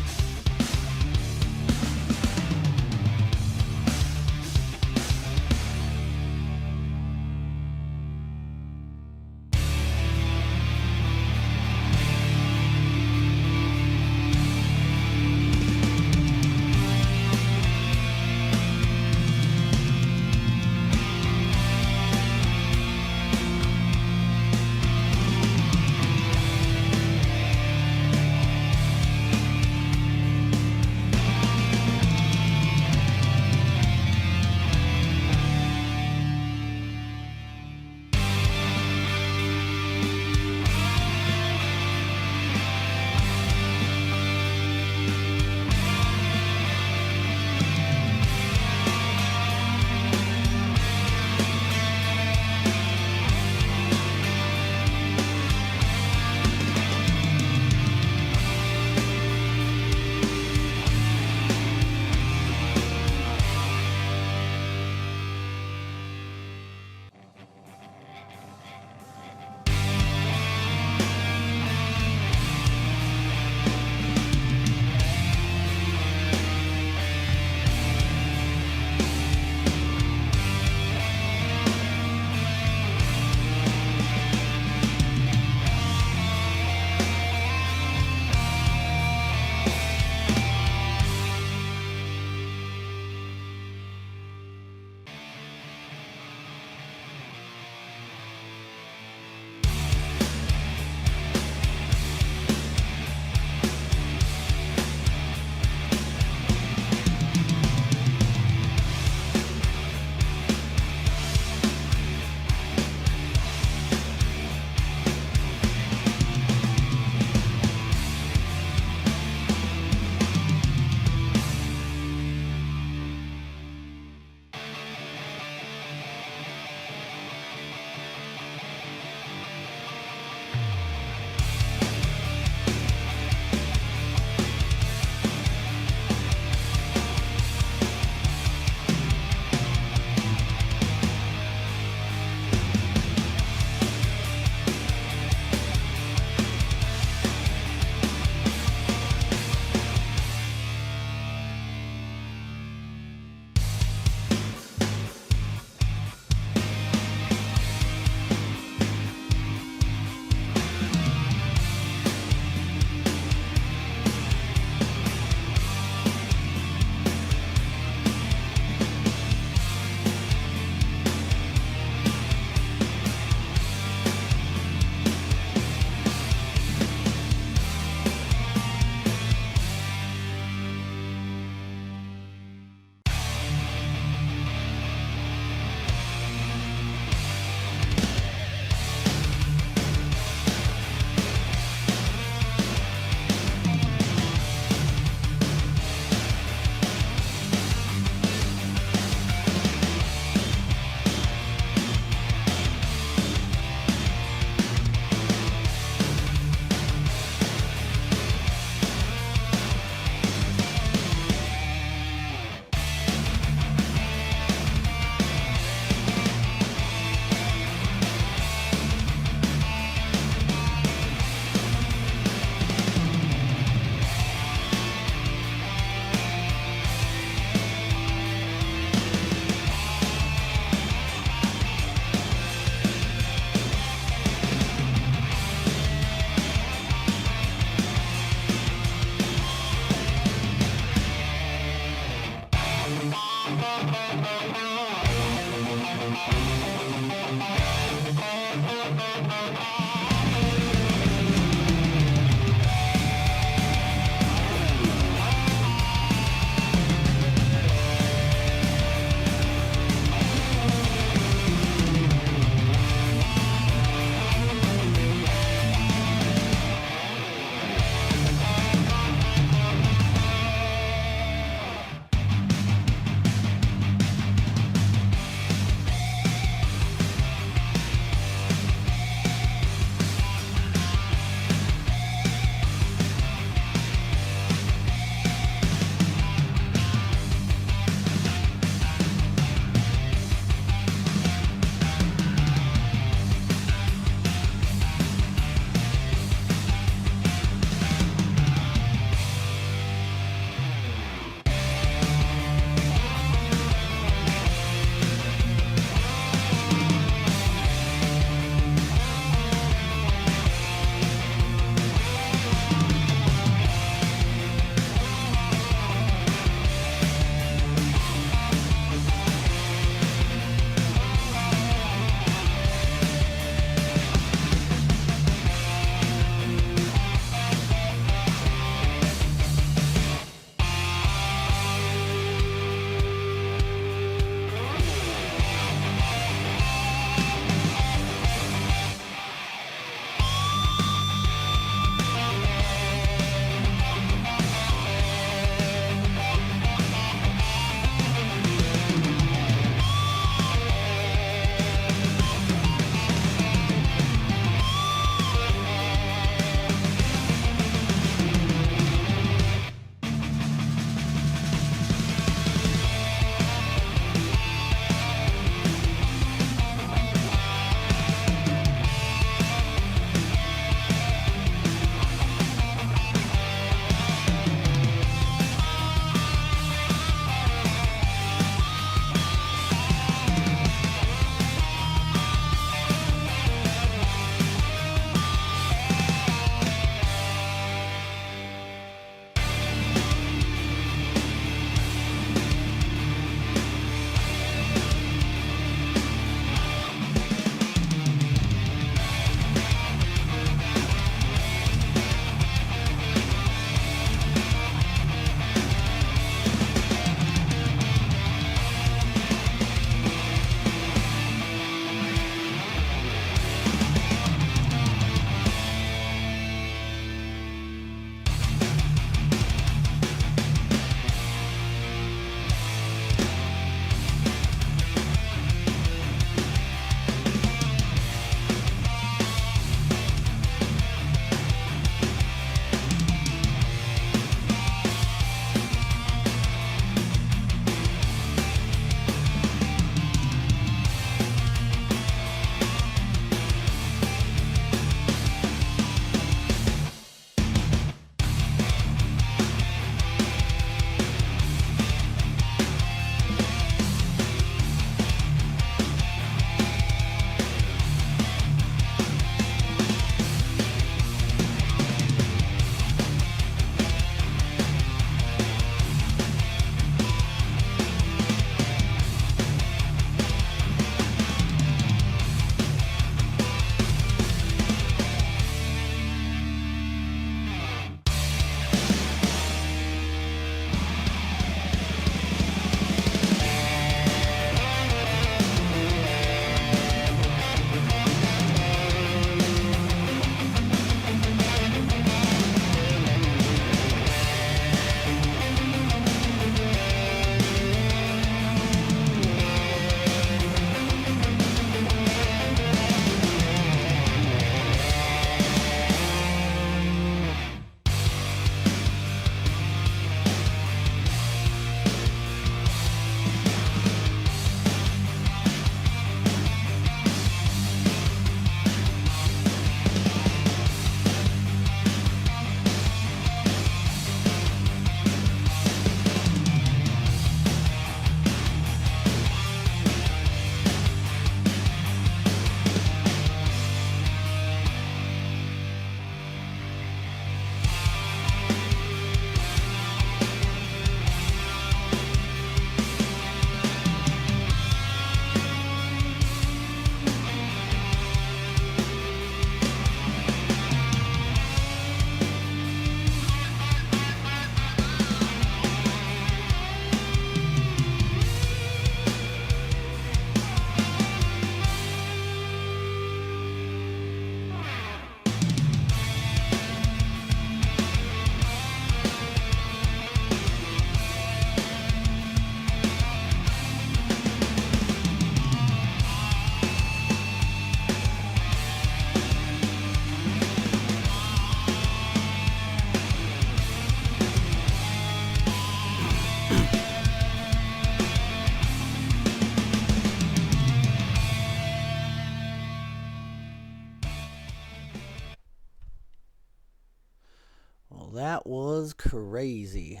Well, that was crazy.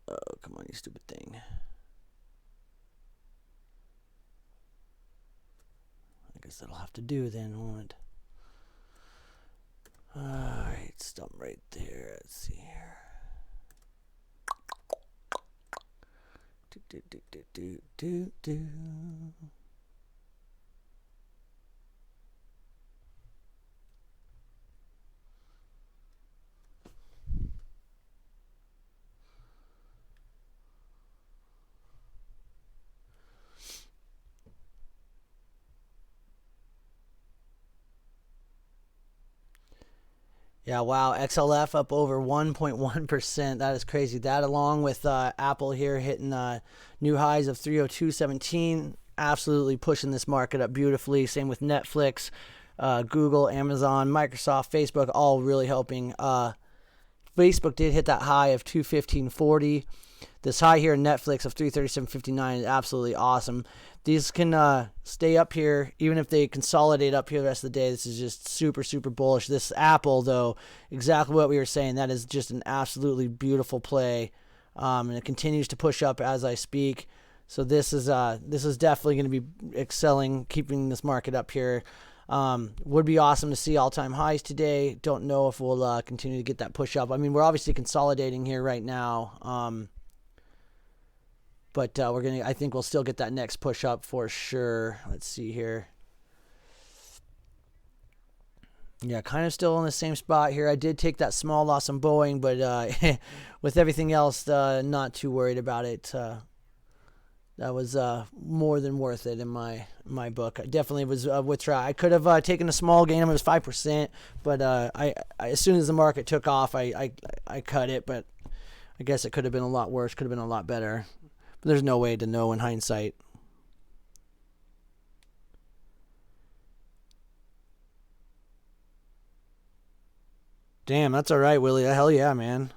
Oh, come on, you stupid thing. I guess that'll have to do then, won't it? Alright, stop right there. Let's see here. Do. Yeah, wow. XLF up over 1.1%. That is crazy. That along with Apple here hitting new highs of 302.17. Absolutely pushing this market up beautifully. Same with Netflix, Google, Amazon, Microsoft, Facebook, all really helping. Facebook did hit that high of 215.40. This high here in Netflix of 337.59 is absolutely awesome. These can stay up here, even if they consolidate up here the rest of the day. This is just super, super bullish. This Apple, though, exactly what we were saying. That is just an absolutely beautiful play, and it continues to push up as I speak. So this is definitely going to be excelling, keeping this market up here. Would be awesome to see all-time highs today. Don't know if we'll continue to get that push up. I mean, we're obviously consolidating here right now. But I think we'll still get that next push up for sure. Let's see here. Yeah, kind of still in the same spot here. I did take that small loss on Boeing, but with everything else, not too worried about it. That was more than worth it in my book. I definitely was withdraw. I could have taken a small gain. It was 5%, but I as soon as the market took off, I cut it. But I guess it could have been a lot worse. Could have been a lot better. But there's no way to know in hindsight. Damn, that's all right, Willie. Hell yeah, man.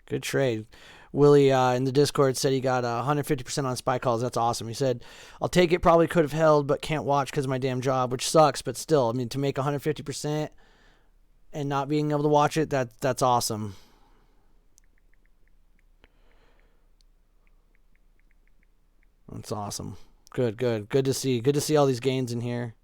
Good trade. Willie in the Discord said he got 150% on SPY calls. That's awesome. He said, I'll take it. Probably could have held, but can't watch because of my damn job, which sucks. But still, I mean, to make 150% and not being able to watch it, that's awesome. That's awesome. Good to see. Good to see all these gains in here.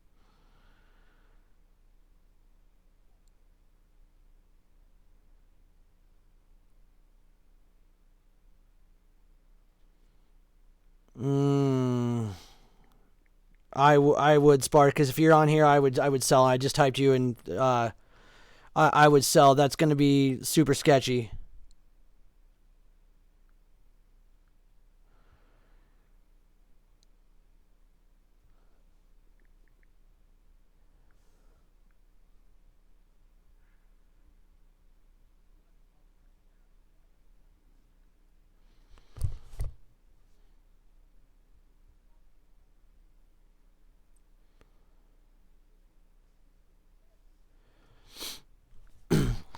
I would, Spark, because if you're on here, I would sell. I just typed you, and I would sell. That's going to be super sketchy.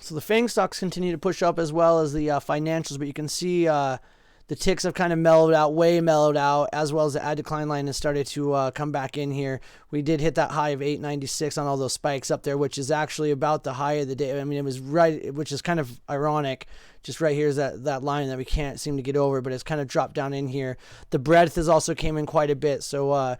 So the FANG stocks continue to push up as well as the financials, but you can see the ticks have kind of mellowed out, as well as the ad decline line has started to come back in here. We did hit that high of 896 on all those spikes up there, which is actually about the high of the day. I mean, it was right, which is kind of ironic. Just right here is that line that we can't seem to get over, but it's kind of dropped down in here. The breadth has also came in quite a bit, so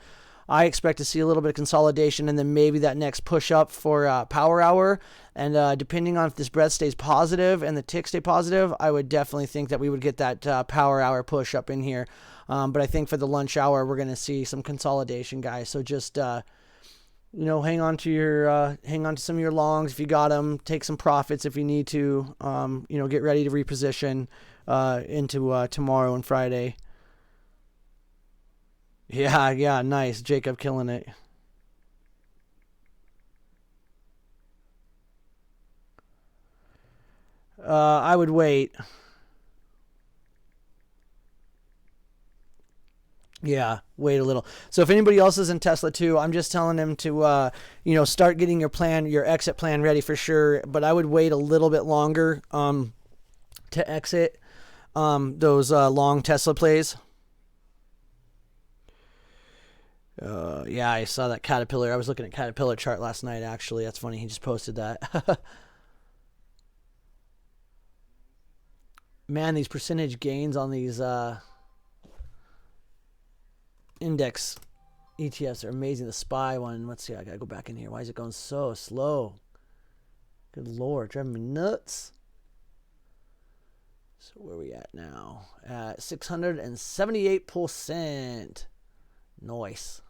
I expect to see a little bit of consolidation and then maybe that next push up for power hour. And depending on if this breadth stays positive and the ticks stay positive, I would definitely think that we would get that power hour push up in here. But I think for the lunch hour, we're going to see some consolidation, guys. So just hang on to some of your longs if you got them. Take some profits if you need to. Get ready to reposition into tomorrow and Friday. Yeah, nice. Jacob killing it. I would wait. Yeah, wait a little. So if anybody else is in Tesla too, I'm just telling them to, start getting your exit plan ready for sure. But I would wait a little bit longer to exit those long Tesla plays. Yeah, I saw that Caterpillar. I was looking at Caterpillar chart last night, actually. That's funny. He just posted that. Man, these percentage gains on these index ETFs are amazing. The SPY one, let's see, I gotta go back in here. Why is it going so slow? Good Lord, driving me nuts. So where are we at now? At 678%. Nice.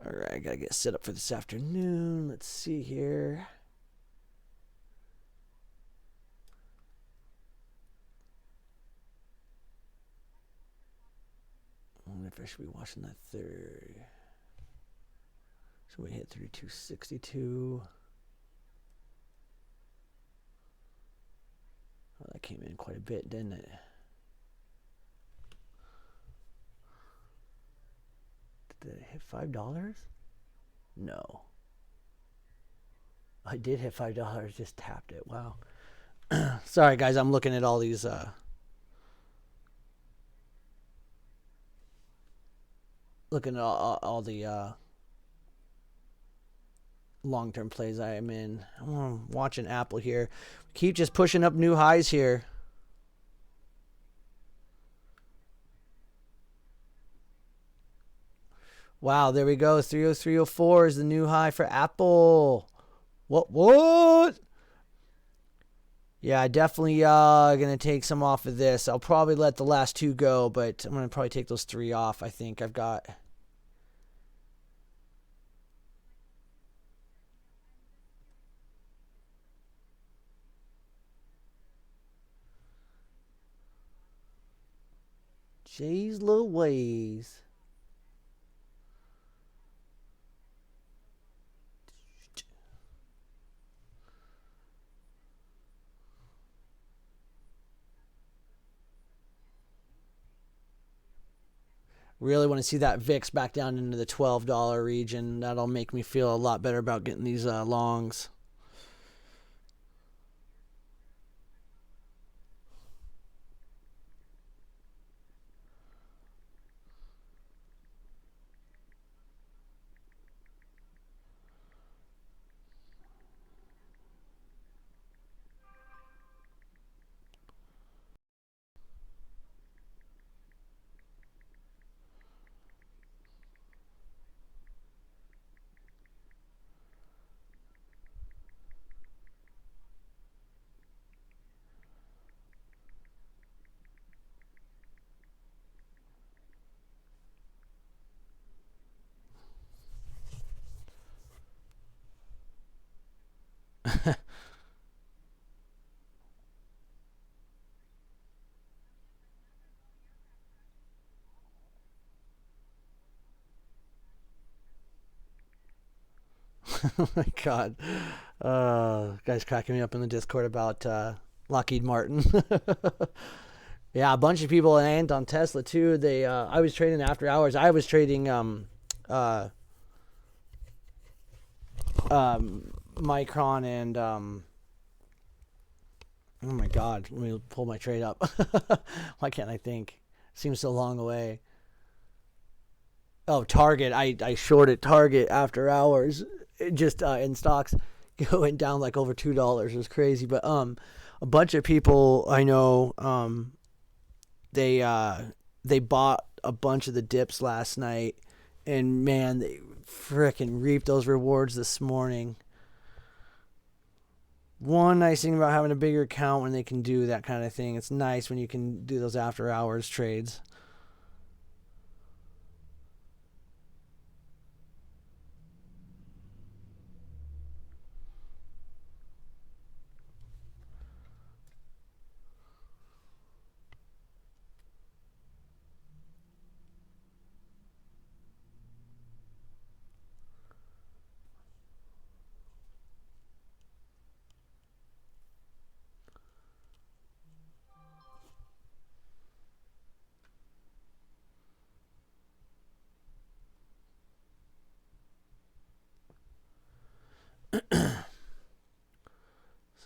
All right, I gotta get set up for this afternoon. Let's see here. I wonder if I should be watching that third. So we hit 3262. Oh, that came in quite a bit, didn't it? Did it hit $5? No. I did hit $5, just tapped it. Wow. Sorry, guys, I'm looking at all these looking at all the long-term plays I am in. I'm watching Apple here. Keep just pushing up new highs here. Wow, there we go. 303.04 is the new high for Apple. What? Yeah, definitely gonna take some off of this. I'll probably let the last two go, but I'm gonna probably take those three off. I think I've got. Jeez Louise. Really want to see that VIX back down into the $12 region. That'll make me feel a lot better about getting these longs. Oh my God. Guys cracking me up in the Discord about Lockheed Martin. Yeah, a bunch of people and on Tesla too. They I was trading after hours. I was trading Micron and oh my God, let me pull my trade up. Why can't I think? Seems so long away. Oh, Target. I shorted Target after hours. It just in stocks going down like over $2. It was crazy. But a bunch of people I know they bought a bunch of the dips last night, and man, they frickin' reaped those rewards this morning. One nice thing about having a bigger account when they can do that kind of thing. It's nice when you can do those after hours trades.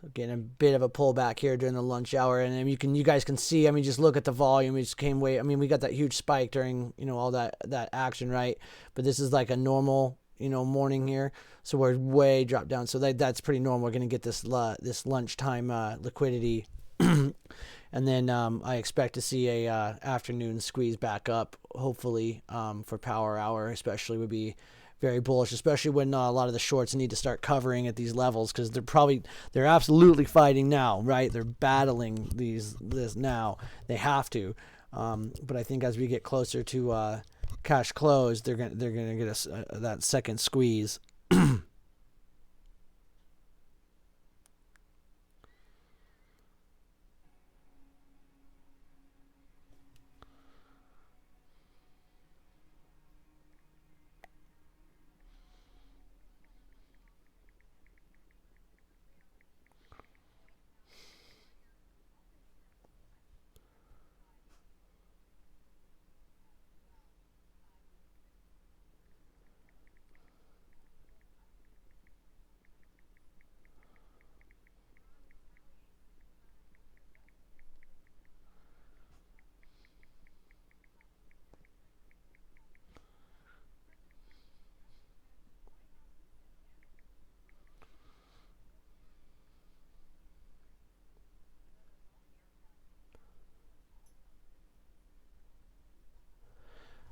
So getting a bit of a pullback here during the lunch hour, and then you guys can see. I mean, just look at the volume. It just came way. I mean, we got that huge spike during all that action, right? But this is like a normal morning here, so we're way dropped down. So that's pretty normal. We're gonna get this lunchtime liquidity, and then I expect to see a afternoon squeeze back up. Hopefully, for power hour, especially would be very bullish, especially when a lot of the shorts need to start covering at these levels, because they're absolutely fighting now, right? They're battling this now. They have to, but I think as we get closer to cash close, they're gonna get us that second squeeze.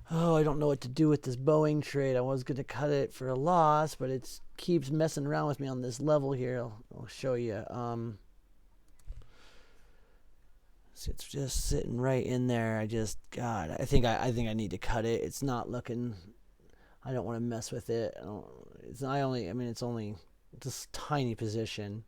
Oh, I don't know what to do with this Boeing trade. I was going to cut it for a loss, but it keeps messing around with me on this level here. I'll show you. So it's just sitting right in there. I think I need to cut it. It's not looking. I don't want to mess with it. It's only this tiny position.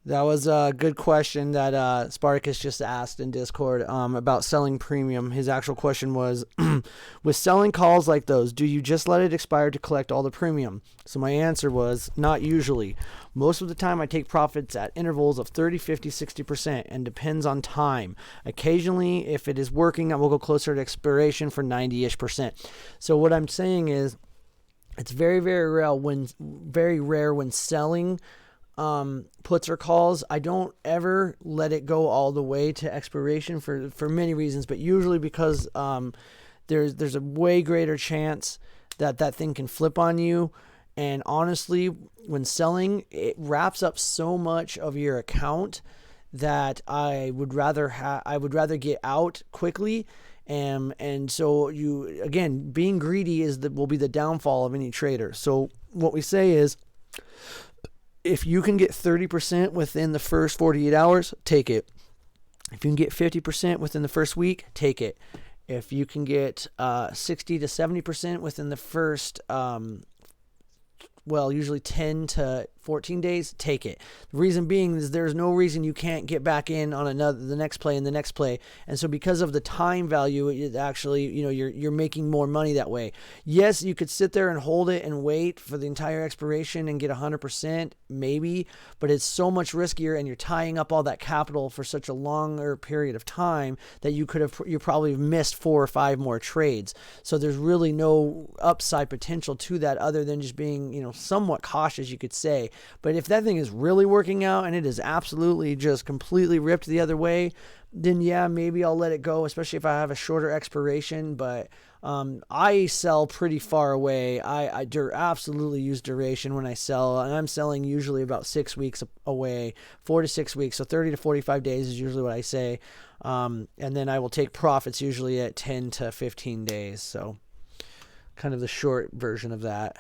That was a good question that Spartacus just asked in Discord about selling premium. His actual question was, with selling calls like those, do you just let it expire to collect all the premium? So my answer was, not usually. Most of the time I take profits at intervals of 30, 50, 60% and depends on time. Occasionally, if it is working, I will go closer to expiration for 90-ish%. So what I'm saying is, it's very, very rare when selling puts or calls. I don't ever let it go all the way to expiration for many reasons, but usually because there's a way greater chance that thing can flip on you. And honestly, when selling, it wraps up so much of your account that I would rather get out quickly. And so you, again, being greedy will be the downfall of any trader. So what we say is, if you can get 30% within the first 48 hours, take it. If you can get 50% within the first week, take it. If you can get 60 to 70% within the first, usually 10 to 14 days, take it. The reason being is there's no reason you can't get back in on the next play and the next play. And so because of the time value, it actually, you're making more money that way. Yes, you could sit there and hold it and wait for the entire expiration and get 100%, maybe, but it's so much riskier, and you're tying up all that capital for such a longer period of time that you probably have missed 4 or 5 more trades. So there's really no upside potential to that other than just being, somewhat cautious, you could say. But if that thing is really working out and it is absolutely just completely ripped the other way, then yeah, maybe I'll let it go, especially if I have a shorter expiration. But I sell pretty far away. I absolutely use duration when I sell, and I'm selling usually about 6 weeks away, 4 to 6 weeks. So 30 to 45 days is usually what I say. And then I will take profits usually at 10 to 15 days. So kind of the short version of that.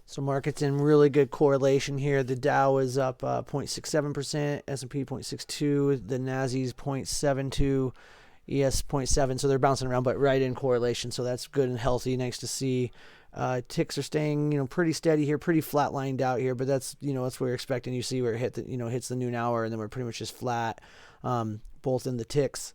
So market's in really good correlation here. The Dow is up 0.67%, S&P 0.62, the Nasy's 0.72, ES 0.7. So they're bouncing around, but right in correlation. So that's good and healthy. Nice to see. Ticks are staying, pretty steady here, pretty flat lined out here. But that's, that's what we're expecting. You see where it hit the, hits the noon hour, and then we're pretty much just flat, both in the ticks,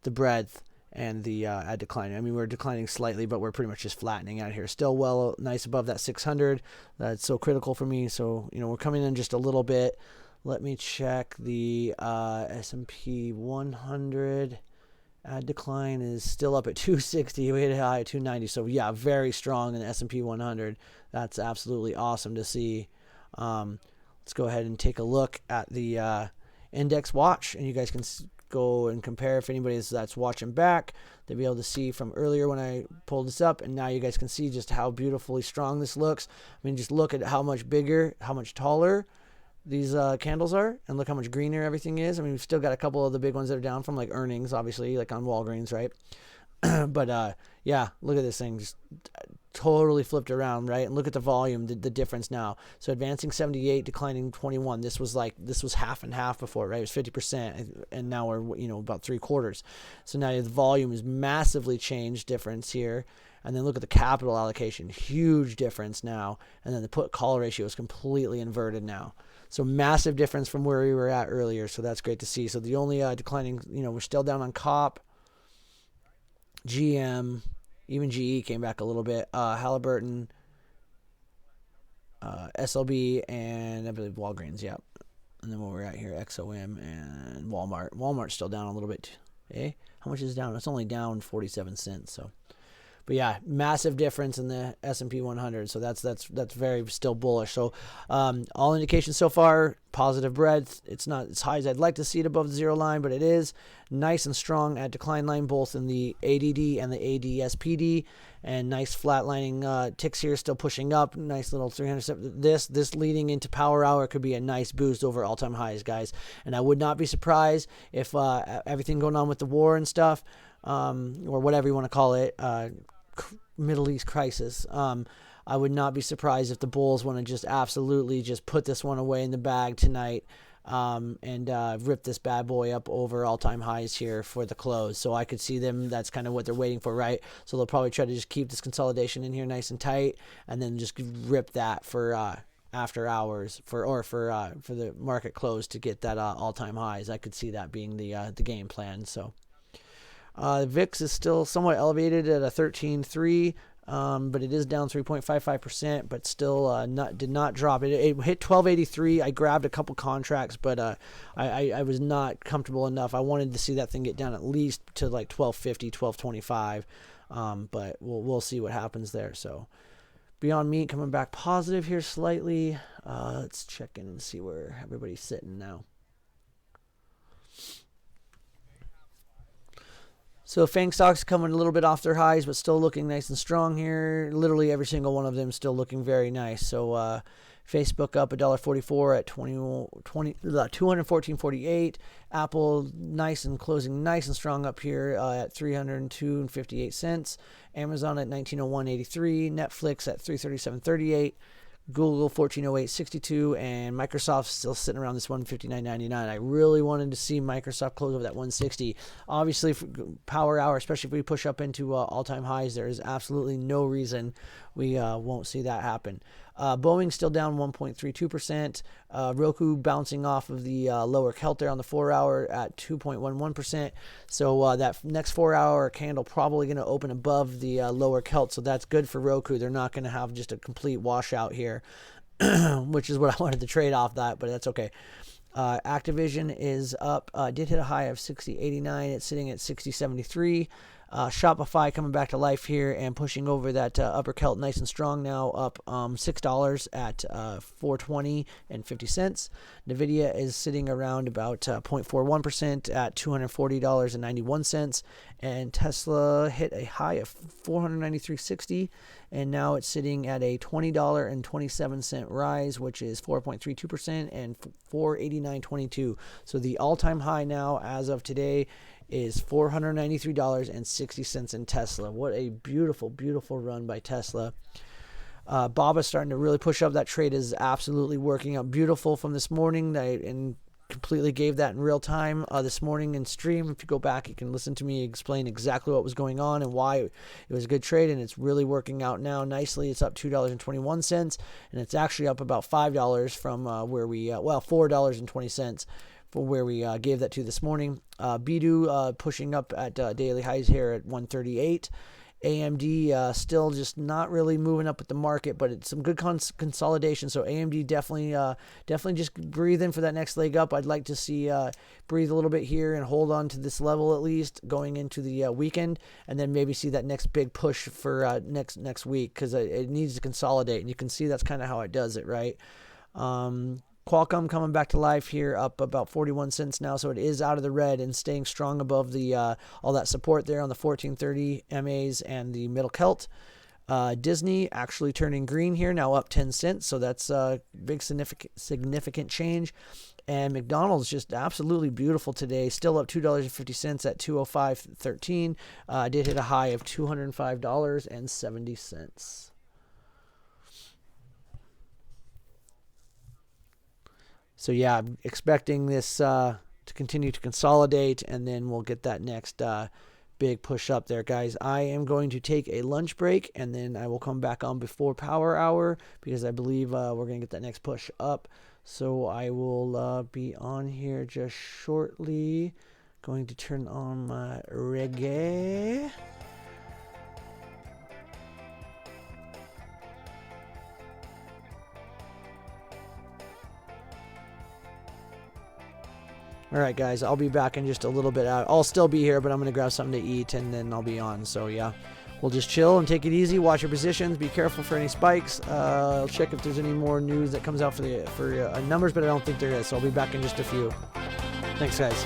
the breadth, and the at declining. I mean, we're declining slightly, but we're pretty much just flattening out here. Still nice above that 600. That's so critical for me. So, we're coming in just a little bit. Let me check the S&P 100. Decline is still up at 260. We hit a high at 290. So, yeah, very strong in the S&P 100. That's absolutely awesome to see. Let's go ahead and take a look at the index watch, and you guys can go and compare. If anybody that's watching back, they'll be able to see from earlier when I pulled this up, and now you guys can see just how beautifully strong this looks. I mean, just look at how much bigger, how much taller these candles are, and look how much greener everything is. I mean, we've still got a couple of the big ones that are down from like earnings, obviously, like on Walgreens, right? But yeah, look at this thing, just totally flipped around, right? And look at the volume, the difference now. So advancing 78, declining 21. This was half and half before, right? It was 50%, and now we're about 3/4. So now the volume is massively changed difference here. And then look at the capital allocation, huge difference now. And then the put call ratio is completely inverted now. So massive difference from where we were at earlier. So that's great to see. So the only declining, we're still down on COP, GM, even GE came back a little bit. Halliburton, SLB, and I believe Walgreens, yeah. And then where we're at here, XOM and Walmart. Walmart's still down a little bit. How much is it down? It's only down 47 cents. So, But yeah, massive difference in the S&P 100. So that's very still bullish. So all indications so far, positive breadth. It's not as high as I'd like to see it above the zero line, but it is nice and strong at decline line, both in the ADD and the ADSPD, and nice flatlining ticks here, still pushing up. Nice little 300. This leading into power hour could be a nice boost over all-time highs, guys. And I would not be surprised if everything going on with the war and stuff, or whatever you want to call it, Middle East crisis. I would not be surprised if the bulls want to just absolutely just put this one away in the bag tonight, and rip this bad boy up over all-time highs here for the close. So I could see them. That's kind of what they're waiting for, right? So they'll probably try to just keep this consolidation in here nice and tight, and then just rip that for after hours for the market close to get that all-time highs. I could see that being the game plan. So VIX is still somewhat elevated at a 13.3. But it is down 3.55%, but still did not drop. It hit 1283. I grabbed a couple contracts, but I was not comfortable enough. I wanted to see that thing get down at least to like 1250, 1225. But we'll see what happens there. So Beyond Meat coming back positive here slightly. Let's check in and see where everybody's sitting now. So Fang stocks coming a little bit off their highs, but still looking nice and strong here. Literally every single one of them still looking very nice. So Facebook up $1.44 at 214.48. Apple nice and closing nice and strong up here at 302.58. Amazon at 1901.83. Netflix at 337.38. Google 1408.62, and Microsoft still sitting around this 159.99. I really wanted to see Microsoft close over that 160. Obviously, for power hour, especially if we push up into all-time highs, there is absolutely no reason we won't see that happen. Boeing still down 1.32%. Roku bouncing off of the lower Kelt there on the 4 hour at 2.11%. So that next 4 hour candle probably going to open above the lower Kelt. So that's good for Roku. They're not going to have just a complete washout here, which is what I wanted to trade off that, but that's okay. Activision is up, did hit a high of 60.89. It's sitting at 60.73. Shopify coming back to life here and pushing over that upper Kelt nice and strong now, up $6 at 420.50 cents. Nvidia is sitting around about 0.41% at $240.91, and Tesla hit a high of 493.60, and now it's sitting at a $20.27 rise, which is 4.32%, and 489.22. So the all-time high now as of today is $493.60 in Tesla. What a beautiful, beautiful run by Tesla. Baba's starting to really push up. That trade is absolutely working out beautiful from this morning. And completely gave that in real time this morning in stream. If you go back, you can listen to me explain exactly what was going on and why it was a good trade, and it's really working out now nicely. It's up $2.21, and it's actually up about $5 from where we, $4.20 for where we gave that to this morning. Bidu pushing up at daily highs here at 138. AMD still just not really moving up with the market, but it's some good consolidation. So AMD definitely just breathe in for that next leg up. I'd like to see breathe a little bit here and hold on to this level at least going into the weekend, and then maybe see that next big push for next week, because it needs to consolidate, and you can see that's kind of how it does it, right? Qualcomm coming back to life here, up about 41 cents now, so it is out of the red and staying strong above the all that support there on the 1430 MAs and the middle Kelt. Disney actually turning green here, now up 10 cents, so that's a big significant change. And McDonald's just absolutely beautiful today, still up $2.50 at 205.13. Did hit a high of $205.70. So yeah, I'm expecting this to continue to consolidate, and then we'll get that next big push up there, guys. I am going to take a lunch break, and then I will come back on before power hour, because I believe we're going to get that next push up. So I will be on here just shortly. Going to turn on my reggae. All right, guys, I'll be back in just a little bit. I'll still be here, but I'm going to grab something to eat, and then I'll be on. So, yeah, we'll just chill and take it easy. Watch your positions. Be careful for any spikes. I'll check if there's any more news that comes out for numbers, but I don't think there is. So I'll be back in just a few. Thanks, guys.